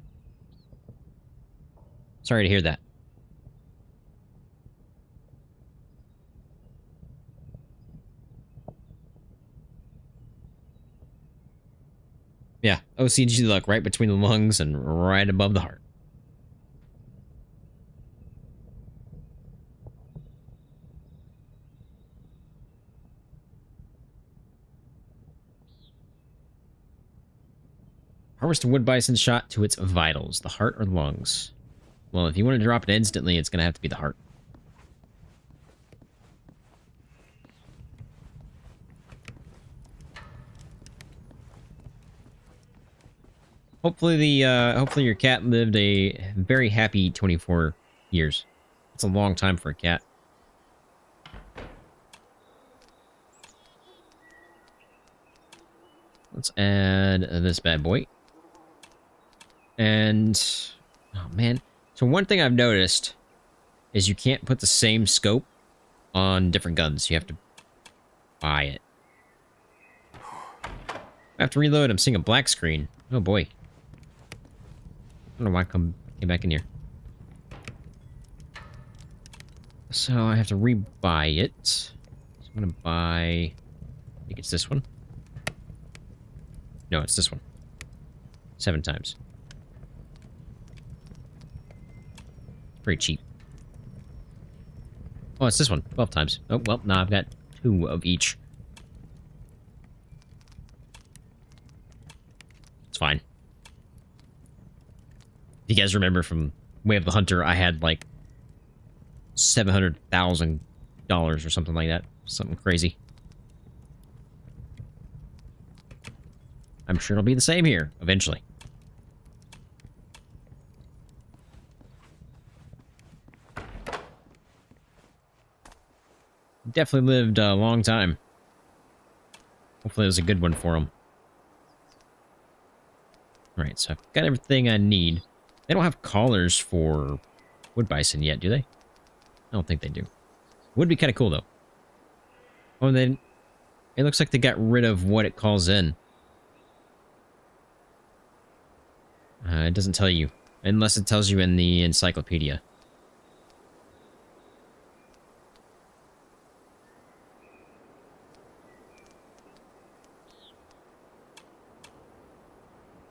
Sorry to hear that. Yeah, OCG luck right between the lungs and right above the heart. Harvest a wood bison shot to its vitals, the heart or lungs. Well, if you want to drop it instantly, it's going to have to be the heart. Hopefully your cat lived a very happy 24 years. It's a long time for a cat. Let's add this bad boy. And oh man. So one thing I've noticed is you can't put the same scope on different guns. You have to buy it. I have to reload. I'm seeing a black screen. Oh boy. I don't know why I came back in here. So I have to rebuy it. So I'm gonna buy... I think it's this one. No, it's this one. 7 times. Pretty cheap. Oh, it's this one. 12 times. Oh, well, now I've got 2 of each. It's fine. If you guys remember from Way of the Hunter, I had like $700,000 or something like that. Something crazy. I'm sure it'll be the same here, eventually. Definitely lived a long time. Hopefully it was a good one for him. Alright, so I've got everything I need. They don't have collars for wood bison yet, do they? I don't think they do. Would be kind of cool, though. Oh, and then it looks like they got rid of what it calls in. It doesn't tell you, unless it tells you in the encyclopedia.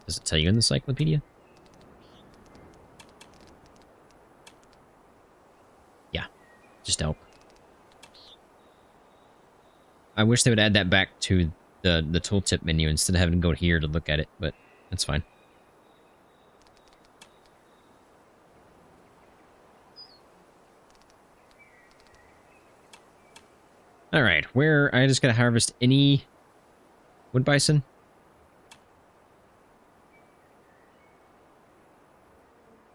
Does it tell you in the encyclopedia? Yeah, just elk. I wish they would add that back to the tooltip menu instead of having to go here to look at it, but that's fine. Alright, where... I just gotta harvest any wood bison?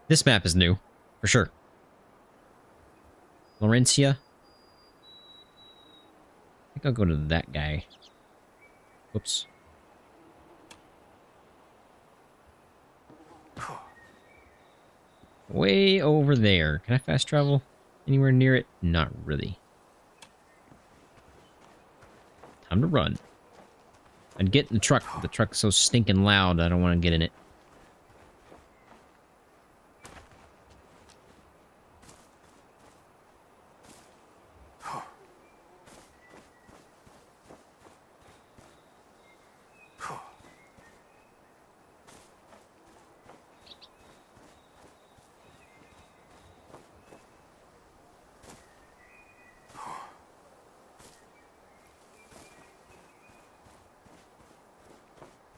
This map is new, for sure. Laurentia? I think I'll go to that guy. Whoops. Way over there. Can I fast travel anywhere near it? Not really. Time to run. I'd get in the truck, but the truck's so stinking loud, I don't want to get in it.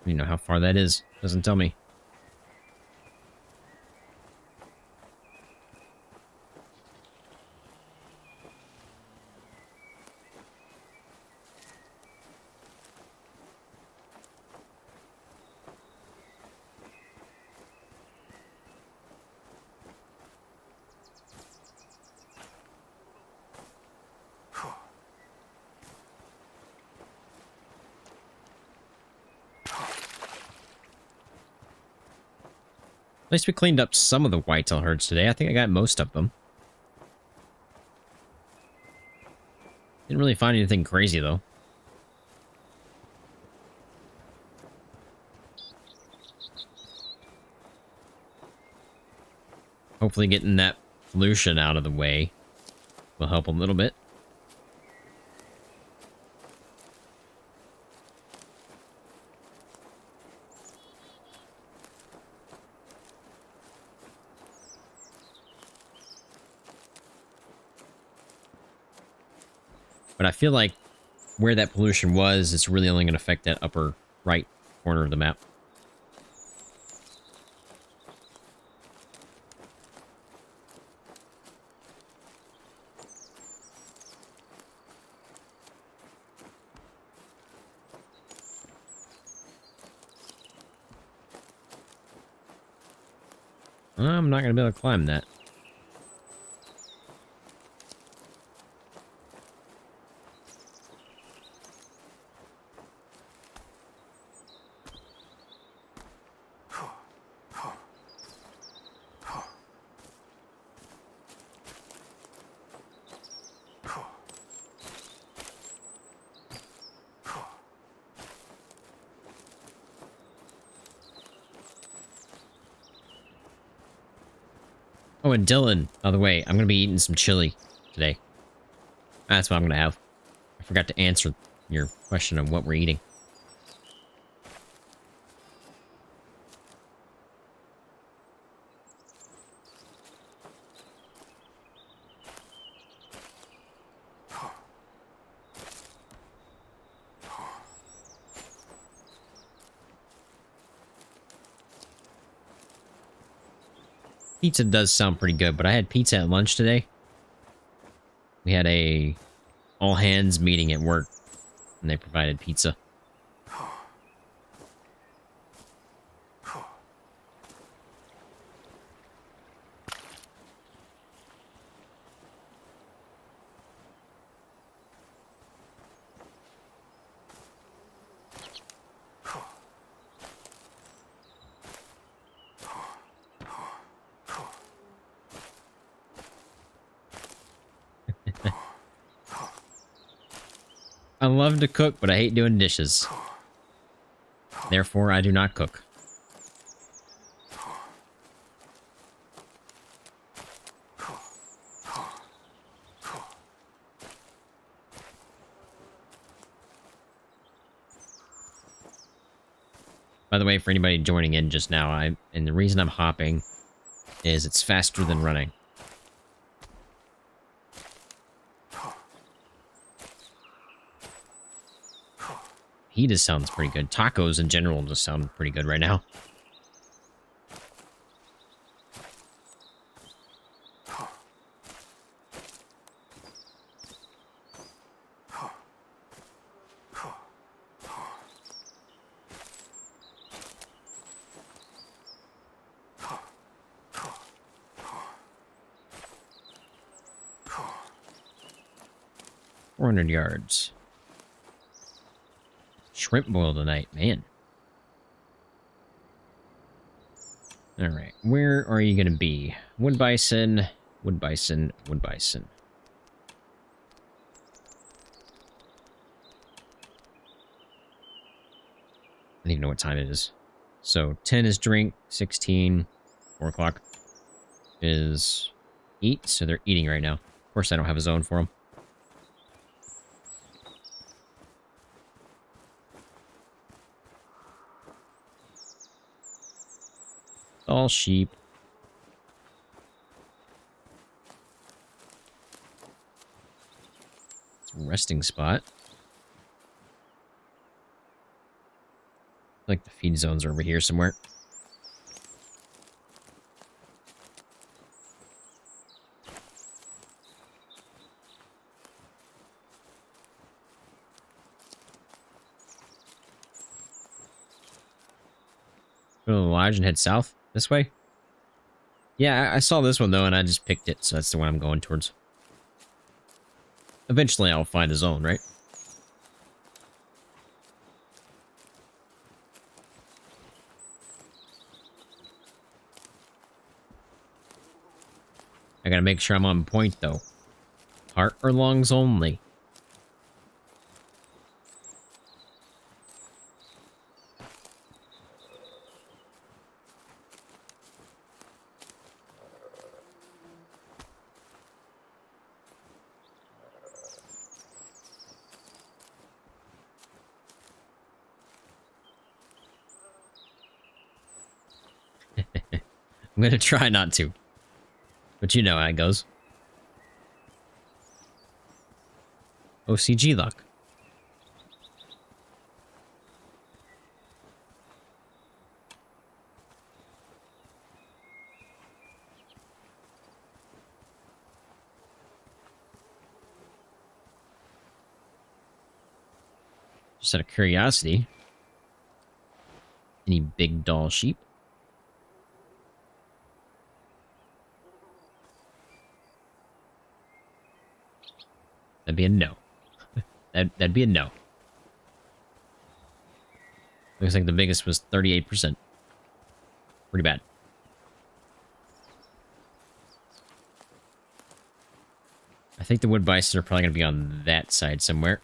You know how far that is. Doesn't tell me. At least we cleaned up some of the whitetail herds today. I think I got most of them. Didn't really find anything crazy, though. Hopefully getting that pollution out of the way will help a little bit. But I feel like where that pollution was, it's really only going to affect that upper right corner of the map. I'm not going to be able to climb that. Oh, and Dylan, by the way, I'm going to be eating some chili today. That's what I'm going to have. I forgot to answer your question on what we're eating. Pizza does sound pretty good, but I had pizza at lunch today. We had a all-hands meeting at work, and they provided pizza. I love to cook, but I hate doing dishes. Therefore, I do not cook. By the way, for anybody joining in just now, and the reason I'm hopping is it's faster than running. He just sounds pretty good. Tacos in general just sound pretty good right now. $400. Shrimp boil tonight, man. Alright, where are you going to be? Wood bison, wood bison, wood bison. I don't even know what time it is. So, 10 is drink, 16, 4 o'clock is eat, so they're eating right now. Of course, I don't have a zone for them. All sheep. It's a resting spot. Like the feed zones are over here somewhere. Go to the lodge and head south this way. Yeah, I saw this one though, and I just picked it, so that's the one I'm going towards. Eventually, I'll find the zone, right? I gotta make sure I'm on point, though. Heart or lungs only. I'm gonna try not to. But you know how it goes. OCG luck. Just out of curiosity. Any big doll sheep? That'd be a no. That'd be a no. Looks like the biggest was 38%. Pretty bad. I think the wood bison are probably going to be on that side somewhere.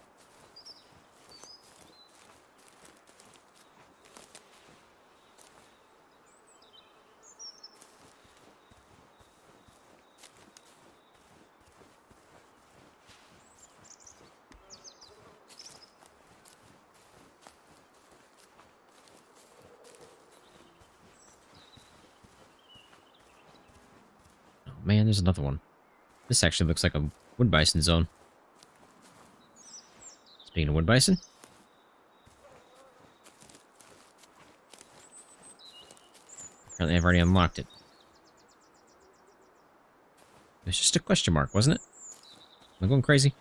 Man, there's another one. This actually looks like a wood bison zone. Speaking of wood bison. Apparently I've already unlocked it. It's just a question mark, wasn't it? Am I going crazy?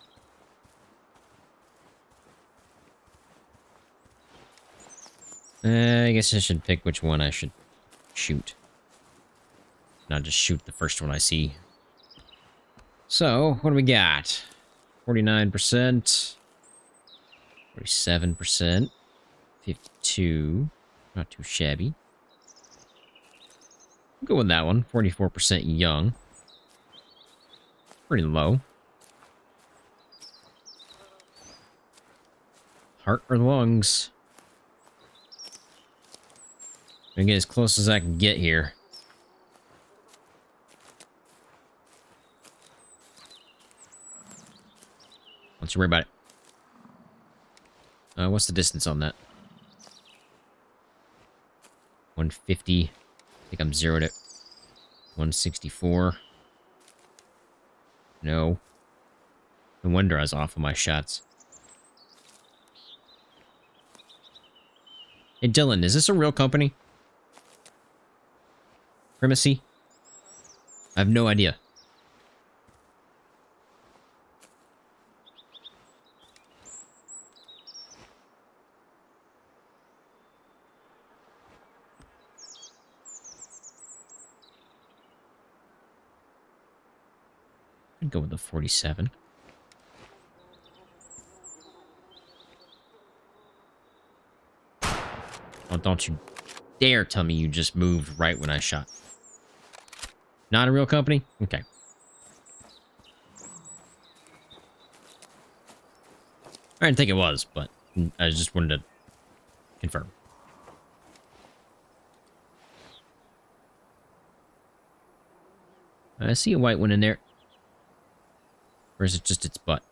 I guess I should pick which one I should shoot. Not just shoot the first one I see. So, what do we got? 49%. 47%. 52. Not too shabby. I'll go with that one. 44% young. Pretty low. Heart or lungs? I'm gonna get as close as I can get here. Don't you worry about it. What's the distance on that? 150. I think I'm zeroed at 164. No. No wonder I was off of my shots. Hey, Dylan, is this a real company? Primacy? I have no idea. I'd go with the 47. Oh, don't you dare tell me you just moved right when I shot. Not a real company? Okay. I didn't think it was, but I just wanted to confirm. I see a white one in there. Or is it just its butt?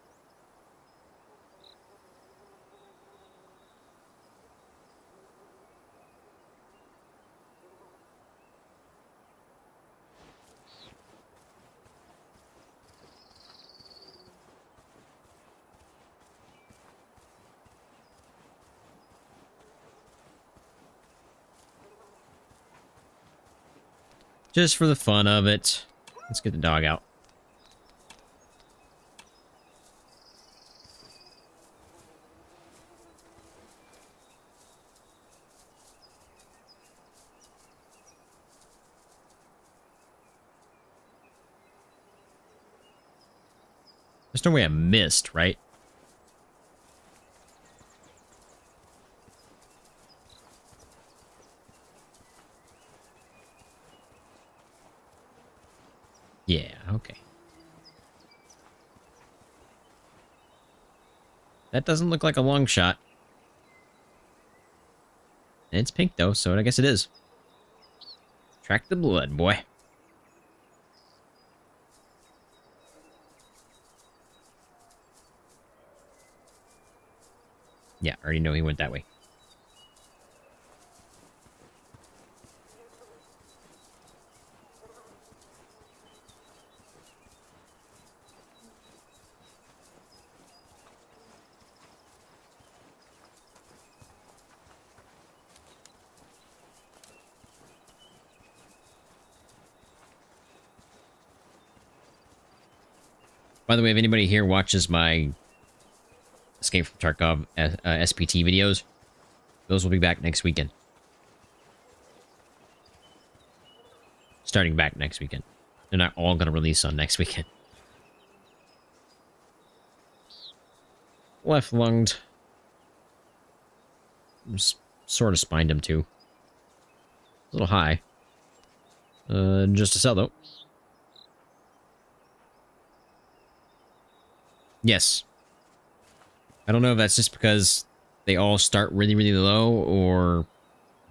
Just for the fun of it. Let's get the dog out. There's no way I missed, right? Yeah, okay. That doesn't look like a long shot. It's pink, though, so I guess it is. Track the blood, boy. Yeah, I already know he went that way. By the way, if anybody here watches my Escape from Tarkov SPT videos, those will be back next weekend. Starting back next weekend. They're not all going to release on next weekend. Left-lunged. Sort of spined him, too. A little high. Just to sell, though. Yes. I don't know if that's just because they all start really, really low, or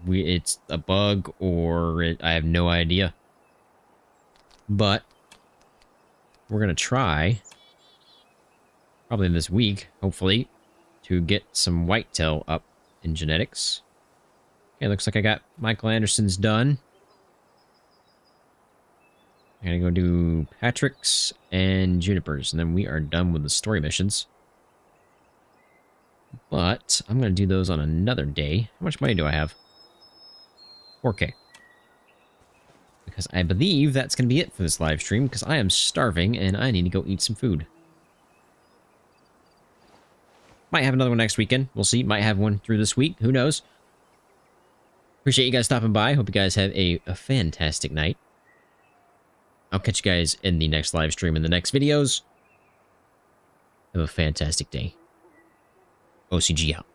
it's a bug, or I have no idea. But we're going to try, probably this week, hopefully, to get some whitetail up in genetics. Okay, looks like I got Michael Anderson's done. I'm going to go do Patrick's and Juniper's, and then we are done with the story missions. But I'm going to do those on another day. How much money do I have? 4K. Because I believe that's going to be it for this live stream, because I am starving and I need to go eat some food. Might have another one next weekend. We'll see. Might have one through this week. Who knows? Appreciate you guys stopping by. Hope you guys have a fantastic night. I'll catch you guys in the next live stream in the next videos. Have a fantastic day. OCG out.